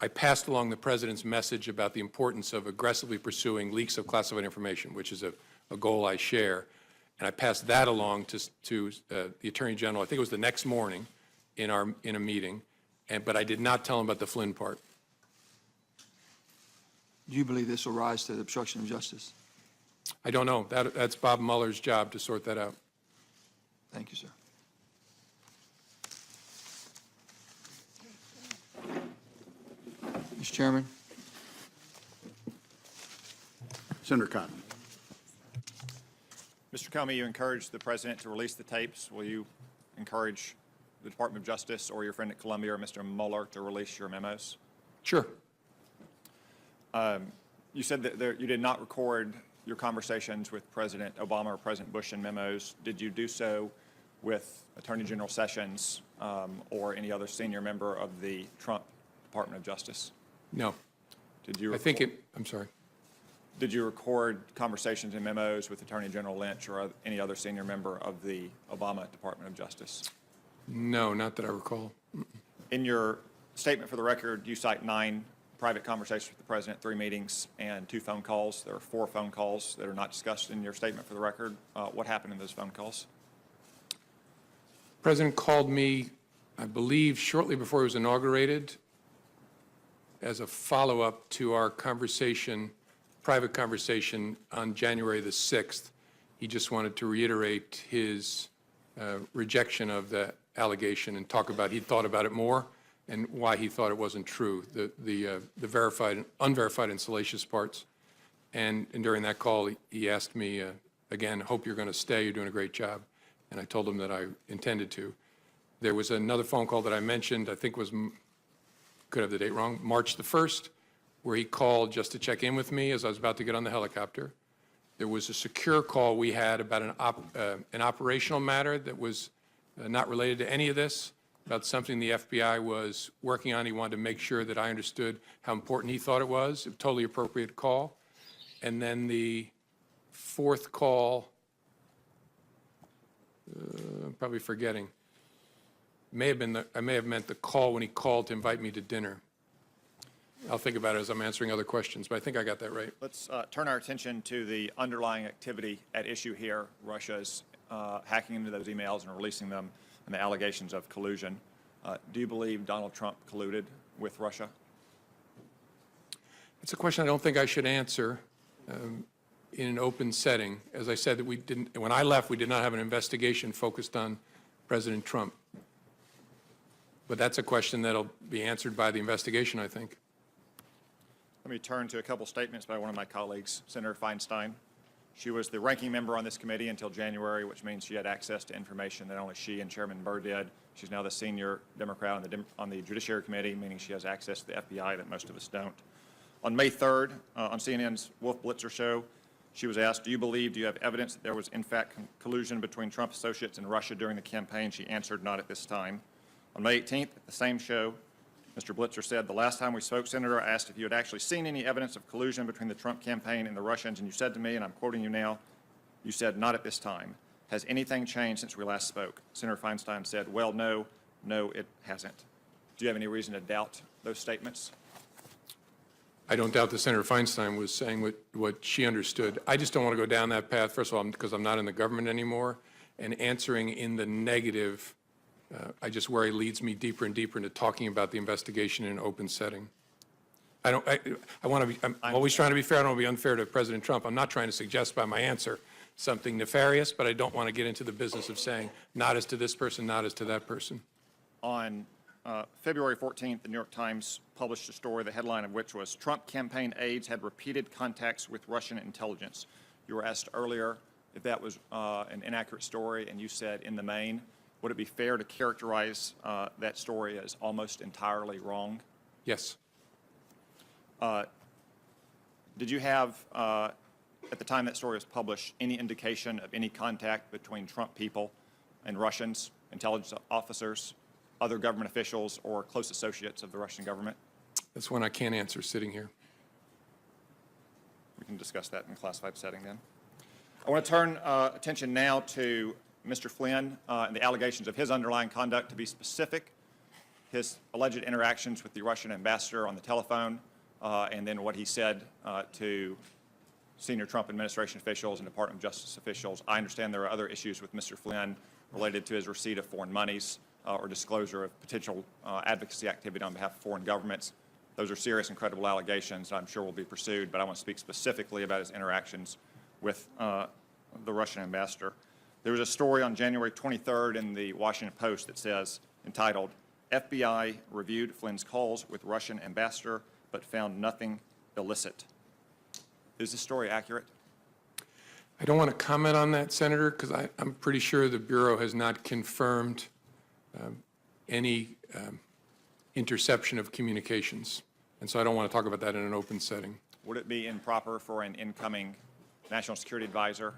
I passed along the president's message about the importance of aggressively pursuing leaks of classified information, which is a goal I share, and I passed that along to the Attorney General, I think it was the next morning in a meeting, but I did not tell him about the Flynn part.
Do you believe this will rise to the obstruction of justice?
I don't know. That's Bob Mueller's job to sort that out.
Thank you, sir. Mr. Chairman.
Senator Cotton.
Mr. Comey, you encouraged the president to release the tapes. Will you encourage the Department of Justice or your friend at Columbia, or Mr. Mueller, to release your memos?
Sure.
You said that you did not record your conversations with President Obama or President Bush in memos. Did you do so with Attorney General Sessions or any other senior member of the Trump Department of Justice?
No.
Did you?
I'm sorry.
Did you record conversations and memos with Attorney General Lynch or any other senior member of the Obama Department of Justice?
No, not that I recall.
In your statement for the record, you cite 9 private conversations with the president, 3 meetings, and 2 phone calls. There are 4 phone calls that are not discussed in your statement for the record. What happened in those phone calls?
The president called me, I believe, shortly before he was inaugurated as a follow-up to our conversation, private conversation on January the 6th. He just wanted to reiterate his rejection of the allegation and talk about, he thought about it more and why he thought it wasn't true, the verified, unverified and salacious parts. And during that call, he asked me, again, hope you're going to stay, you're doing a great job. And I told him that I intended to. There was another phone call that I mentioned, I think was, could have the date wrong, March the 1st, where he called just to check in with me as I was about to get on the helicopter. There was a secure call we had about an operational matter that was not related to any of this, about something the FBI was working on. He wanted to make sure that I understood how important he thought it was. A totally appropriate call. And then the 4th call, I'm probably forgetting. I may have meant the call when he called to invite me to dinner. I'll think about it as I'm answering other questions, but I think I got that right.
Let's turn our attention to the underlying activity at issue here, Russia's hacking into those emails and releasing them, and the allegations of collusion. Do you believe Donald Trump colluded with Russia?
It's a question I don't think I should answer in an open setting. As I said, that we didn't, when I left, we did not have an investigation focused on President Trump. But that's a question that'll be answered by the investigation, I think.
Let me turn to a couple statements by one of my colleagues, Senator Feinstein. She was the ranking member on this committee until January, which means she had access to information that only she and Chairman Burr did. She's now the senior Democrat on the Judiciary Committee, meaning she has access to the FBI that most of us don't. On May 3rd, on CNN's Wolf Blitzer show, she was asked, do you have evidence that there was in fact collusion between Trump associates and Russia during the campaign? She answered, not at this time. On May 18th, at the same show, Mr. Blitzer said, the last time we spoke, Senator, I asked if you had actually seen any evidence of collusion between the Trump campaign and the Russians, and you said to me, and I'm quoting you now, you said, not at this time. Has anything changed since we last spoke? Senator Feinstein said, well, no, it hasn't. Do you have any reason to doubt those statements?
I don't doubt that Senator Feinstein was saying what she understood. I just don't want to go down that path, first of all, because I'm not in the government anymore, and answering in the negative, I just worry leads me deeper and deeper into talking about the investigation in an open setting. I'm always trying to be fair. I don't want to be unfair to President Trump. I'm not trying to suggest by my answer something nefarious, but I don't want to get into the business of saying not as to this person, not as to that person.
On February 14th, the New York Times published a story, the headline of which was, Trump campaign aides had repeated contacts with Russian intelligence. You were asked earlier if that was an inaccurate story, and you said in the main. Would it be fair to characterize that story as almost entirely wrong?
Yes.
Did you have, at the time that story was published, any indication of any contact between Trump people and Russians, intelligence officers, other government officials, or close associates of the Russian government?
That's one I can't answer sitting here.
We can discuss that in a classified setting then. I want to turn attention now to Mr. Flynn and the allegations of his underlying conduct. To be specific, his alleged interactions with the Russian ambassador on the telephone, and then what he said to senior Trump administration officials and Department of Justice officials. I understand there are other issues with Mr. Flynn related to his receipt of foreign monies or disclosure of potential advocacy activity on behalf of foreign governments. Those are serious and credible allegations that I'm sure will be pursued, but I want to speak specifically about his interactions with the Russian ambassador. There was a story on January 23rd in the Washington Post that says, entitled, FBI reviewed Flynn's calls with Russian ambassador but found nothing illicit. Is this story accurate?
I don't want to comment on that, Senator, because I'm pretty sure the Bureau has not confirmed any interception of communications. And so I don't want to talk about that in an open setting.
Would it be improper for an incoming national security advisor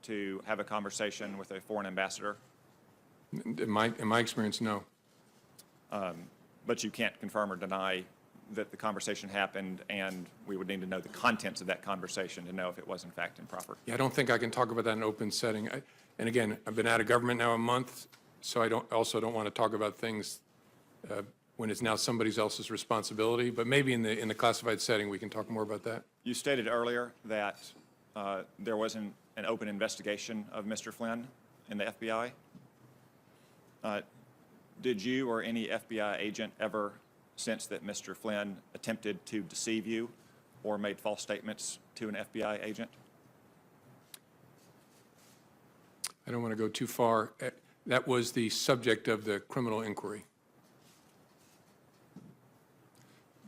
to have a conversation with a foreign ambassador?
In my experience, no.
But you can't confirm or deny that the conversation happened, and we would need to know the contents of that conversation to know if it was in fact improper.
Yeah, I don't think I can talk about that in an open setting. And again, I've been out of government now a month, so I also don't want to talk about things when it's now somebody else's responsibility. But maybe in the classified setting, we can talk more about that.
You stated earlier that there wasn't an open investigation of Mr. Flynn in the FBI. Did you or any FBI agent ever sense that Mr. Flynn attempted to deceive you or made false statements to an FBI agent?
I don't want to go too far. That was the subject of the criminal inquiry.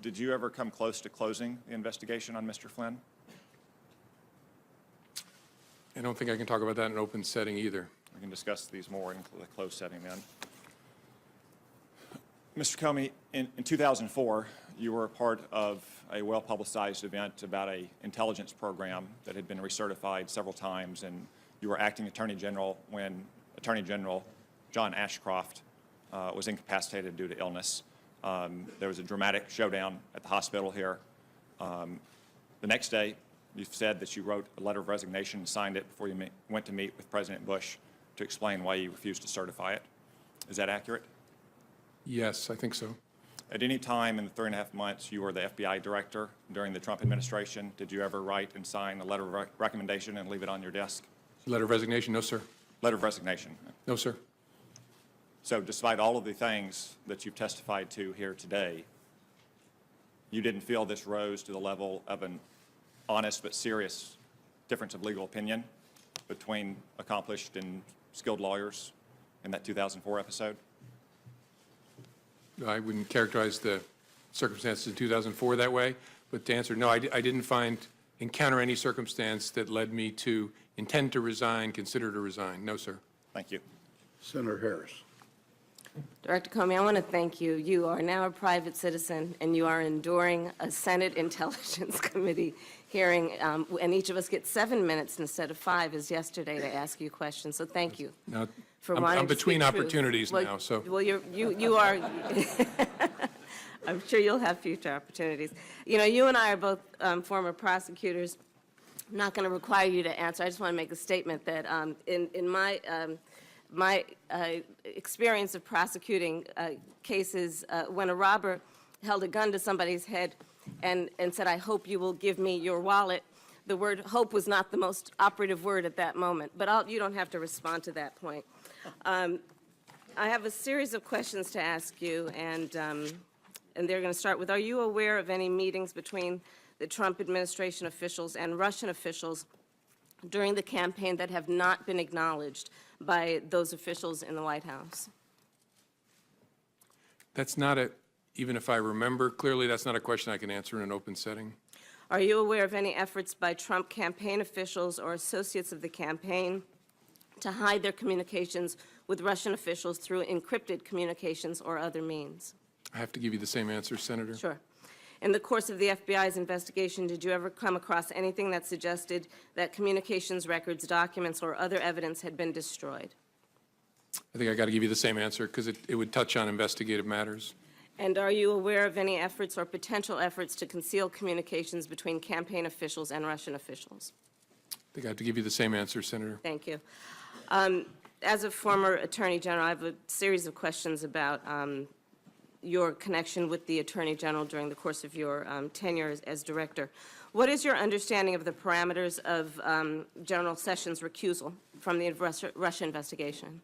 Did you ever come close to closing the investigation on Mr. Flynn?
I don't think I can talk about that in an open setting either.
We can discuss these more in the closed setting then. Mr. Comey, in 2004, you were a part of a well-publicized event about an intelligence program that had been recertified several times, and you were acting Attorney General when Attorney General John Ashcroft was incapacitated due to illness. There was a dramatic showdown at the hospital here. The next day, you said that you wrote a letter of resignation and signed it before you went to meet with President Bush to explain why you refused to certify it. Is that accurate?
Yes, I think so.
At any time in the 3.5 months you were the FBI director during the Trump administration, did you ever write and sign a letter of recommendation and leave it on your desk?
Letter of resignation? No, sir.
Letter of resignation?
No, sir.
So despite all of the things that you've testified to here today, you didn't feel this rose to the level of an honest but serious difference of legal opinion between accomplished and skilled lawyers in that 2004 episode?
I wouldn't characterize the circumstances in 2004 that way, but to answer, no, I didn't encounter any circumstance that led me to intend to resign, consider to resign. No, sir.
Thank you.
Senator Harris.
Director Comey, I want to thank you. You are now a private citizen, and you are enduring a Senate Intelligence Committee hearing, and each of us gets 7 minutes instead of 5 as yesterday to ask you questions. So thank you
Now,
for
I'm
wanting to
between
speak truth.
opportunities
Well,
now, so.
Well, you are, I'm sure you'll have future opportunities. You know, you and I are both former prosecutors. I'm not going to require you to answer. I just want to make a statement that in my experience of prosecuting cases, when a robber held a gun to somebody's head and said, "I hope you will give me your wallet," the word hope was not the most operative word at that moment. But you don't have to respond to that point. I have a series of questions to ask you, and they're going to start with, are you aware of any meetings between the Trump administration officials and Russian officials during the campaign that have not been acknowledged by those officials in the White House?
That's not even if I remember clearly, that's not a question I can answer in an open setting.
Are you aware of any efforts by Trump campaign officials or associates of the campaign to hide their communications with Russian officials through encrypted communications or other means?
I have to give you the same answer, Senator.
Sure. In the course of the FBI's investigation, did you ever come across anything that suggested that communications records, documents, or other evidence had been destroyed?
I think I got to give you the same answer because it would touch on investigative matters.
And are you aware of any efforts or potential efforts to conceal communications between campaign officials and Russian officials?
I think I have to give you the same answer, Senator.
Thank you. As a former Attorney General, I have a series of questions about your connection with the Attorney General during the course of your tenure as Director. What is your understanding of the parameters of General Sessions' recusal from the Russia investigation?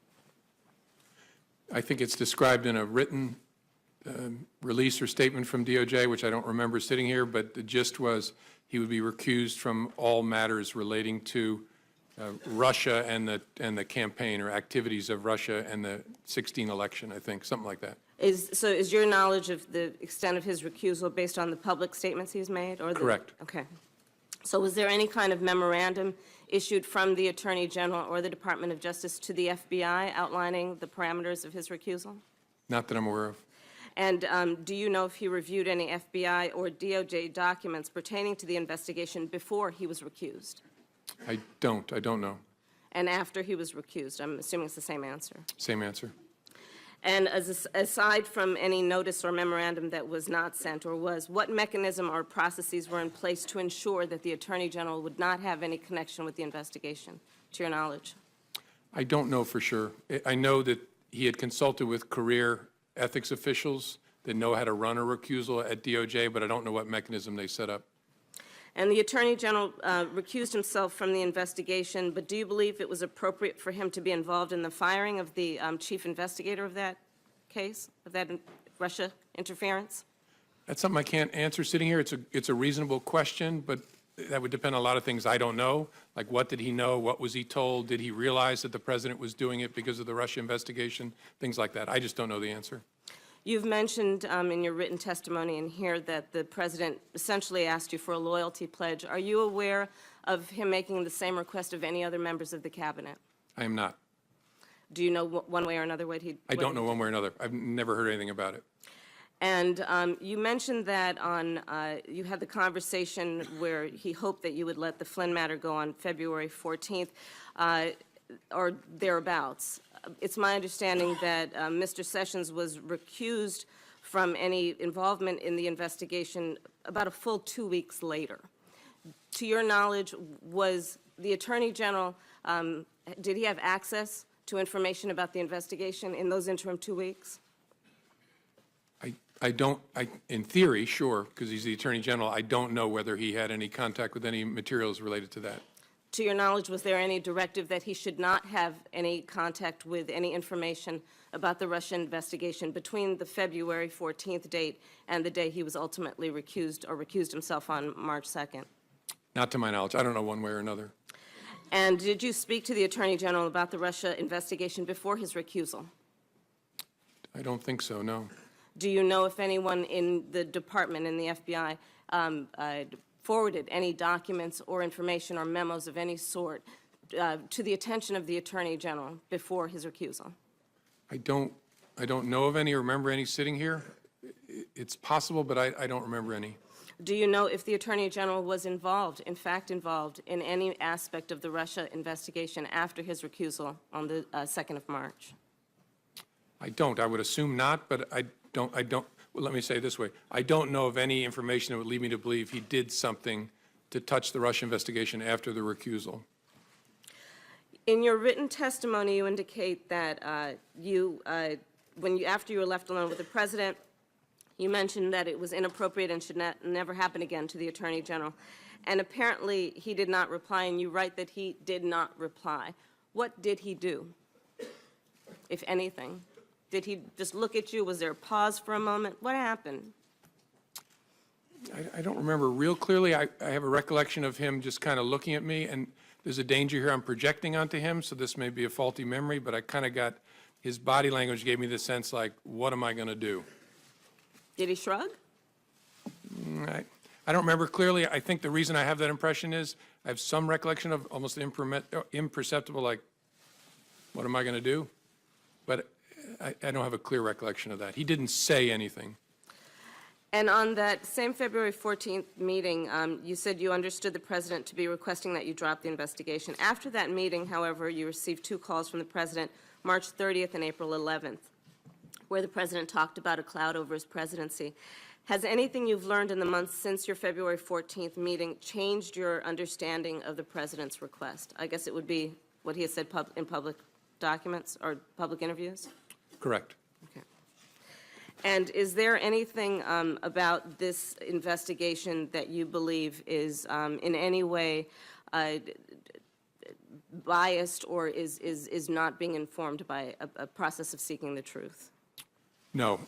I think it's described in a written release or statement from DOJ, which I don't remember sitting here, but the gist was he would be recused from all matters relating to Russia and the campaign or activities of Russia and the 2016 election, I think, something like that.
So is your knowledge of the extent of his recusal based on the public statements he's made?
Correct.
Okay. So was there any kind of memorandum issued from the Attorney General or the Department of Justice to the FBI outlining the parameters of his recusal?
Not that I'm aware of.
And do you know if he reviewed any FBI or DOJ documents pertaining to the investigation before he was recused?
I don't know.
And after he was recused? I'm assuming it's the same answer.
Same answer.
And aside from any notice or memorandum that was not sent or was, what mechanism or processes were in place to ensure that the Attorney General would not have any connection with the investigation, to your knowledge?
I don't know for sure. I know that he had consulted with career ethics officials that know how to run a recusal at DOJ, but I don't know what mechanism they set up.
And the Attorney General recused himself from the investigation, but do you believe it was appropriate for him to be involved in the firing of the chief investigator of that case, of that Russia interference?
That's something I can't answer sitting here. It's a reasonable question, but that would depend on a lot of things I don't know, like what did he know, what was he told, did he realize that the president was doing it because of the Russia investigation, things like that. I just don't know the answer.
You've mentioned in your written testimony in here that the president essentially asked you for a loyalty pledge. Are you aware of him making the same request of any other members of the cabinet?
I am not.
Do you know one way or another what he?
I don't know one way or another. I've never heard anything about it.
And you mentioned that you had the conversation where he hoped that you would let the Flynn matter go on February 14th or thereabouts. It's my understanding that Mr. Sessions was recused from any involvement in the investigation about a full 2 weeks later. To your knowledge, was the Attorney General, did he have access to information about the investigation in those interim 2 weeks?
In theory, sure, because he's the Attorney General, I don't know whether he had any contact with any materials related to that.
To your knowledge, was there any directive that he should not have any contact with any information about the Russian investigation between the February 14th date and the day he was ultimately recused or recused himself on March 2nd?
Not to my knowledge. I don't know one way or another.
And did you speak to the Attorney General about the Russia investigation before his recusal?
I don't think so, no.
Do you know if anyone in the department, in the FBI, forwarded any documents or information or memos of any sort to the attention of the Attorney General before his recusal?
I don't don't know of any or remember any sitting here. It's possible, but I don't remember any.
Do you know if the Attorney General was involved, in fact involved, in any aspect of the Russia investigation after his recusal on the 2nd of March?
I don't. I would assume not, but I don't, well, let me say it this way. I don't know of any information that would lead me to believe he did something to touch the Russia investigation after the recusal.
In your written testimony, you indicate that after you were left alone with the President, you mentioned that it was inappropriate and should never happen again to the Attorney General. And apparently, he did not reply, and you write that he did not reply. What did he do, if anything? Did he just look at you? Was there a pause for a moment? What happened?
I don't remember real clearly. I have a recollection of him just kind of looking at me, and there's a danger here I'm projecting onto him, so this may be a faulty memory, but I kind of got, his body language gave me the sense like, what am I going to do?
Did he shrug?
I don't remember clearly. I think the reason I have that impression is I have some recollection of almost imperceptible, like, what am I going to do? But I don't have a clear recollection of that. He didn't say anything.
And on that same February 14th meeting, you said you understood the President to be requesting that you drop the investigation. After that meeting, however, you received 2 calls from the President, March 30th and April 11th, where the President talked about a cloud over his presidency. Has anything you've learned in the months since your February 14th meeting changed your understanding of the President's request? I guess it would be what he has said in public documents or public interviews?
Correct.
Okay. And is there anything about this investigation that you believe is in any way biased or is not being informed by a process of seeking the truth?
No.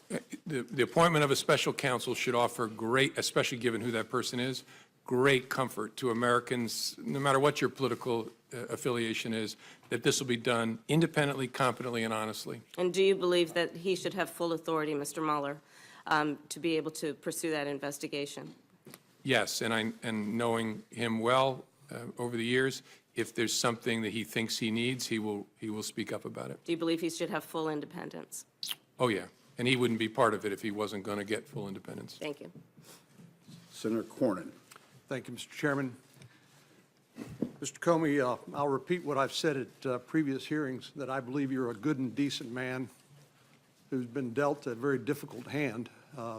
The appointment of a special counsel should offer great, especially given who that person is, great comfort to Americans, no matter what your political affiliation is, that this will be done independently, competently, and honestly.
And do you believe that he should have full authority, Mr. Mueller, to be able to pursue that investigation?
Yes, and knowing him well over the years, if there's something that he thinks he needs, he will speak up about it.
Do you believe he should have full independence?
Oh, yeah. And he wouldn't be part of it if he wasn't going to get full independence.
Thank you.
Senator Cornyn.
Thank you, Mr. Chairman. Mr. Comey, I'll repeat what I've said at previous hearings, that I believe you're a good and decent man who's been dealt a very difficult hand,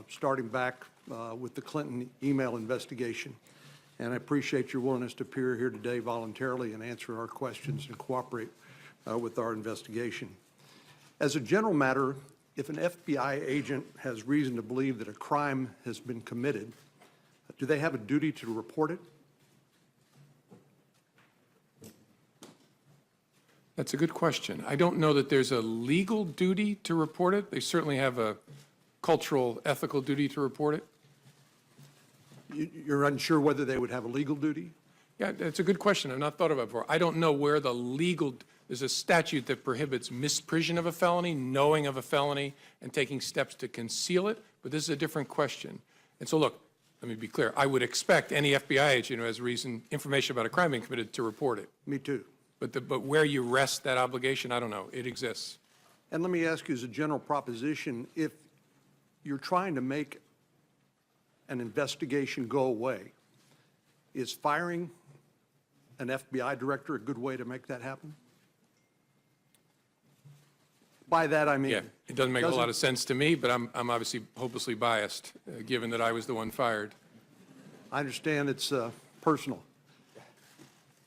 starting back with the Clinton email investigation. And I appreciate your willingness to appear here today voluntarily and answer our questions and cooperate with our investigation. As a general matter, if an FBI agent has reason to believe that a crime has been committed, do they have a duty to report it?
That's a good question. I don't know that there's a legal duty to report it. They certainly have a cultural, ethical duty to report it.
You're unsure whether they would have a legal duty?
Yeah, that's a good question. I've not thought about it before. I don't know where the legal, there's a statute that prohibits misprision of a felony, knowing of a felony, and taking steps to conceal it, but this is a different question. And so look, let me be clear. I would expect any FBI agent who has information about a crime being committed to report it.
Me too.
But where you rest that obligation, I don't know. It exists.
And let me ask you as a general proposition, if you're trying to make an investigation go away, is firing an FBI director a good way to make that happen? By that I mean...
Yeah, it doesn't make a lot of sense to me, but I'm obviously hopelessly biased, given that I was the one fired.
I understand it's personal.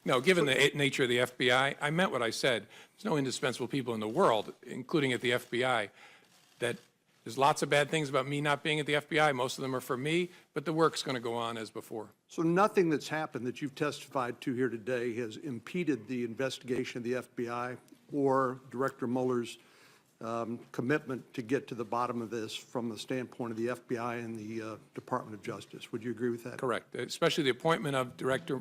No, given the nature of the FBI, I meant what I said. There's no indispensable people in the world, including at the FBI, that there's lots of bad things about me not being at the FBI. Most of them are for me, but the work's going to go on as before.
So nothing that's happened that you've testified to here today has impeded the investigation of the FBI or Director Mueller's commitment to get to the bottom of this from the standpoint of the FBI and the Department of Justice. Would you agree with that?
Correct. Especially the appointment of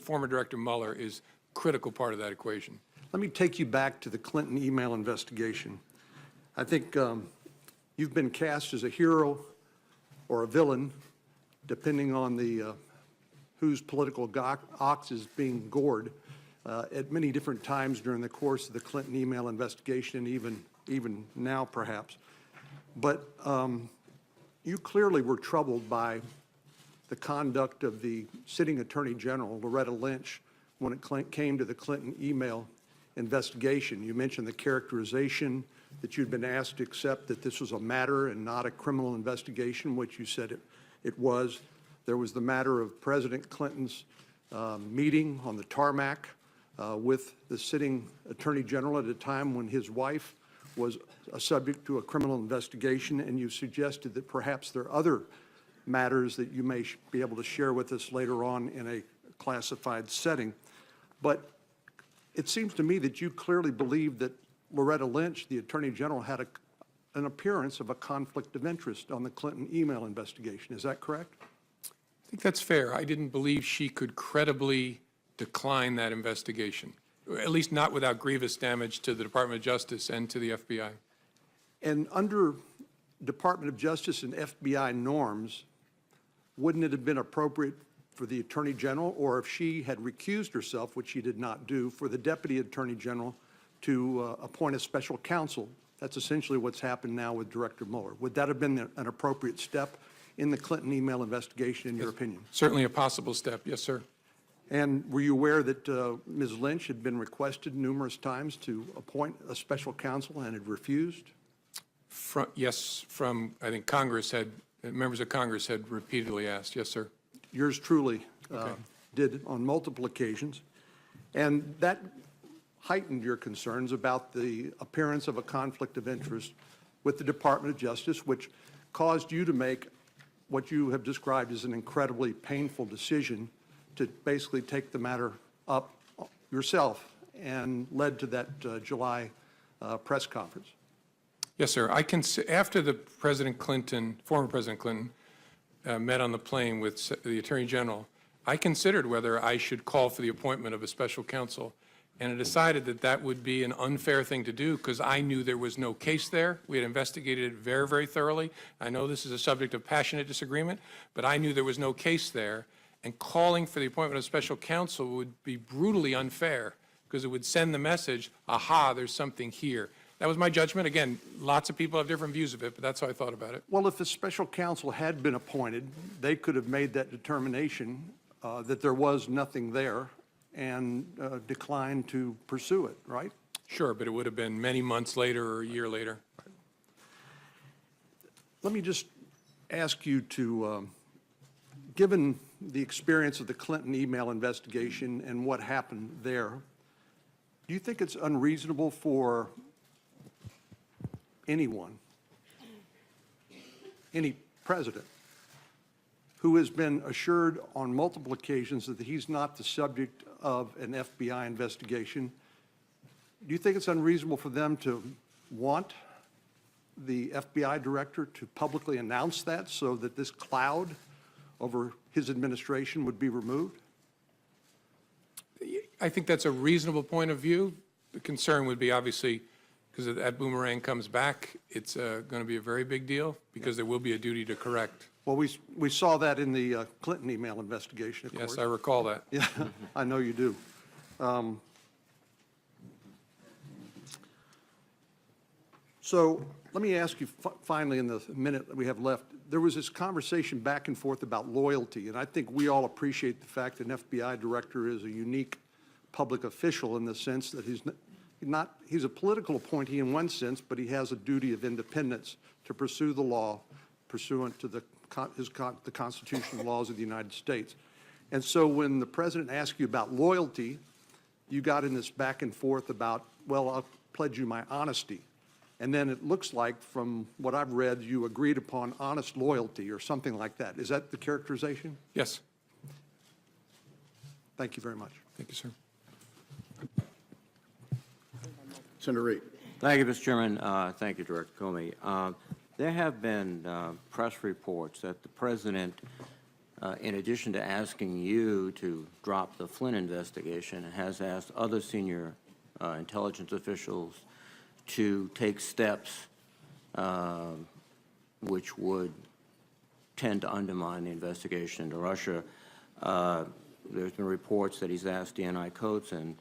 former Director Mueller is a critical part of that equation.
Let me take you back to the Clinton email investigation. I think you've been cast as a hero or a villain, depending on the whose political ox is being gored at many different times during the course of the Clinton email investigation, and even now perhaps. But you clearly were troubled by the conduct of the sitting Attorney General, Loretta Lynch, when it came to the Clinton email investigation. You mentioned the characterization that you'd been asked to accept that this was a matter and not a criminal investigation, which you said it was. There was the matter of President Clinton's meeting on the tarmac with the sitting Attorney General at a time when his wife was subject to a criminal investigation, and you suggested that perhaps there are other matters that you may be able to share with us later on in a classified setting. But it seems to me that you clearly believe that Loretta Lynch, the Attorney General, had an appearance of a conflict of interest on the Clinton email investigation. Is that correct?
I think that's fair. I didn't believe she could credibly decline that investigation, at least not without grievous damage to the Department of Justice and to the FBI.
And under Department of Justice and FBI norms, wouldn't it have been appropriate for the Attorney General, or if she had recused herself, which she did not do, for the Deputy Attorney General to appoint a special counsel? That's essentially what's happened now with Director Mueller. Would that have been an appropriate step in the Clinton email investigation, in your opinion?
Certainly a possible step, yes, sir.
And were you aware that Ms. Lynch had been requested numerous times to appoint a special counsel and had refused?
Yes, I think members of Congress had repeatedly asked, yes, sir.
Yours truly did on multiple occasions. And that heightened your concerns about the appearance of a conflict of interest with the Department of Justice, which caused you to make what you have described as an incredibly painful decision to basically take the matter up yourself, and led to that July press conference.
Yes, sir. After the former President Clinton, met on the plane with the Attorney General, I considered whether I should call for the appointment of a special counsel, and I decided that that would be an unfair thing to do because I knew there was no case there. We had investigated it very, very thoroughly. I know this is a subject of passionate disagreement, but I knew there was no case there, and calling for the appointment of special counsel would be brutally unfair because it would send the message, aha, there's something here. That was my judgment. Again, lots of people have different views of it, but that's how I thought about it.
Well, if a special counsel had been appointed, they could have made that determination that there was nothing there and declined to pursue it, right?
Sure, but it would have been many months later or a year later.
Let me just ask you to, given the experience of the Clinton email investigation and what happened there, do you think it's unreasonable for anyone, any president, who has been assured on multiple occasions that he's not the subject of an FBI investigation, do you think it's unreasonable for them to want the FBI director to publicly announce that so that this cloud over his administration would be removed?
I think that's a reasonable point of view. The concern would be obviously, because if that boomerang comes back, it's going to be a very big deal because there will be a duty to correct.
Well, we saw that in the Clinton email investigation, of course.
Yes, I recall that.
Yeah, I know you do. So let me ask you finally in the minute that we have left, there was this conversation back and forth about loyalty, and I think we all appreciate the fact that an FBI director is a unique public official in the sense that he's a political appointee in one sense, but he has a duty of independence to pursue the law pursuant to the constitutional laws of the United States. And so when the president asked you about loyalty, you got in this back and forth about, well, I'll pledge you my honesty. And then it looks like, from what I've read, you agreed upon honest loyalty or something like that. Is that the characterization?
Yes.
Thank you very much.
Thank you, sir.
Senator Reid.
Thank you, Mr. Chairman. Thank you, Director Comey. There have been press reports that the president, in addition to asking you to drop the Flynn investigation, has asked other senior intelligence officials to take steps which would tend to undermine the investigation into Russia. There's been reports that he's asked DNI Coates and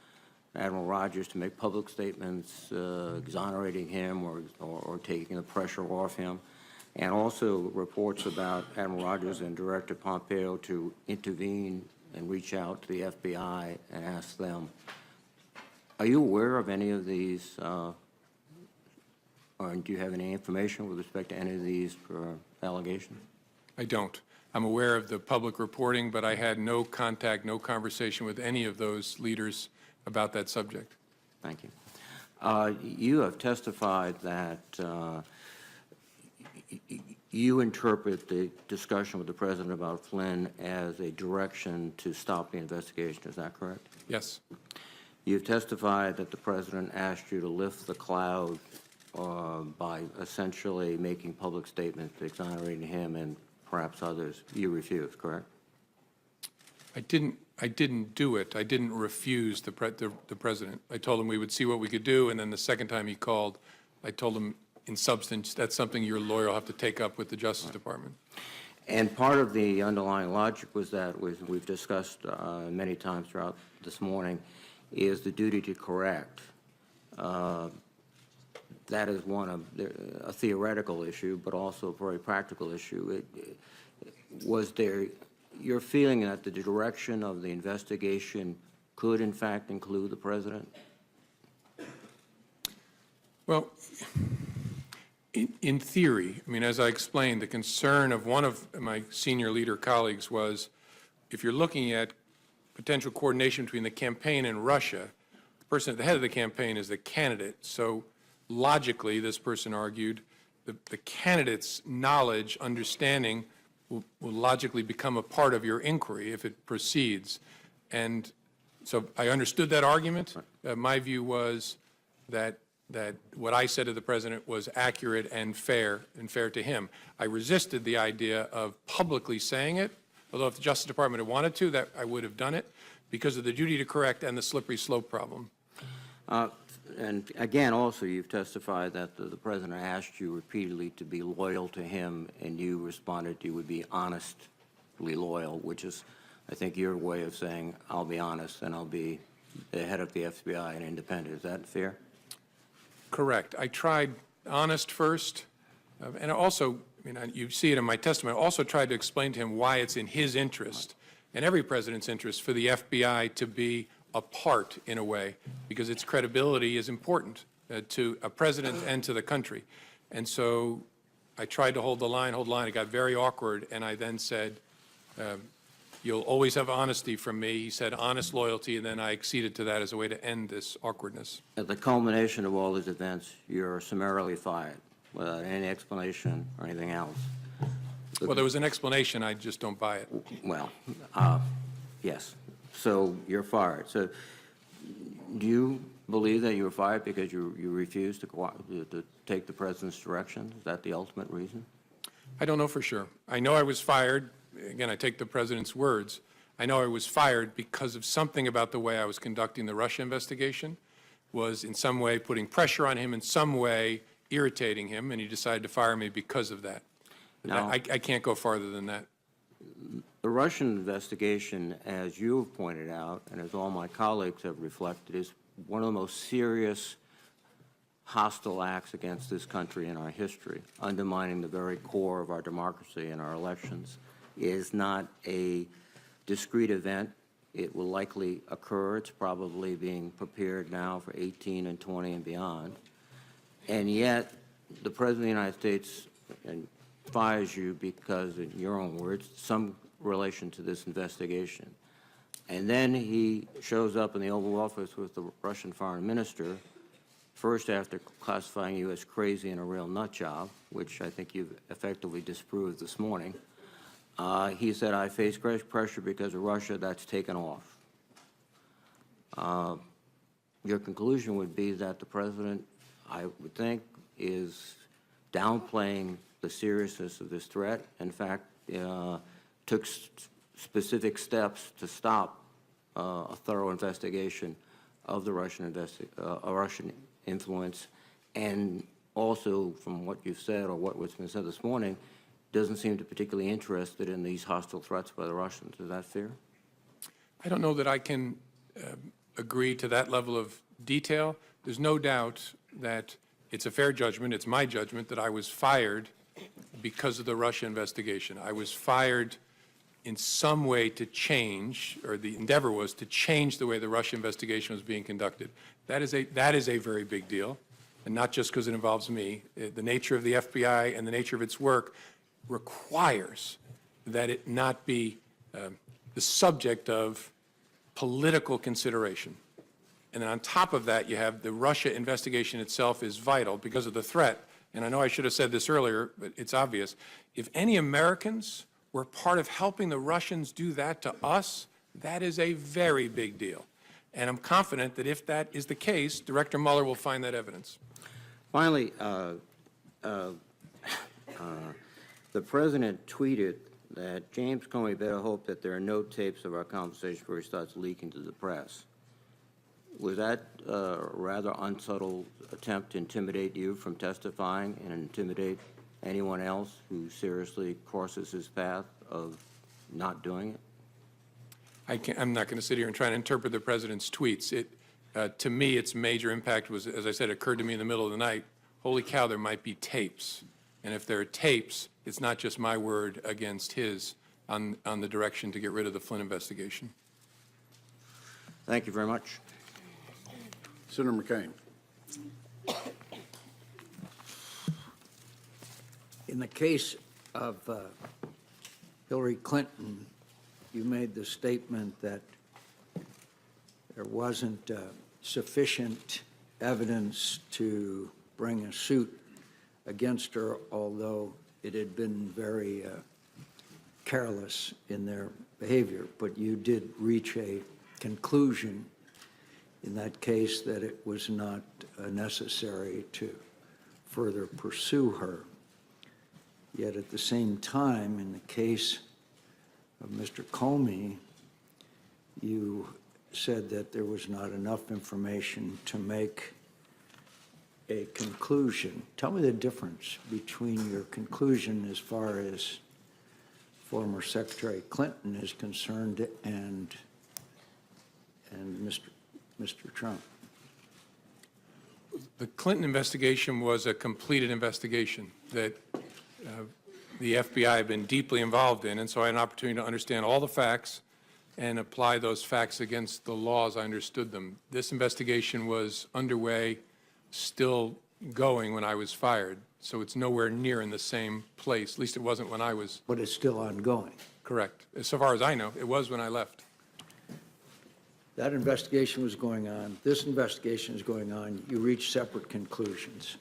Admiral Rogers to make public statements exonerating him or taking the pressure off him, and also reports about Admiral Rogers and Director Pompeo to intervene and reach out to the FBI and ask them. Are you aware of any of these, or do you have any information with respect to any of these allegations?
I don't. I'm aware of the public reporting, but I had no contact, no conversation with any of those leaders about that subject.
Thank you. You have testified that you interpret the discussion with the President about Flynn as a direction to stop the investigation. Is that correct?
Yes.
You've testified that the President asked you to lift the cloud by essentially making public statements exonerating him and perhaps others. You refused, correct?
I didn't do it. I didn't refuse the President. I told him we would see what we could do, and then the second time he called, I told him in substance, that's something your lawyer will have to take up with the Justice Department. And
part of the underlying logic was that, we've discussed many times throughout this morning, is the duty to correct. That is a theoretical issue, but also a very practical issue. Was there your feeling that the direction of the investigation could, in fact, include the President?
Well, in theory, I mean, as I explained, the concern of one of my senior leader colleagues was, if you're looking at potential coordination between the campaign and Russia, the person at the head of the campaign is the candidate. So logically, this person argued, the candidate's knowledge, understanding will logically become a part of your inquiry if it proceeds. And so I understood that argument. My view was that what I said to the President was accurate and fair to him. I resisted the idea of publicly saying it, although if the Justice Department had wanted to, that I would have done it, because of the duty to correct and the slippery slope problem.
And again, also, you've testified that the President asked you repeatedly to be loyal to him, and you responded you would be honestly loyal, which is, I think, your way of saying, I'll be honest and I'll be the head of the FBI and independent. Is that fair?
Correct. I tried honest first, and also, I mean, you see it in my testimony, I also tried to explain to him why it's in his interest, and every president's interest, for the FBI to be a part, in a way, because its credibility is important to a president and to the country. And so I tried to hold the line. It got very awkward, and I then said, you'll always have honesty from me. He said honest loyalty, and then I acceded to that as a way to end this awkwardness.
At the culmination of all these events, you're summarily fired without any explanation or anything else.
Well, there was an explanation. I just don't buy it.
Well, yes. So you're fired. So do you believe that you were fired because you refused to take the President's direction? Is that the ultimate reason?
I don't know for sure. I know I was fired. Again, I take the President's words. I know I was fired because of something about the way I was conducting the Russia investigation was in some way putting pressure on him, in some way irritating him, and he decided to fire me because of that. Now, I can't go farther than that.
The Russian investigation, as you have pointed out, and as all my colleagues have reflected, is one of the most serious hostile acts against this country in our history, undermining the very core of our democracy and our elections. It is not a discrete event. It will likely occur. It's probably being prepared now for 18 and 20 and beyond. And yet, the President of the United States fires you because, in your own words, some relation to this investigation. And then he shows up in the Oval Office with the Russian foreign minister, first after classifying you as crazy and a real nut job, which I think you've effectively disproved this morning. He said, I face great pressure because of Russia. That's taken off. Your conclusion would be that the President, I would think, is downplaying the seriousness of this threat. In fact, took specific steps to stop a thorough investigation of the Russian influence, and also, from what you've said or what's been said this morning, doesn't seem to particularly interested in these hostile threats by the Russians. Is that fair?
I don't know that I can agree to that level of detail, there's no doubt that it's a fair judgment, it's my judgment, that I was fired because of the Russia investigation. I was fired in some way to change, or the endeavor was to change the way the Russia investigation was being conducted. That is a very big deal, and not just because it involves me. The nature of the FBI and the nature of its work requires that it not be the subject of political consideration. And then on top of that, you have the Russia investigation itself is vital because of the threat. And I know I should have said this earlier, but it's obvious. If any Americans were part of helping the Russians do that to us, that is a very big deal. And I'm confident that if that is the case, Director Mueller will find that evidence.
Finally, the president tweeted that James Comey better hope that there are no tapes of our conversation before he starts leaking to the press. Was that a rather unsubtle attempt to intimidate you from testifying and intimidate anyone else who seriously crosses his path of not doing it?
I'm not going to sit here and try to interpret the president's tweets. To me, its major impact was, as I said, occurred to me in the middle of the night. Holy cow, there might be tapes. And if there are tapes, it's not just my word against his on the direction to get rid of the Flynn investigation.
Thank you very much.
Senator McCain.
In the case of Hillary Clinton, you made the statement that there wasn't sufficient evidence to bring a suit against her, although it had been very careless in their behavior. But you did reach a conclusion in that case that it was not necessary to further pursue her. Yet at the same time, in the case of Mr. Comey, you said that there was not enough information to make a conclusion. Tell me the difference between your conclusion as far as former Secretary Clinton is concerned and Mr. Trump.
The Clinton investigation was a completed investigation that the FBI had been deeply involved in, and so I had an opportunity to understand all the facts and apply those facts against the laws I understood them. This investigation was underway, still going when I was fired, so it's nowhere near in the same place. At least it wasn't when I was.
But it's still ongoing.
Correct. So far as I know, it was when I left.
That investigation was going on. This investigation is going on. You reached separate conclusions.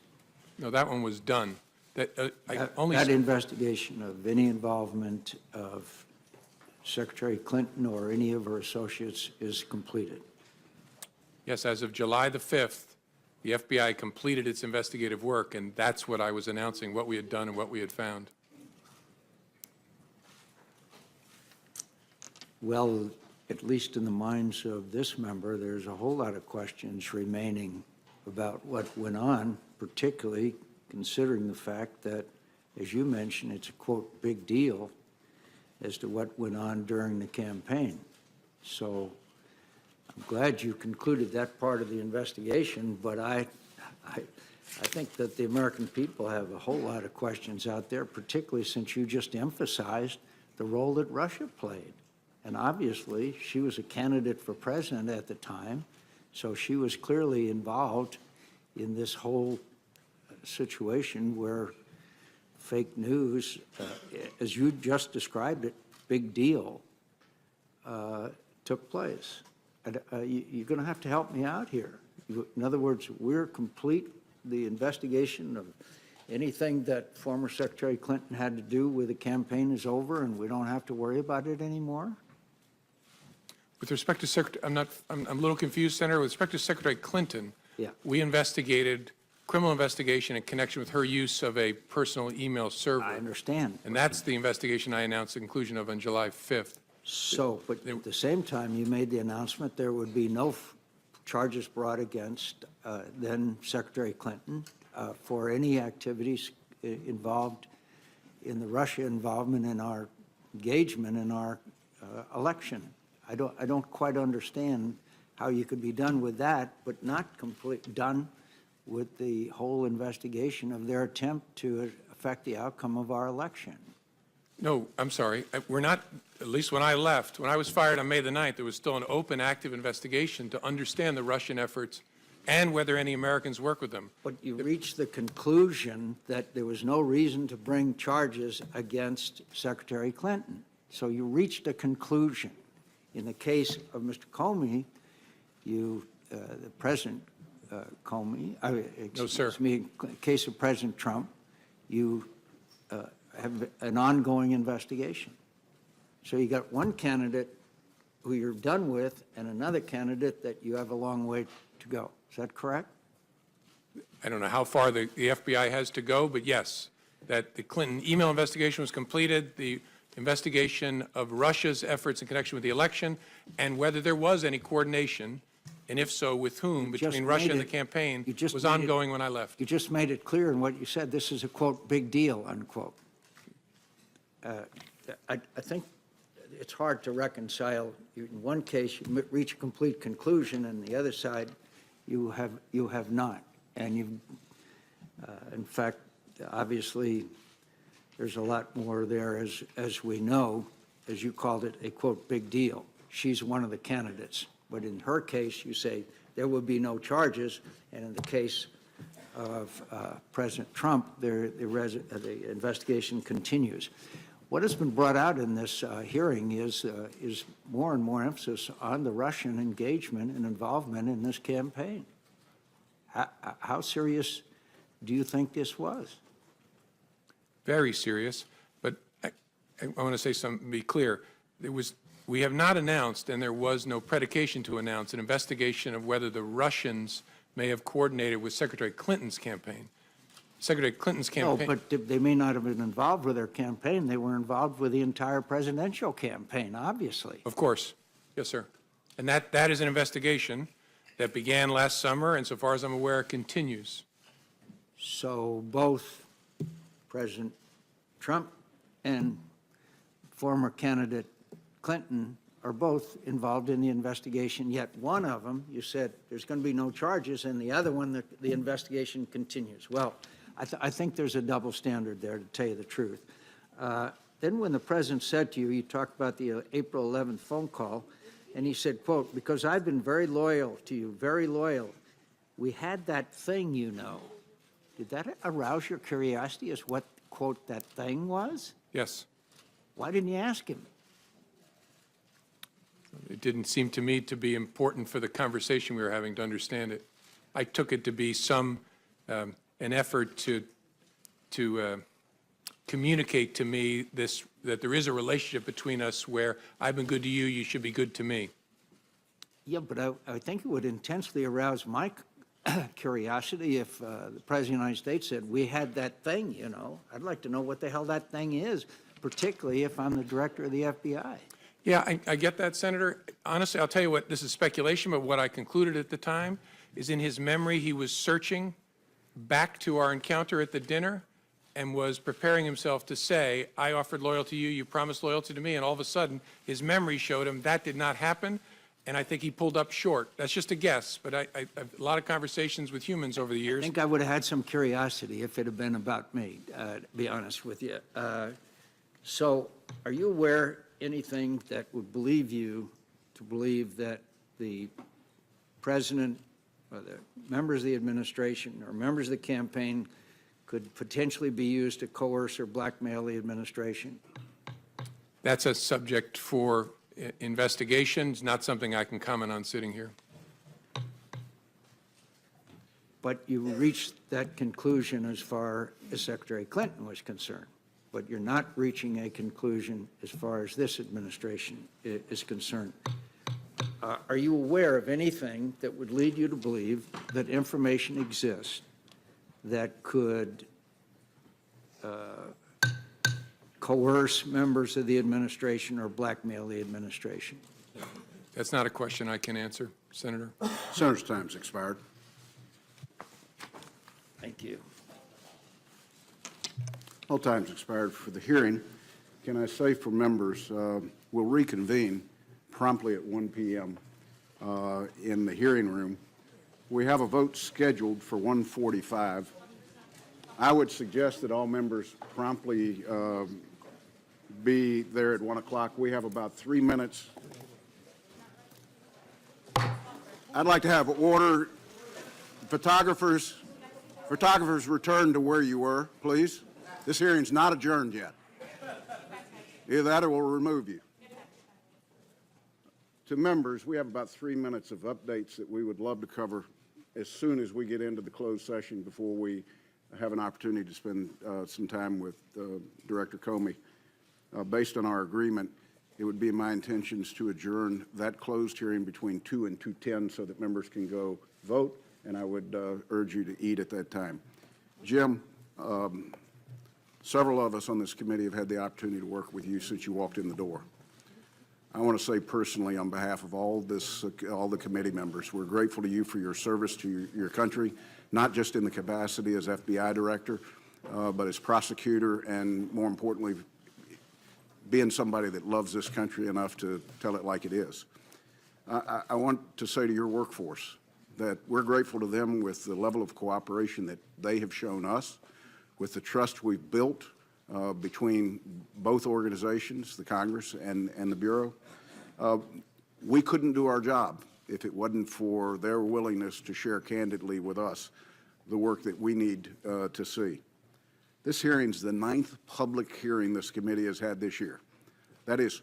No, that one was done. That
Investigation of any involvement of Secretary Clinton or any of her associates is completed.
Yes, as of July the 5th, the FBI completed its investigative work, and that's what I was announcing, what we had done and what we had found.
Well, at least in the minds of this member, there's a whole lot of questions remaining about what went on, particularly considering the fact that, as you mentioned, it's a, quote, big deal as to what went on during the campaign. So I'm glad you concluded that part of the investigation, but I think that the American people have a whole lot of questions out there, particularly since you just emphasized the role that Russia played. And obviously, she was a candidate for president at the time, so she was clearly involved in this whole situation where fake news, as you just described it, big deal, took place. You're going to have to help me out here. In other words, we're complete the investigation of anything that former Secretary Clinton had to do with the campaign is over and we don't have to worry about it anymore?
With respect to Secretary, I'm a little confused, Senator. With respect to Secretary Clinton, we investigated criminal investigation in connection with her use of a personal email server.
I understand.
And that's the investigation I announced the conclusion of on July 5th.
So, but at the same time, you made the announcement there would be no charges brought against then Secretary Clinton for any activities involved in the Russia involvement in our engagement in our election. I don't quite understand how you could be done with that, but not done with the whole investigation of their attempt to affect the outcome of our election.
No, I'm sorry. We're not, at least when I left, when I was fired on May the 9th, there was still an open, active investigation to understand the Russian efforts and whether any Americans work with them.
But you reached the conclusion that there was no reason to bring charges against Secretary Clinton. So you reached a conclusion. In the case of Mr. Comey, the President Comey,
No, sir.
excuse me, in the case of President Trump, you have an ongoing investigation. So you got one candidate who you're done with and another candidate that you have a long way to go. Is that correct?
I don't know how far the FBI has to go, but yes, that the Clinton email investigation was completed, the investigation of Russia's efforts in connection with the election, and whether there was any coordination, and if so, with whom, between Russia and the campaign, was ongoing when I left.
You just made it clear in what you said. This is a, quote, big deal, unquote. I think it's hard to reconcile. In one case, you reach a complete conclusion, and the other side, you have not. And you've, in fact, obviously, there's a lot more there, as we know, as you called it, a, quote, big deal. She's one of the candidates. But in her case, you say there would be no charges, and in the case of President Trump, the investigation continues. What has been brought out in this hearing is more and more emphasis on the Russian engagement and involvement in this campaign. How serious do you think this was?
Very serious, but I want to say something, be clear. We have not announced, and there was no predication to announce, an investigation of whether the Russians may have coordinated with Secretary Clinton's campaign. Secretary Clinton's campaign.
No, but they may not have been involved with their campaign. They were involved with the entire presidential campaign, obviously.
Of course. Yes, sir. And that is an investigation that began last summer, and so far as I'm aware, continues.
So both President Trump and former candidate Clinton are both involved in the investigation, yet one of them, you said there's going to be no charges, and the other one, the investigation continues. Well, I think there's a double standard there, to tell you the truth. Then when the president said to you, you talked about the April 11th phone call, and he said, quote, because I've been very loyal to you, very loyal. We had that thing, you know. Did that arouse your curiosity as what, quote, that thing was?
Yes.
Why didn't you ask him?
It didn't seem to me to be important for the conversation we were having to understand it. I took it to be an effort to communicate to me that there is a relationship between us where I've been good to you, you should be good to me.
Yeah, but I think it would intensely arouse my curiosity if the President of the United States said, we had that thing, you know. I'd like to know what the hell that thing is, particularly if I'm the director of the FBI.
Yeah, I get that, Senator. Honestly, I'll tell you what, this is speculation, but what I concluded at the time is in his memory, he was searching back to our encounter at the dinner and was preparing himself to say, I offered loyalty to you, you promised loyalty to me, and all of a sudden, his memory showed him that did not happen, and I think he pulled up short. That's just a guess, but I've a lot of conversations with humans over the years.
I think I would have had some curiosity if it had been about me, to be honest with you. So are you aware anything that would believe you to believe that the president or the members of the administration or members of the campaign could potentially be used to coerce or blackmail the administration?
That's a subject for investigations, not something I can comment on sitting here.
But you reached that conclusion as far as Secretary Clinton was concerned. But you're not reaching a conclusion as far as this administration is concerned. Are you aware of anything that would lead you to believe that information exists that could coerce members of the administration or blackmail the administration?
That's not a question I can answer, Senator.
Senator's time's expired.
Thank you.
All time's expired for the hearing. Can I say for members, we'll reconvene promptly at 1 p.m. in the hearing room. We have a vote scheduled for 1:45. I would suggest that all members promptly be there at 1 o'clock. We have about 3 minutes. I'd like to have order. Photographers, return to where you were, please. This hearing's not adjourned yet. Either that or we'll remove you. To members, we have about 3 minutes of updates that we would love to cover as soon as we get into the closed session before we have an opportunity to spend some time with Director Comey. Based on our agreement, it would be my intentions to adjourn that closed hearing between 2 and 2:10 so that members can go vote, and I would urge you to eat at that time. Jim, several of us on this committee have had the opportunity to work with you since you walked in the door. I want to say personally on behalf of all the committee members, we're grateful to you for your service to your country, not just in the capacity as FBI director, but as prosecutor, and more importantly, being somebody that loves this country enough to tell it like it is. I want to say to your workforce that we're grateful to them with the level of cooperation that they have shown us, with the trust we've built between both organizations, the Congress and the Bureau. We couldn't do our job if it wasn't for their willingness to share candidly with us the work that we need to see. This hearing's the 9th public hearing this committee has had this year. That is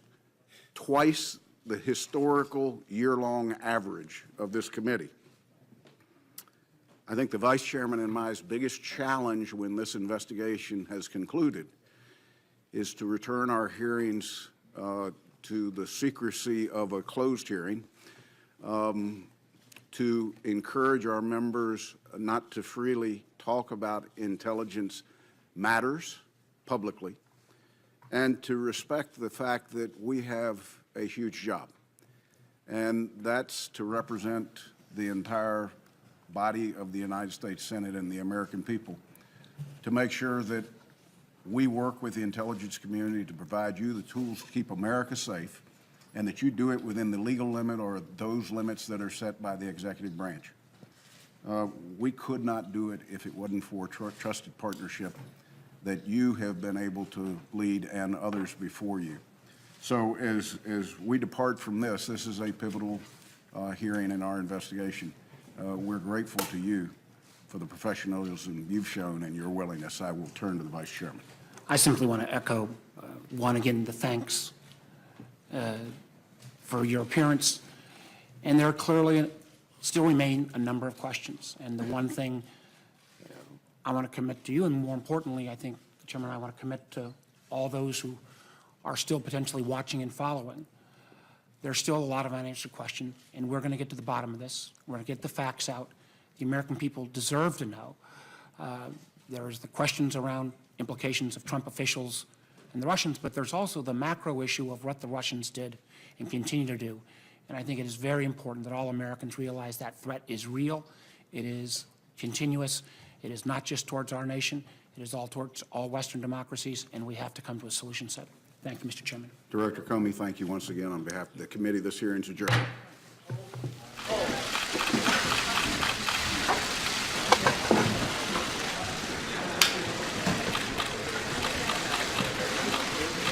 twice the historical year-long average of this committee. I think the Vice Chairman and my biggest challenge when this investigation has concluded is to return our hearings to the secrecy of a closed hearing, to encourage our members not to freely talk about intelligence matters publicly, and to respect the fact that we have a huge job, and that's to represent the entire body of the United States Senate and the American people, to make sure that we work with the intelligence community to provide you the tools to keep America safe, and that you do it within the legal limit or those limits that are set by the executive branch. We could not do it if it wasn't for trusted partnership that you have been able to lead and others before you. So as we depart from this is a pivotal hearing in our investigation. We're grateful to you for the professionalism you've shown and your willingness. I will turn to the Vice Chairman.
I simply want to echo, again, the thanks for your appearance. And there clearly still remain a number of questions. And the one thing I want to commit to you, and more importantly, I think, Chairman, I want to commit to all those who are still potentially watching and following. There's still a lot of unanswered questions, and we're going to get to the bottom of this. We're going to get the facts out. The American people deserve to know. There's the questions around implications of Trump officials and the Russians, but there's also the macro issue of what the Russians did and continue to do. And I think it is very important that all Americans realize that threat is real. It is continuous. It is not just towards our nation. It is all towards all Western democracies, and we have to come to a solution set. Thank you, Mr. Chairman.
Director Comey, thank you once again on behalf of the committee. This hearing is adjourned.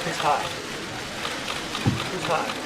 Who's hot? Who's hot?